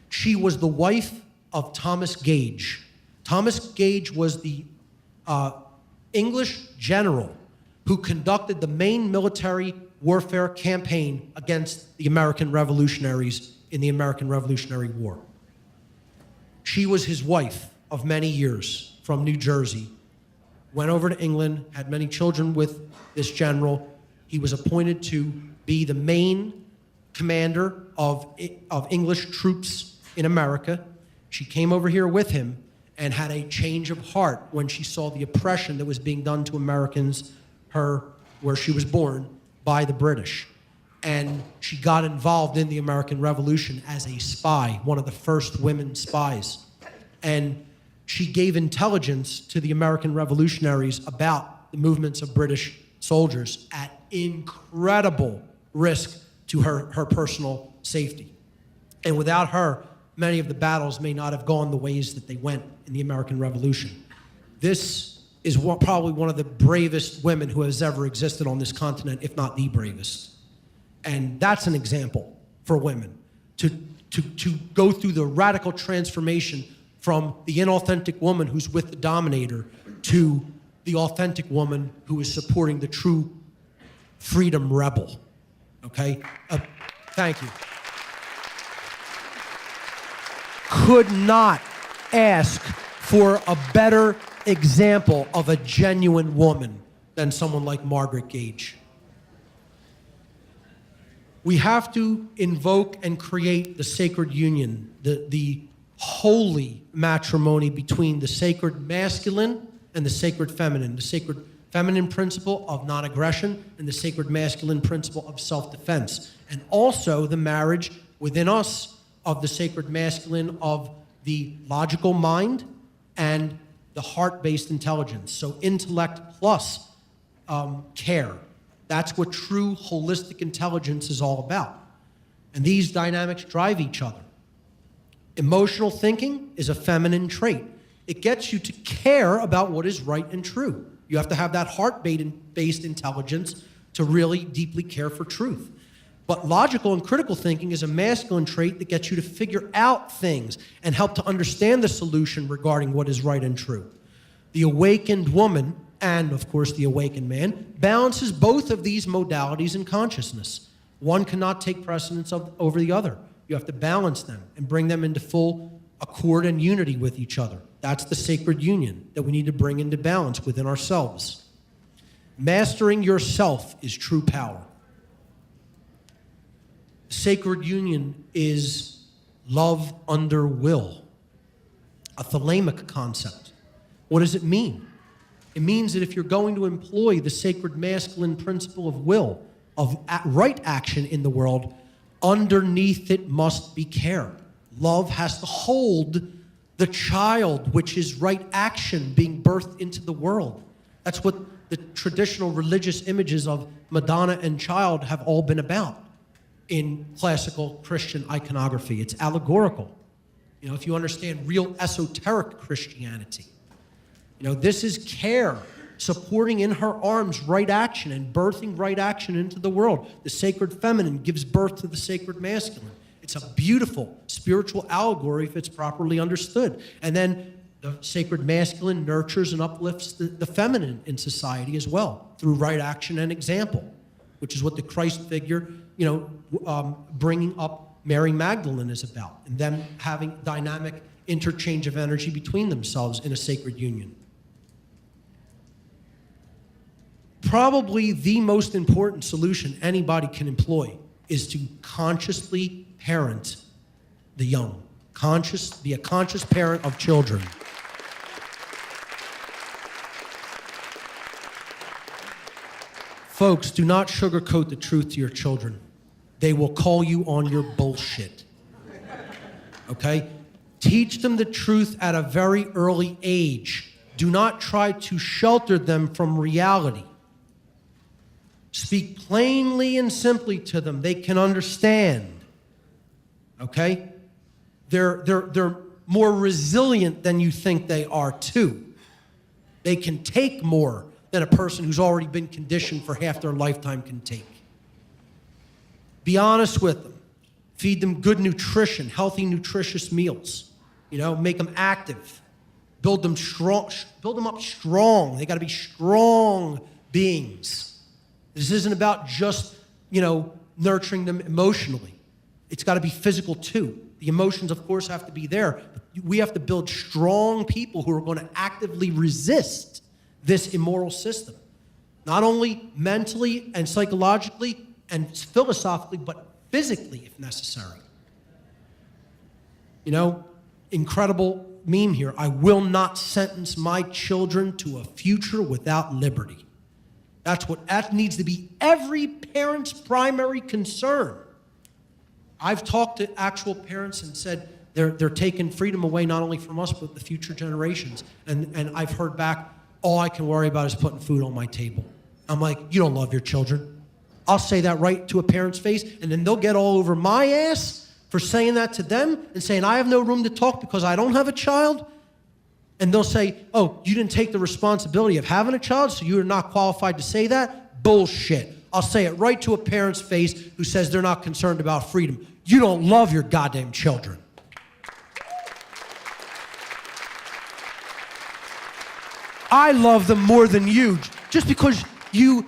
Speaker 2: She was the wife of Thomas Gage. Thomas Gage was the English general who conducted the main military warfare campaign against the American revolutionaries in the American Revolutionary War. She was his wife of many years from New Jersey, went over to England, had many children with this general. He was appointed to be the main commander of English troops in America. She came over here with him and had a change of heart when she saw the oppression that was being done to Americans, where she was born, by the British. And she got involved in the American Revolution as a spy, one of the first women spies. And she gave intelligence to the American revolutionaries about the movements of British soldiers at incredible risk to her personal safety. And without her, many of the battles may not have gone the ways that they went in the American Revolution. This is probably one of the bravest women who has ever existed on this continent, if not the bravest. And that's an example for women, to go through the radical transformation from the inauthentic woman who's with the dominator to the authentic woman who is supporting the true freedom rebel. Okay? Thank you. Could not ask for a better example of a genuine woman than someone like Margaret Gage. We have to invoke and create the sacred union, the holy matrimony between the sacred masculine and the sacred feminine, the sacred feminine principle of non-aggression and the sacred masculine principle of self-defense, and also the marriage within us of the sacred masculine of the logical mind and the heart-based intelligence. So intellect plus care. That's what true holistic intelligence is all about. And these dynamics drive each other. Emotional thinking is a feminine trait. It gets you to care about what is right and true. You have to have that heart-based intelligence to really deeply care for truth. But logical and critical thinking is a masculine trait that gets you to figure out things and help to understand the solution regarding what is right and true. The awakened woman, and of course the awakened man, balances both of these modalities in consciousness. One cannot take precedence over the other. You have to balance them and bring them into full accord and unity with each other. That's the sacred union that we need to bring into balance within ourselves. Mastering yourself is true power. Sacred union is love under will, a thalamic concept. What does it mean? It means that if you're going to employ the sacred masculine principle of will, of right action in the world, underneath it must be care. Love has to hold the child, which is right action being birthed into the world. That's what the traditional religious images of Madonna and child have all been about in classical Christian iconography. It's allegorical. You know, if you understand real esoteric Christianity, you know, this is care supporting in her arms right action and birthing right action into the world. The sacred feminine gives birth to the sacred masculine. It's a beautiful spiritual allegory if it's properly understood. And then the sacred masculine nurtures and uplifts the feminine in society as well through right action and example, which is what the Christ figure, bringing up Mary Magdalene is about, and them having dynamic interchange of energy between themselves in a sacred union. Probably the most important solution anybody can employ is to consciously parent the young. Be a conscious parent of children. Folks, do not sugarcoat the truth to your children. They will call you on your bullshit. Okay? Teach them the truth at a very early age. Do not try to shelter them from reality. Speak plainly and simply to them. They can understand. Okay? They're more resilient than you think they are, too. They can take more than a person who's already been conditioned for half their lifetime can take. Be honest with them. Feed them good nutrition, healthy, nutritious meals. Make them active. Build them up strong. They got to be strong beings. This isn't about just, nurturing them emotionally. It's got to be physical too. The emotions, of course, have to be there. But we have to build strong people who are going to actively resist this immoral system. Not only mentally and psychologically and philosophically, but physically if necessary. Incredible meme here. I will not sentence my children to a future without liberty. That needs to be every parent's primary concern. I've talked to actual parents and said they're taking freedom away not only from us, but the future generations. And I've heard back, all I can worry about is putting food on my table. I'm like, you don't love your children. I'll say that right to a parent's face, and then they'll get all over my ass for saying that to them and saying I have no room to talk because I don't have a child. And they'll say, oh, you didn't take the responsibility of having a child, so you're not qualified to say that? Bullshit. I'll say it right to a parent's face who says they're not concerned about freedom. You don't love your goddamn children. I love them more than you. Just because you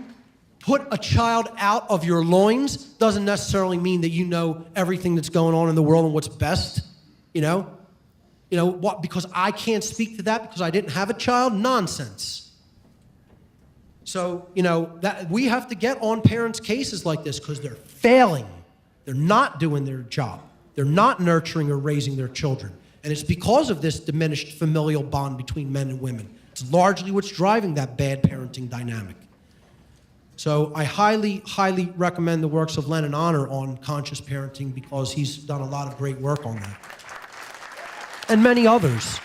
Speaker 2: put a child out of your loins doesn't necessarily mean that you know everything that's going on in the world and what's best, what? Because I can't speak to that because I didn't have a child? Nonsense. So, that we have to get on parents' cases like this because they're failing. They're not doing their job. They're not nurturing or raising their children. And it's because of this diminished familial bond between men and women. It's largely what's driving that bad parenting dynamic. So I highly, highly recommend the works of Lennon Honor on conscious parenting because he's done a lot of great work on that. And many others.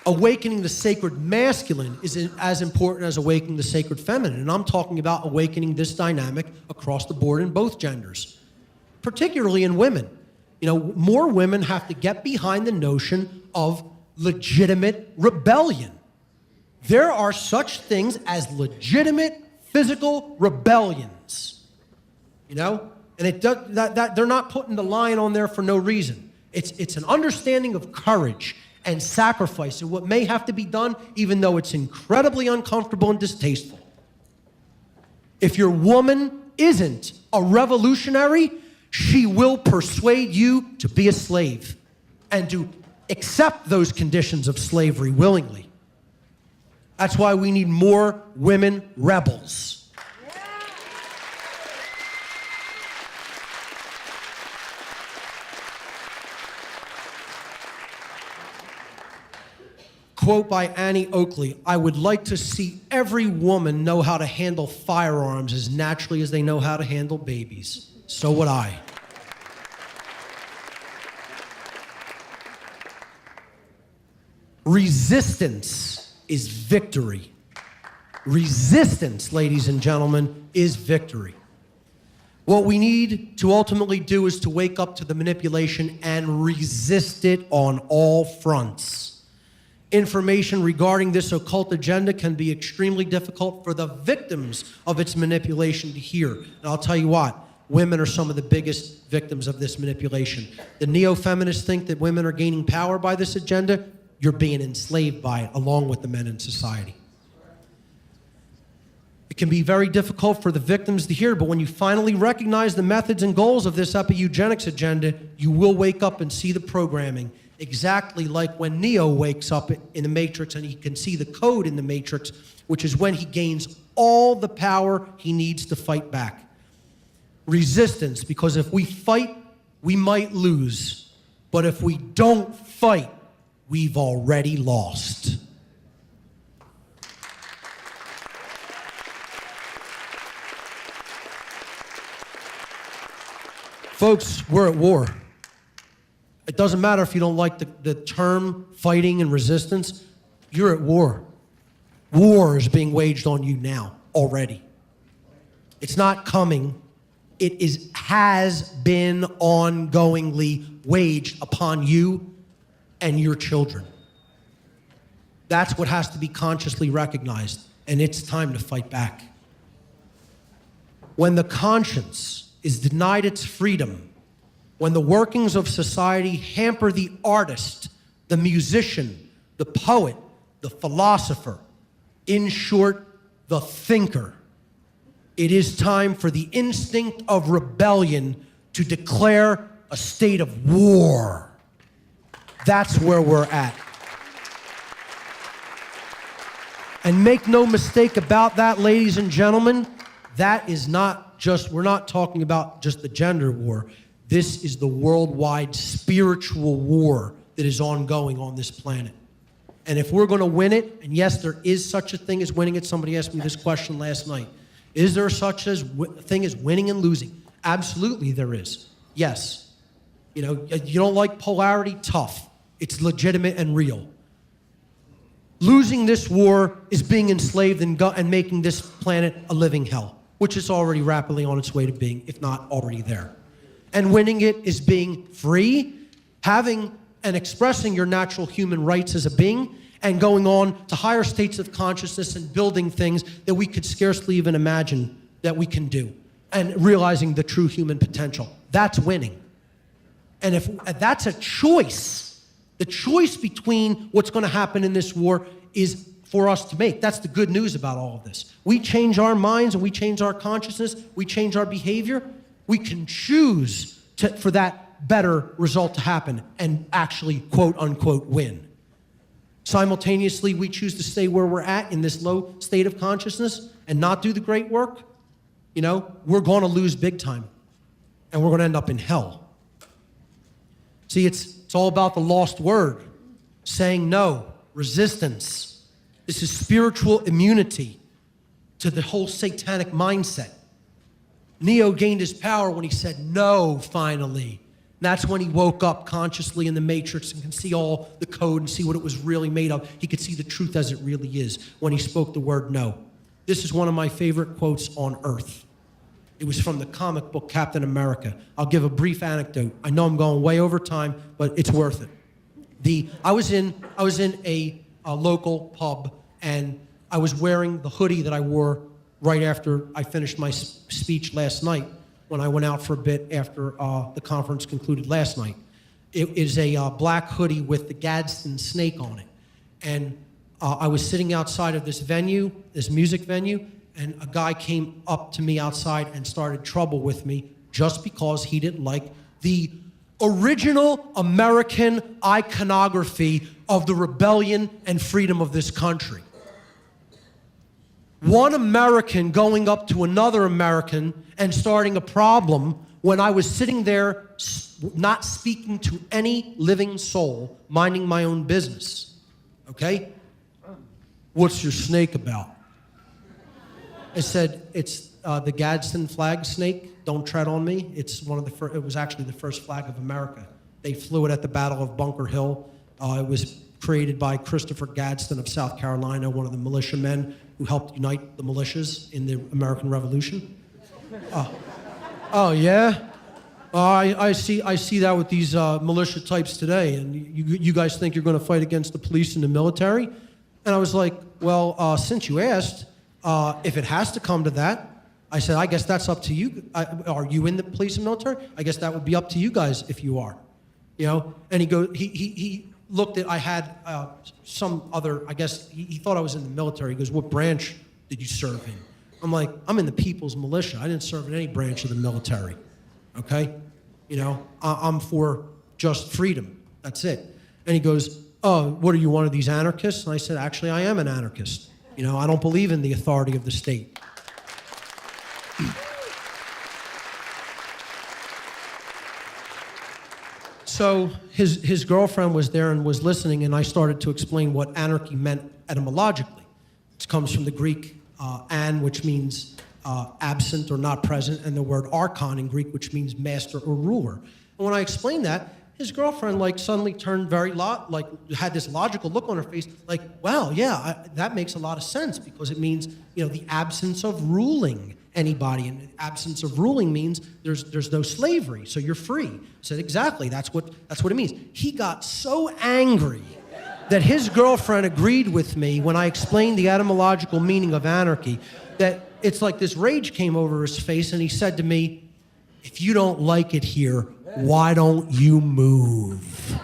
Speaker 2: Awakening the sacred masculine is as important as awakening the sacred feminine. And I'm talking about awakening this dynamic across the board in both genders, particularly in women. More women have to get behind the notion of legitimate rebellion. There are such things as legitimate physical rebellions, and they're not putting the line on there for no reason. It's an understanding of courage and sacrifice and what may have to be done, even though it's incredibly uncomfortable and distasteful. If your woman isn't a revolutionary, she will persuade you to be a slave and to accept those conditions of slavery willingly. That's why we need more women rebels. Quote by Annie Oakley, I would like to see every woman know how to handle firearms as naturally as they know how to handle babies. So would I. Resistance is victory. Resistance, ladies and gentlemen, is victory. What we need to ultimately do is to wake up to the manipulation and resist it on all fronts. information regarding this occult agenda can be extremely difficult for the victims of its manipulation to hear. And I'll tell you what, women are some of the biggest victims of this manipulation. The neo-feminists think that women are gaining power by this agenda. You're being enslaved by it, along with the men in society. It can be very difficult for the victims to hear, but when you finally recognize the methods and goals of this epi-eugenics agenda, you will wake up and see the programming, exactly like when Neo wakes up in the Matrix and he can see the code in the Matrix, which is when he gains all the power he needs to fight back. Resistance, because if we fight, we might lose. But if we don't fight, we've already lost. Folks, we're at war. It doesn't matter if you don't like the term fighting and resistance. You're at war. War is being waged on you now, already. It's not coming. It has been ongoingly waged upon you and your children. That's what has to be consciously recognized, and it's time to fight back. When the conscience is denied its freedom, when the workings of society hamper the artist, the musician, the poet, the philosopher, in short, the thinker, it is time for the instinct of rebellion to declare a state of war. That's where we're at. And make no mistake about that, ladies and gentlemen, that is not just, we're not talking about just the gender war. This is the worldwide spiritual war that is ongoing on this planet. And if we're going to win it, and yes, there is such a thing as winning it. Somebody asked me this question last night. Is there such a thing as winning and losing? Absolutely there is. Yes. You know, you don't like polarity? Tough. It's legitimate and real. Losing this war is being enslaved and making this planet a living hell, which is already rapidly on its way to being, if not already there. And winning it is being free, having and expressing your natural human rights as a being, and going on to higher states of consciousness and building things that we could scarcely even imagine that we can do, and realizing the true human potential. That's winning. And if that's a choice, the choice between what's going to happen in this war is for us to make. That's the good news about all of this. We change our minds and we change our consciousness, we change our behavior, we can choose for that better result to happen and actually, quote unquote, win. Simultaneously, we choose to stay where we're at in this low state of consciousness and not do the great work. You know, we're going to lose big time and we're going to end up in hell. See, it's all about the lost word, saying no, resistance. This is spiritual immunity to the whole satanic mindset. Neo gained his power when he said no, finally. And that's when he woke up consciously in the Matrix and can see all the code and see what it was really made of. He could see the truth as it really is when he spoke the word no. This is one of my favorite quotes on earth. It was from the comic book Captain America. I'll give a brief anecdote. I know I'm going way over time, but it's worth it. I was in a local pub, and I was wearing the hoodie that I wore right after I finished my speech last night when I went out for a bit after the conference concluded last night. It is a black hoodie with the Gadsden snake on it. And I was sitting outside of this venue, this music venue, and a guy came up to me outside and started trouble with me just because he didn't like the original American iconography of the rebellion and freedom of this country. One American going up to another American and starting a problem when I was sitting there not speaking to any living soul, minding my own business. Okay? What's your snake about? I said, it's the Gadsden flag snake. Don't tread on me. It's one of the first, it was actually the first flag of America. They flew it at the Battle of Bunker Hill. It was created by Christopher Gadsden of South Carolina, one of the militiamen who helped unite the militias in the American Revolution. Oh yeah? I see that with these militia types today, and you guys think you're going to fight against the police and the military? And I was like, well, since you asked, if it has to come to that, I said, I guess that's up to you. Are you in the police and military? I guess that would be up to you guys if you are, you know? And he looked at, I had some other, I guess, he thought I was in the military. He goes, what branch did you serve in? I'm like, I'm in the People's Militia. I didn't serve in any branch of the military, okay? You know, I'm for just freedom. That's it. And he goes, oh, what are you, one of these anarchists? And I said, actually, I am an anarchist. You know, I don't believe in the authority of the state. So his girlfriend was there and was listening, and I started to explain what anarchy meant etymologically. It comes from the Greek an, which means absent or not present, and the word archon in Greek, which means master or ruler. And when I explained that, his girlfriend suddenly turned very had this logical look on her face, like, wow, yeah, that makes a lot of sense, because it means, you know, the absence of ruling anybody, and the absence of ruling means there's no slavery, so you're free. I said, exactly, that's what it means. He got so angry that his girlfriend agreed with me when I explained the etymological meaning of anarchy, that it's like this rage came over his face, and he said to me, if you don't like it here, why don't you move?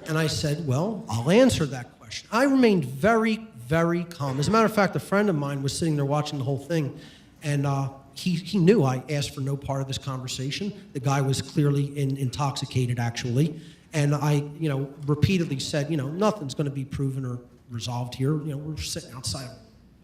Speaker 2: And I said, well, I'll answer that question. I remained very, very calm. As a matter of fact, a friend of mine was sitting there watching the whole thing, and he knew I asked for no part of this conversation. The guy was clearly intoxicated, actually, and I, you know, repeatedly said, you know, nothing's going to be proven or resolved here. You know, we're sitting outside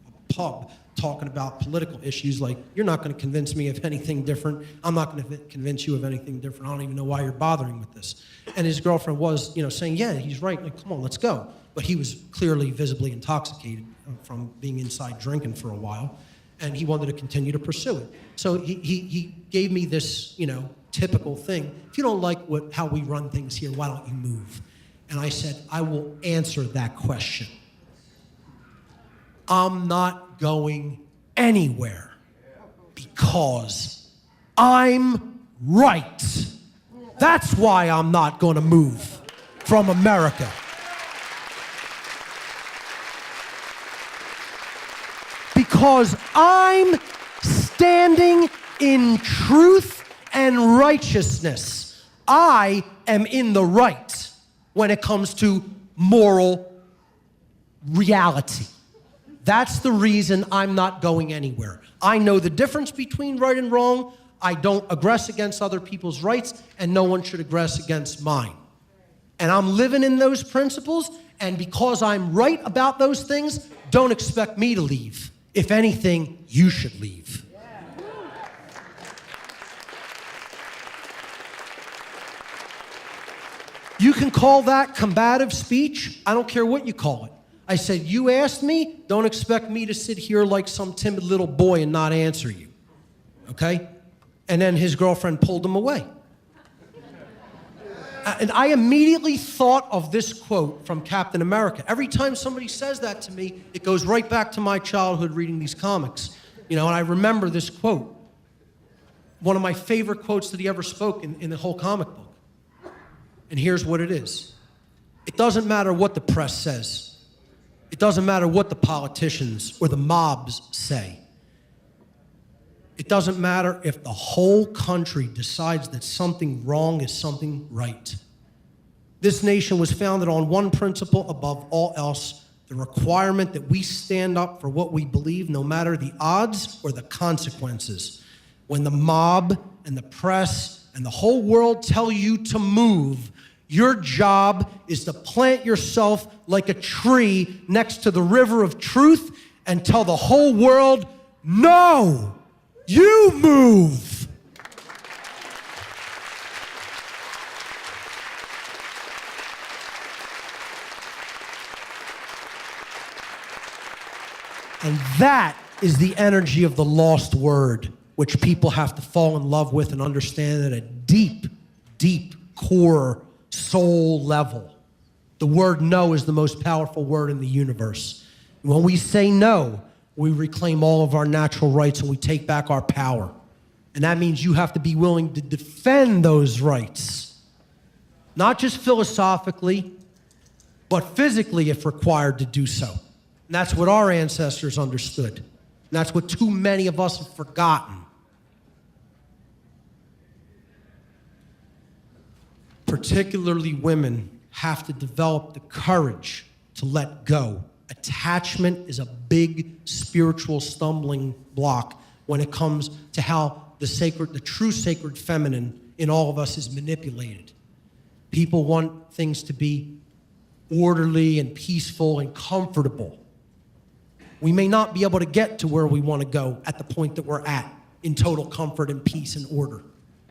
Speaker 2: a pub talking about political issues. Like, you're not going to convince me of anything different. I'm not going to convince you of anything different. I don't even know why you're bothering with this. And his girlfriend was, you know, saying, yeah, he's right. Like, come on, let's go. But he was clearly visibly intoxicated from being inside drinking for a while, and he wanted to continue to pursue it. So he gave me this, you know, typical thing. If you don't like how we run things here, why don't you move? And I said, I will answer that question. I'm not going anywhere because I'm right. That's why I'm not going to move from America. Because I'm standing in truth and righteousness. I am in the right when it comes to moral reality. That's the reason I'm not going anywhere. I know the difference between right and wrong. I don't aggress against other people's rights, and no one should aggress against mine. And I'm living in those principles, and because I'm right about those things, don't expect me to leave. If anything, you should leave. You can call that combative speech. I don't care what you call it. I said, you asked me, don't expect me to sit here like some timid little boy and not answer you, okay? And then his girlfriend pulled him away. And I immediately thought of this quote from Captain America. Every time somebody says that to me, it goes right back to my childhood reading these comics. You know, and I remember this quote. One of my favorite quotes that he ever spoke in the whole comic book. And here's what it is. It doesn't matter what the press says. It doesn't matter what the politicians or the mobs say. It doesn't matter if the whole country decides that something wrong is something right. This nation was founded on one principle above all else, the requirement that we stand up for what we believe, no matter the odds or the consequences. When the mob and the press and the whole world tell you to move, your job is to plant yourself like a tree next to the river of truth and tell the whole world, no, you move. And that is the energy of the lost word, which people have to fall in love with and understand at a deep, deep core soul level. The word no is the most powerful word in the universe. When we say no, we reclaim all of our natural rights and we take back our power. And that means you have to be willing to defend those rights. Not just philosophically, but physically if required to do so. And that's what our ancestors understood. And that's what too many of us have forgotten. Particularly women have to develop the courage to let go. Attachment is a big spiritual stumbling block when it comes to how the true sacred feminine in all of us is manipulated. People want things to be orderly and peaceful and comfortable. We may not be able to get to where we want to go at the point that we're at in total comfort and peace and order.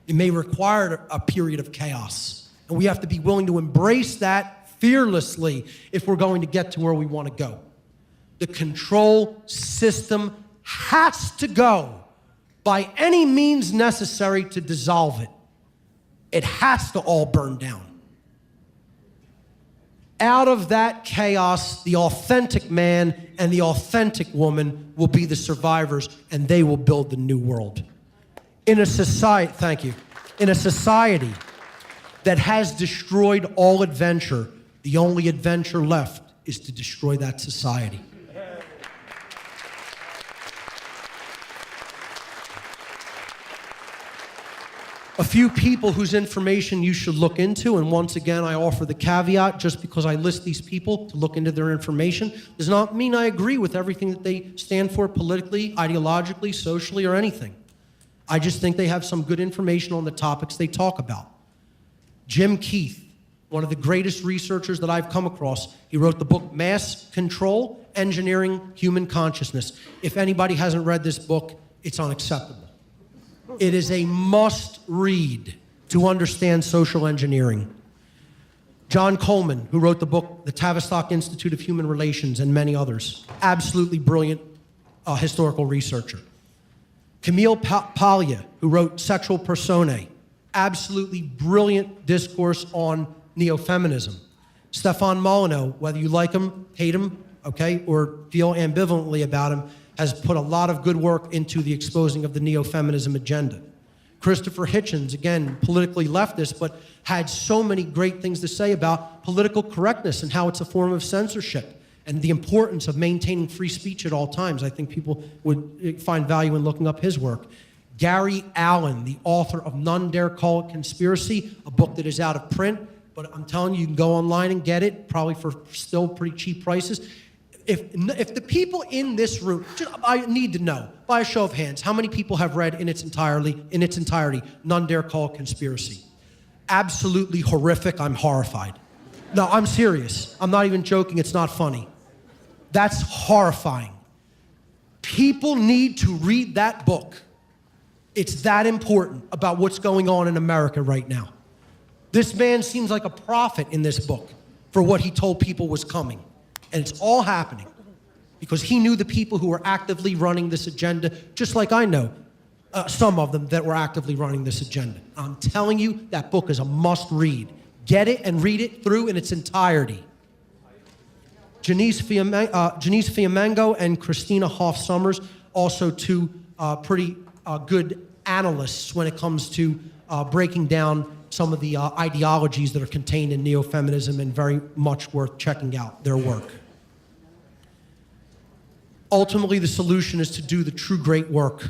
Speaker 2: It may require a period of chaos, and we have to be willing to embrace that fearlessly if we're going to get to where we want to go. The control system has to go by any means necessary to dissolve it. It has to all burn down. Out of that chaos, the authentic man and the authentic woman will be the survivors, and they will build the new world. In a society, thank you, in a society that has destroyed all adventure, the only adventure left is to destroy that society. A few people whose information you should look into, and once again, I offer the caveat, just because I list these people to look into their information does not mean I agree with everything that they stand for politically, ideologically, socially, or anything. I just think they have some good information on the topics they talk about. Jim Keith, one of the greatest researchers that I've come across, he wrote the book Mass Control, Engineering Human Consciousness. If anybody hasn't read this book, it's unacceptable. It is a must-read to understand social engineering. John Coleman, who wrote the book The Tavistock Institute of Human Relations, and many others. Absolutely brilliant historical researcher. Camille Paglia, who wrote Sexual Personae. Absolutely brilliant discourse on Neo-Feminism. Stefan Molyneux, whether you like him, hate him, okay, or feel ambivalently about him, has put a lot of good work into the exposing of the Neo-Feminism agenda. Christopher Hitchens, again, politically leftist, but had so many great things to say about political correctness and how it's a form of censorship and the importance of maintaining free speech at all times. I think people would find value in looking up his work. Gary Allen, the author of None Dare Call It Conspiracy, a book that is out of print, but I'm telling you, you can go online and get it, probably for still pretty cheap prices. If the people in this room, I need to know, by a show of hands, how many people have read in its entirety, None Dare Call It Conspiracy? Absolutely horrific. I'm horrified. No, I'm serious. I'm not even joking. It's not funny. That's horrifying. People need to read that book. It's that important about what's going on in America right now. This man seems like a prophet in this book for what he told people was coming. And it's all happening because he knew the people who were actively running this agenda, just like I know some of them that were actively running this agenda. I'm telling you, that book is a must-read. Get it and read it through in its entirety. Janice Fiamengo and Christina Hoff Summers, also two pretty good analysts when it comes to breaking down some of the ideologies that are contained in Neo-Feminism, and very much worth checking out their work. Ultimately, the solution is to do the true great work,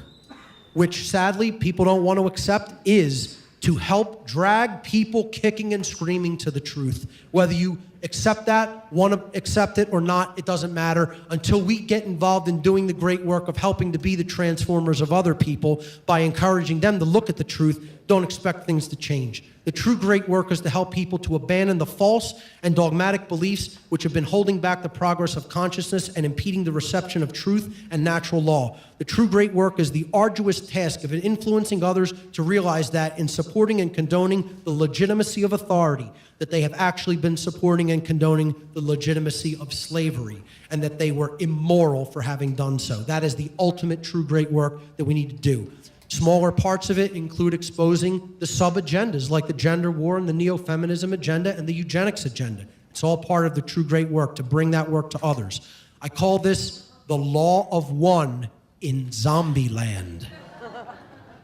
Speaker 2: which sadly people don't want to accept, is to help drag people kicking and screaming to the truth. Whether you accept that, want to accept it or not, it doesn't matter, until we get involved in doing the great work of helping to be the transformers of other people by encouraging them to look at the truth. Don't expect things to change. The true great work is to help people to abandon the false and dogmatic beliefs which have been holding back the progress of consciousness and impeding the reception of truth and natural law. The true great work is the arduous task of influencing others to realize that in supporting and condoning the legitimacy of authority, that they have actually been supporting and condoning the legitimacy of slavery, and that they were immoral for having done so. That is the ultimate true great work that we need to do. Smaller parts of it include exposing the sub-agendas like the gender war and the Neo-Feminism agenda and the eugenics agenda. It's all part of the true great work to bring that work to others. I call this the law of one in zombie land.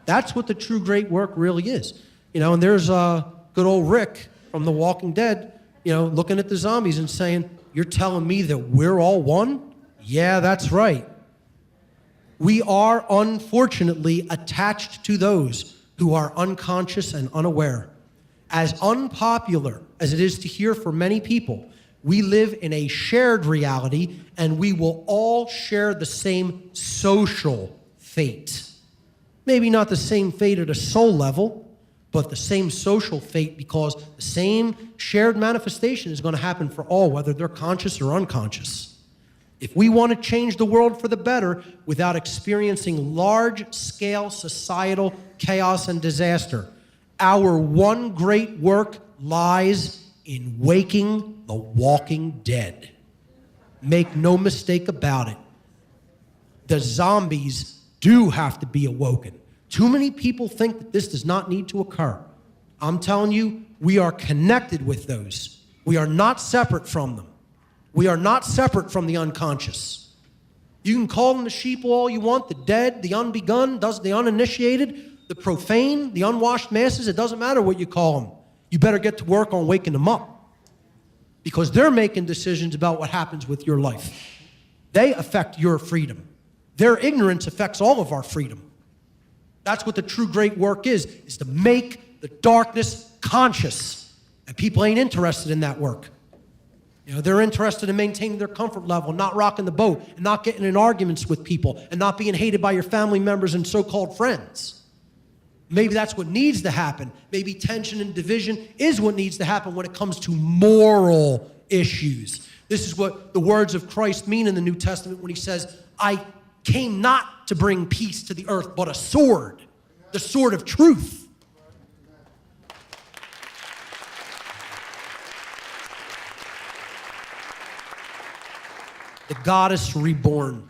Speaker 2: That's what the true great work really is. You know, and there's good old Rick from The Walking Dead, you know, looking at the zombies and saying, "You're telling me that we're all one?" Yeah, that's right. We are, unfortunately, attached to those who are unconscious and unaware. As unpopular as it is to hear for many people, we live in a shared reality, and we will all share the same social fate. Maybe not the same fate at a soul level, but the same social fate, because the same shared manifestation is going to happen for all, whether they're conscious or unconscious. If we want to change the world for the better without experiencing large-scale societal chaos and disaster, our one great work lies in waking the walking dead. Make no mistake about it. The zombies do have to be awoken. Too many people think that this does not need to occur. I'm telling you, we are connected with those. We are not separate from them. We are not separate from the unconscious. You can call them the sheep all you want, the dead, the unbegun, the uninitiated, the profane, the unwashed masses. It doesn't matter what you call them. You better get to work on waking them up, because they're making decisions about what happens with your life. They affect your freedom. Their ignorance affects all of our freedom. That's what the true great work is to make the darkness conscious. And people ain't interested in that work. You know, they're interested in maintaining their comfort level, not rocking the boat, and not getting in arguments with people, and not being hated by your family members and so-called friends. Maybe that's what needs to happen. Maybe tension and division is what needs to happen when it comes to moral issues. This is what the words of Christ mean in the New Testament when he says, "I came not to bring peace to the earth, but a sword, the sword of truth." The goddess reborn.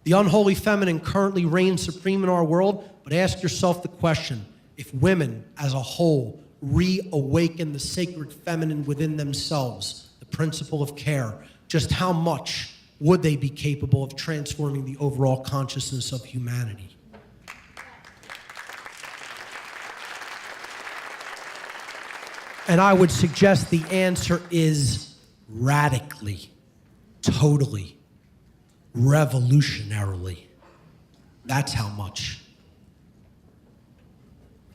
Speaker 2: The unholy feminine currently reigns supreme in our world, but ask yourself the question, if women as a whole reawaken the sacred feminine within themselves, the principle of care, just how much would they be capable of transforming the overall consciousness of humanity? And I would suggest the answer is radically. Totally, revolutionarily. That's how much.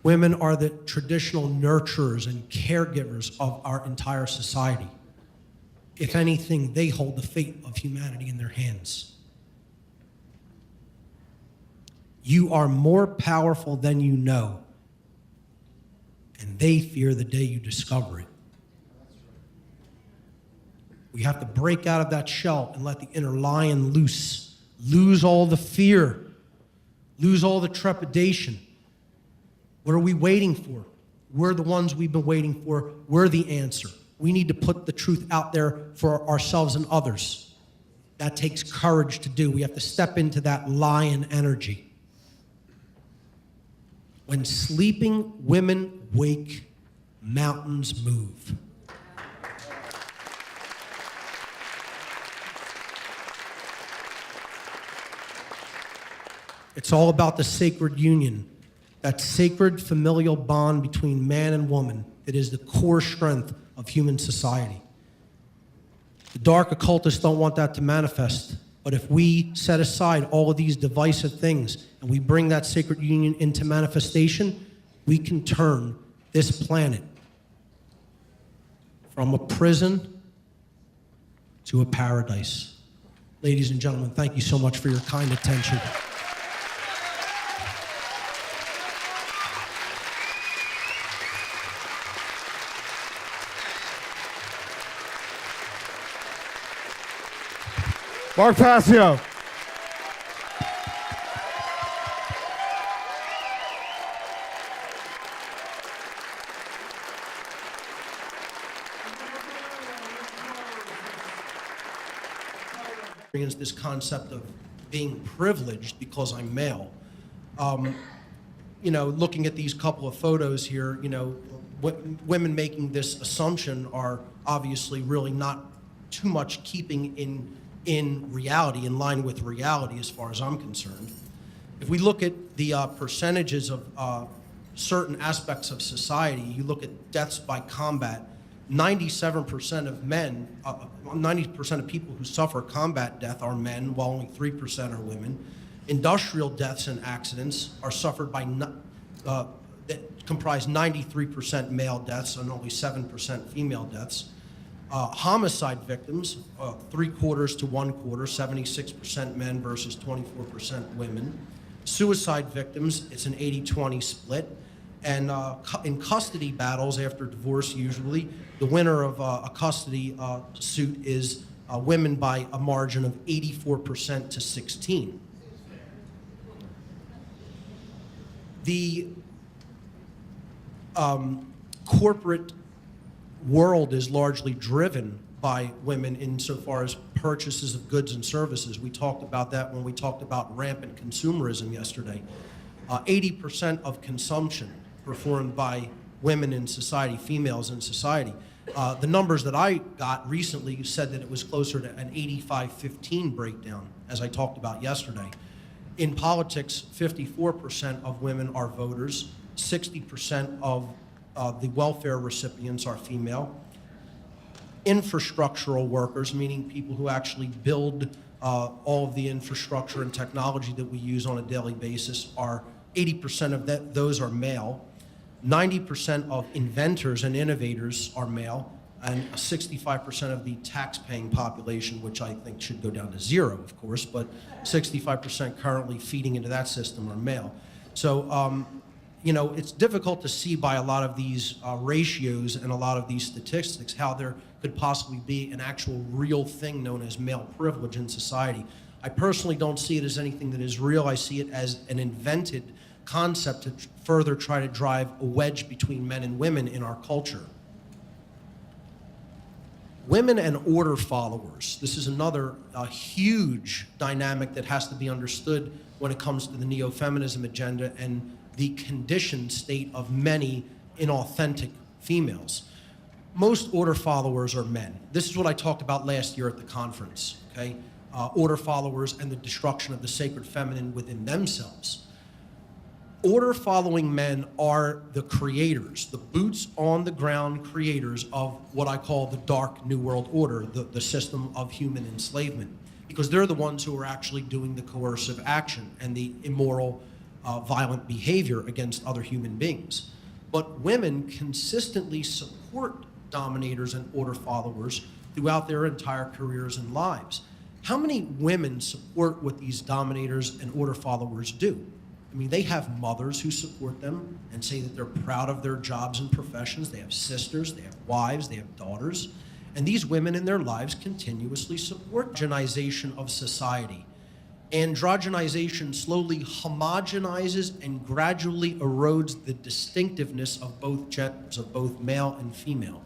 Speaker 2: Women are the traditional nurturers and caregivers of our entire society. If anything, they hold the fate of humanity in their hands. You are more powerful than you know, and they fear the day you discover it. We have to break out of that shell and let the inner lion loose. Lose all the fear. Lose all the trepidation. What are we waiting for? We're the ones we've been waiting for. We're the answer. We need to put the truth out there for ourselves and others. That takes courage to do. We have to step into that lion energy. When sleeping women wake, mountains move. It's all about the sacred union, that sacred familial bond between man and woman that is the core strength of human society. The dark occultists don't want that to manifest, but if we set aside all of these divisive things and we bring that sacred union into manifestation, we can turn this planet from a prison to a paradise. Ladies and gentlemen, thank you so much for your kind attention.
Speaker 3: Mark Passio.
Speaker 2: This concept of being privileged because I'm male. You know, looking at these couple of photos here, you know, women making this assumption are obviously really not too much keeping in reality, in line with reality as far as I'm concerned. If we look at the percentages of certain aspects of society, you look at deaths by combat, 97% of men, 90% of people who suffer combat death are men, while only 3% are women. Industrial deaths and accidents are suffered by, that comprise 93% male deaths and only 7% female deaths. Homicide victims, 3/4 to 1/4, 76% men versus 24% women. Suicide victims, it's an 80-20 split. And in custody battles after divorce, usually, the winner of a custody suit is women by a margin of 84% to 16. The corporate world is largely driven by women insofar as purchases of goods and services. We talked about that when we talked about rampant consumerism yesterday. 80% of consumption performed by women in society, females in society. The numbers that I got recently said that it was closer to an 85-15 breakdown, as I talked about yesterday. In politics, 54% of women are voters, 60% of the welfare recipients are female. Infrastructural workers, meaning people who actually build all of the infrastructure and technology that we use on a daily basis, are 80% of those are male. 90% of inventors and innovators are male, and 65% of the tax-paying population, which I think should go down to 0, of course, but 65% currently feeding into that system are male. So, you know, it's difficult to see by a lot of these ratios and a lot of these statistics how there could possibly be an actual real thing known as male privilege in society. I personally don't see it as anything that is real. I see it as an invented concept to further try to drive a wedge between men and women in our culture. Women and order followers. This is another huge dynamic that has to be understood when it comes to the Neo-Feminism agenda and the conditioned state of many inauthentic females. Most order followers are men. This is what I talked about last year at the conference, okay? Order followers and the destruction of the sacred feminine within themselves. Order-following men are the creators, the boots-on-the-ground creators of what I call the Dark New World Order, the system of human enslavement, because they're the ones who are actually doing the coercive action and the immoral, violent behavior against other human beings. But women consistently support dominators and order followers throughout their entire careers and lives. How many women support what these dominators and order followers do? I mean, they have mothers who support them and say that they're proud of their jobs and professions. They have sisters, they have wives, they have daughters. And these women in their lives continuously support androgenization of society. Androgenization slowly homogenizes and gradually erodes the distinctiveness of both genders, of both male and female.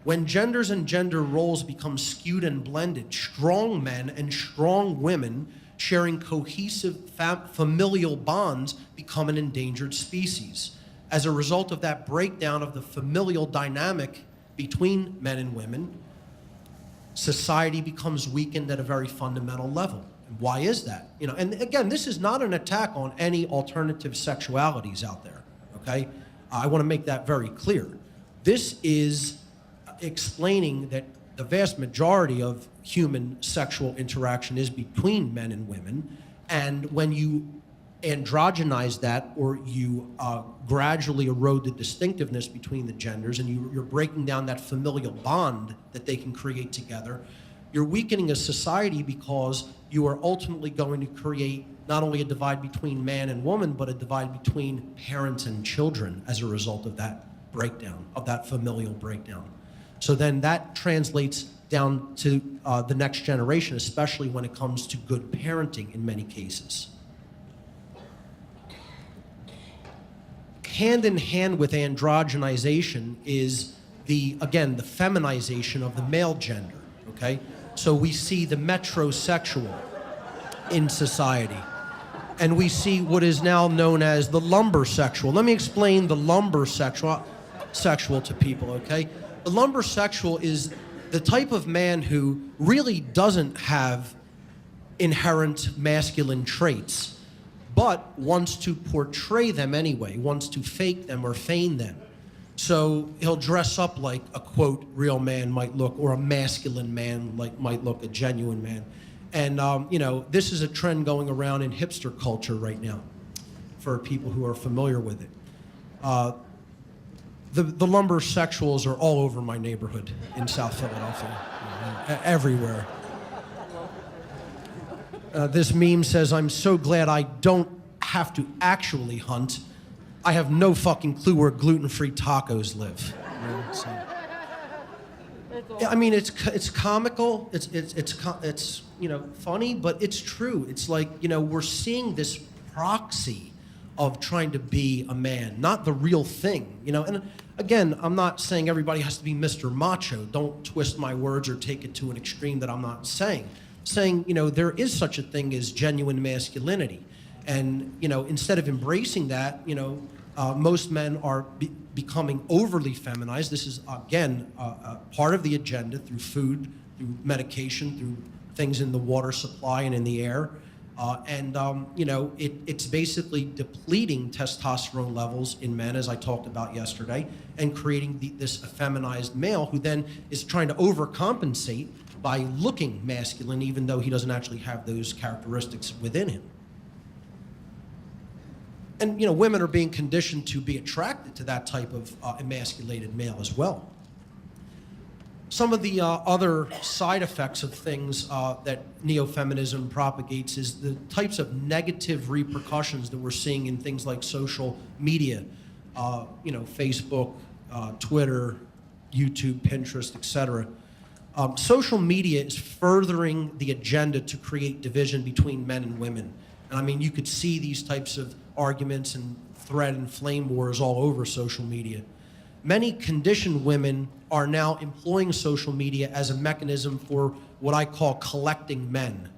Speaker 2: When genders and gender roles become skewed and blended, strong men and strong women sharing cohesive familial bonds become an endangered species. As a result of that breakdown of the familial dynamic between men and women, society becomes weakened at a very fundamental level. And why is that? You know, and again, this is not an attack on any alternative sexualities out there, okay? I want to make that very clear. This is explaining that the vast majority of human sexual interaction is between men and women, and when you androgynize that, or you gradually erode the distinctiveness between the genders, and you're breaking down that familial bond that they can create together, you're weakening a society, because you are ultimately going to create not only a divide between man and woman, but a divide between parents and children as a result of that breakdown, of that familial breakdown. So then that translates down to the next generation, especially when it comes to good parenting in many cases. Hand in hand with androgenization is again, the feminization of the male gender, okay? So we see the metrosexual in society, and we see what is now known as the lumbersexual. Let me explain the lumbersexual to people, okay? The lumbersexual is the type of man who really doesn't have inherent masculine traits, but wants to portray them anyway, wants to fake them or feign them. So he'll dress up like a, quote, real man might look, or a masculine man might look, a genuine man. And, you know, this is a trend going around in hipster culture right now for people who are familiar with it. The lumber sexuals are all over my neighborhood in South Philadelphia, everywhere. This meme says, "I'm so glad I don't have to actually hunt. I have no fucking clue where gluten-free tacos live." You know, so. Yeah, I mean, it's comical, it's you know, funny, but it's true. It's like, you know, we're seeing this proxy of trying to be a man, not the real thing, you know. And again, I'm not saying everybody has to be Mr. Macho. Don't twist my words or take it to an extreme that I'm not saying. Saying, you know, there is such a thing as genuine masculinity. And, you know, instead of embracing that, you know, most men are becoming overly feminized. This is, again, part of the agenda through food, through medication, through things in the water supply and in the air. You know, it's basically depleting testosterone levels in men, as I talked about yesterday, and creating this effeminized male who then is trying to overcompensate by looking masculine, even though he doesn't actually have those characteristics within him. And, you know, women are being conditioned to be attracted to that type of emasculated male as well. Some of the other side effects of things that neo-feminism propagates is the types of negative repercussions that we're seeing in things like social media, you know, Facebook, Twitter, YouTube, Pinterest, etc. Social media is furthering the agenda to create division between men and women. And I mean, you could see these types of arguments and thread and flame wars all over social media. Many conditioned women are now employing social media as a mechanism for what I call collecting men.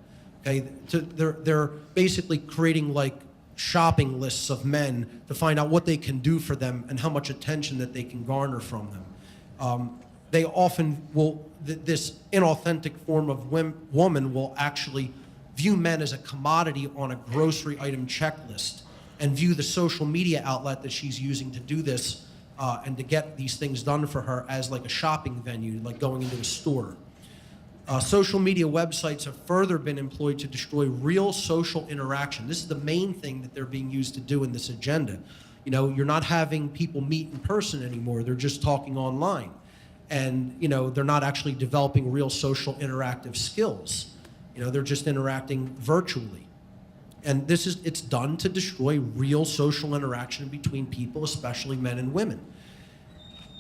Speaker 2: Okay, they're basically creating like shopping lists of men to find out what they can do for them and how much attention that they can garner from them. They often will, this inauthentic form of woman will actually view men as a commodity on a grocery item checklist and view the social media outlet that she's using to do this and to get these things done for her as like a shopping venue, like going into a store. Social media websites have further been employed to destroy real social interaction. This is the main thing that they're being used to do in this agenda. You know, you're not having people meet in person anymore. They're just talking online. And, you know, they're not actually developing real social interactive skills. You know, they're just interacting virtually. And it's done to destroy real social interaction between people, especially men and women.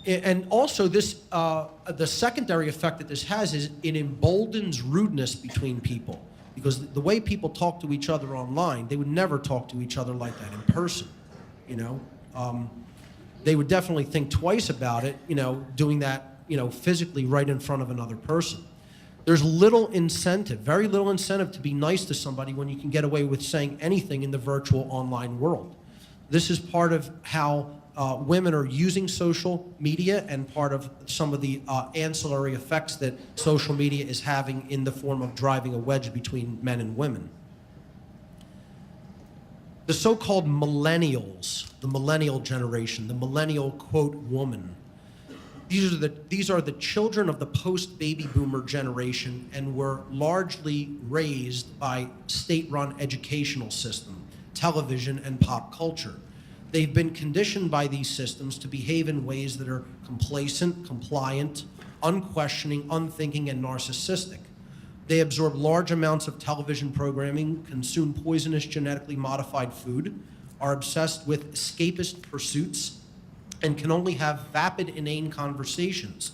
Speaker 2: And also this, the secondary effect that this has is it emboldens rudeness between people. Because the way people talk to each other online, they would never talk to each other like that in person, you know? They would definitely think twice about it, you know, doing that, you know, physically right in front of another person. There's little incentive, very little incentive to be nice to somebody when you can get away with saying anything in the virtual online world. This is part of how women are using social media and part of some of the ancillary effects that social media is having in the form of driving a wedge between men and women. The so-called millennials, the millennial generation, the millennial, quote, woman, these are the children of the post-baby boomer generation and were largely raised by state-run educational system, television, and pop culture. They've been conditioned by these systems to behave in ways that are complacent, compliant, unquestioning, unthinking, and narcissistic. They absorb large amounts of television programming, consume poisonous genetically modified food, are obsessed with escapist pursuits, and can only have vapid, inane conversations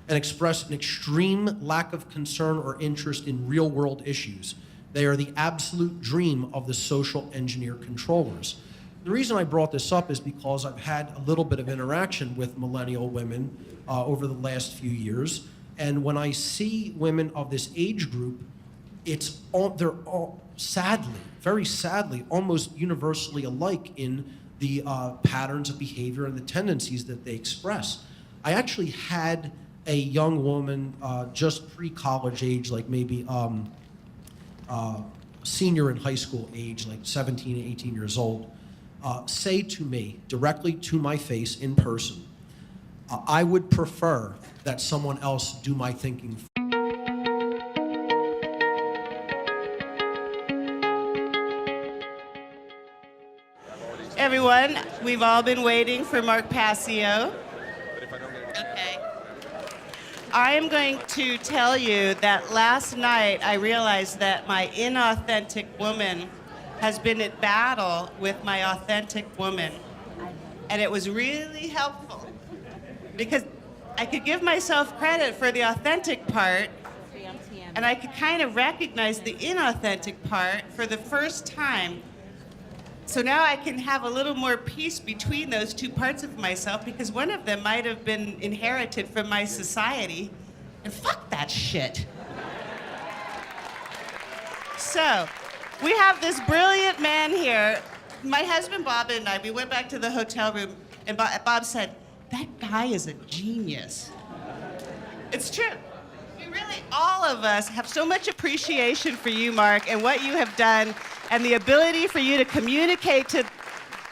Speaker 2: and express an extreme lack of concern or interest in real-world issues. They are the absolute dream of the social engineer controllers. The reason I brought this up is because I've had a little bit of interaction with millennial women over the last few years, and when I see women of this age group, they're all sadly, very sadly, almost universally alike in the patterns of behavior and the tendencies that they express. I actually had a young woman just pre-college age, like maybe senior in high school age, like 17, 18 years old, say to me, directly to my face in person, I would prefer that someone else do my thinking.
Speaker 1: Everyone, we've all been waiting for Mark Passio. Okay. I am going to tell you that last night I realized that my inauthentic woman has been at battle with my authentic woman. And it was really helpful because I could give myself credit for the authentic part and I could kind of recognize the inauthentic part for the first time. So now I can have a little more peace between those two parts of myself because one of them might have been inherited from my society. And fuck that shit. So, we have this brilliant man here. My husband Bob and I, we went back to the hotel room and Bob said, that guy is a genius. It's true. We really, all of us have so much appreciation for you, Mark, and what you have done and the ability for you to communicate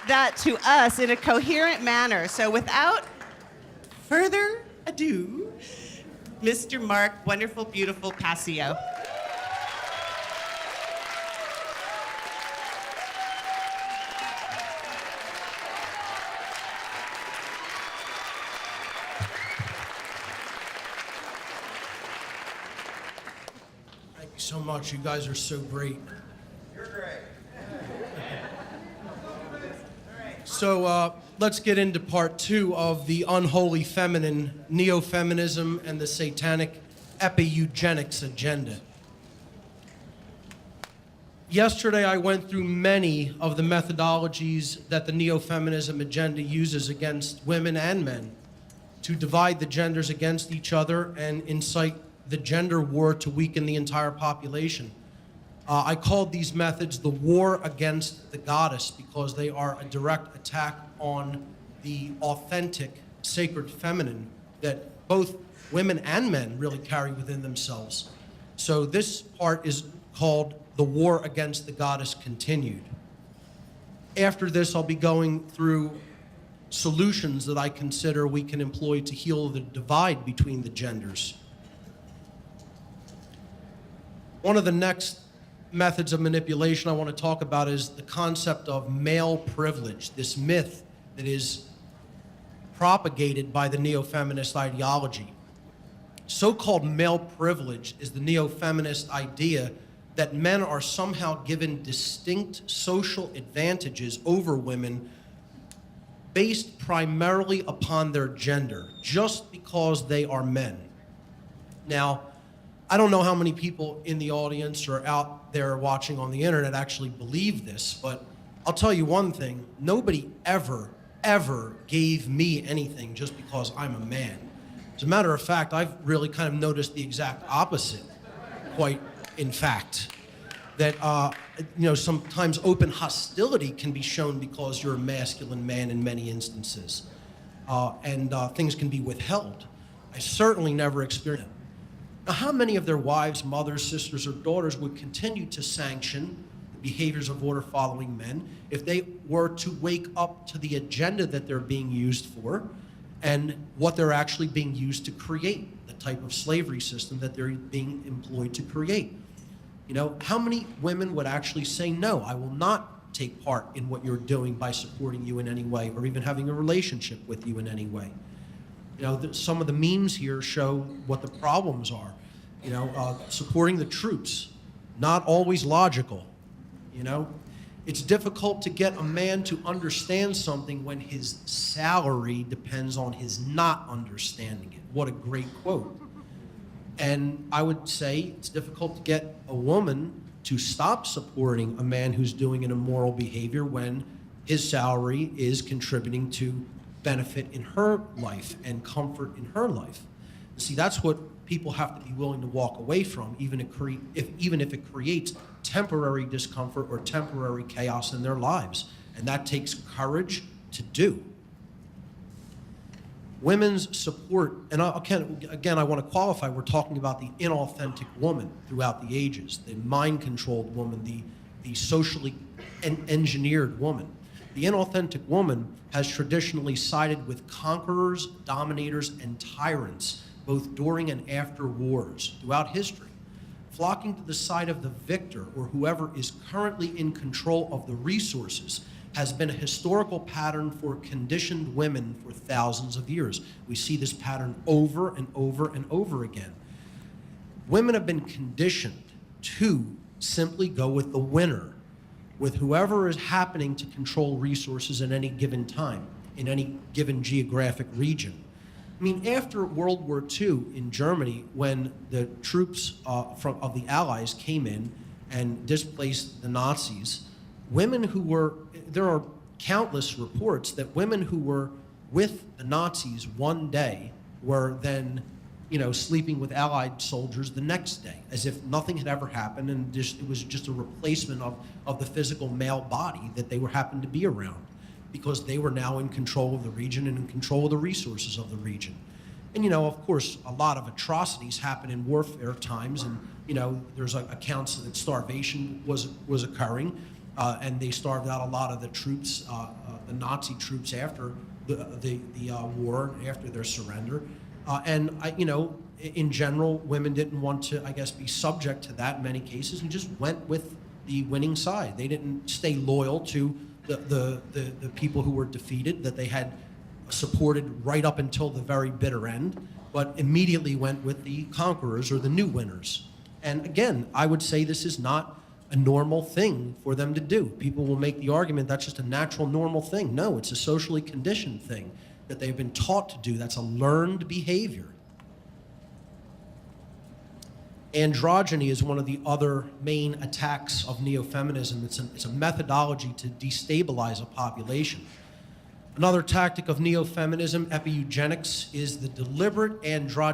Speaker 1: that to us in a coherent manner. So without further ado, Mr. Mark, wonderful, beautiful Passio.
Speaker 2: Thank you so much. You guys are so great.
Speaker 3: You're great.
Speaker 2: So let's get into part 2 of the Unholy Feminine, Neo-Feminism and the Satanic Epi Eugenics Agenda. Yesterday I went through many of the methodologies that the Neo-Feminism agenda uses against women and men to divide the genders against each other and incite the gender war to weaken the entire population. I called these methods the war against the goddess because they are a direct attack on the authentic sacred feminine that both women and men really carry within themselves. So this part is called the war against the goddess continued. After this, I'll be going through solutions that I consider we can employ to heal the divide between the genders. One of the next methods of manipulation I want to talk about is the concept of male privilege, this myth that is propagated by the neo-feminist ideology. So-called male privilege is the neo-feminist idea that men are somehow given distinct social advantages over women based primarily upon their gender, just because they are men. Now, I don't know how many people in the audience or out there watching on the internet actually believe this, but I'll tell you one thing, nobody ever gave me anything just because I'm a man. As a matter of fact, I've really kind of noticed the exact opposite, quite in fact, that sometimes open hostility can be shown because you're a masculine man in many instances, and things can be withheld. I certainly never experienced it. Now, how many of their wives, mothers, sisters, or daughters would continue to sanction the behaviors of order-following men if they were to wake up to the agenda that they're being used for and what they're actually being used to create, the type of slavery system that they're being employed to create? You know, how many women would actually say, no, I will not take part in what you're doing by supporting you in any way or even having a relationship with you in any way? You know, some of the memes here show what the problems are. You know, supporting the troops, not always logical. You know, it's difficult to get a man to understand something when his salary depends on his not understanding it. What a great quote. And I would say it's difficult to get a woman to stop supporting a man who's doing an immoral behavior when his salary is contributing to benefit in her life and comfort in her life. See, that's what people have to be willing to walk away from, even if it creates temporary discomfort or temporary chaos in their lives. And that takes courage to do. Women's support, and again, I want to qualify, we're talking about the inauthentic woman throughout the ages, the mind-controlled woman, the socially engineered woman. The inauthentic woman has traditionally sided with conquerors, dominators, and tyrants, both during and after wars throughout history. Flocking to the side of the victor or whoever is currently in control of the resources has been a historical pattern for conditioned women for thousands of years. We see this pattern over and over and over again. Women have been conditioned to simply go with the winner, with whoever is happening to control resources at any given time, in any given geographic region. I mean, after World War II in Germany, when the troops of the Allies came in and displaced the Nazis, women who were, there are countless reports that women who were with the Nazis one day were then, sleeping with Allied soldiers the next day, as if nothing had ever happened, and it was just a replacement of the physical male body that they happened to be around, because they were now in control of the region and in control of the resources of the region. And of course, a lot of atrocities happen in warfare times, and there's accounts that starvation was occurring. And they starved out a lot of the troops, the Nazi troops, after the war, after their surrender. In general, women didn't want to, be subject to that in many cases, and just went with the winning side. They didn't stay loyal to the people who were defeated, that they had supported right up until the very bitter end, but immediately went with the conquerors or the new winners. And again, I would say this is not a normal thing for them to do. People will make the argument that's just a natural, normal thing. No, it's a socially conditioned thing that they've been taught to do. That's a learned behavior. Androgyny is one of the other main attacks of neo-feminism. It's a methodology to destabilize a population. Another tactic of neo-feminism, epi-eugenics, is the deliberate androgyny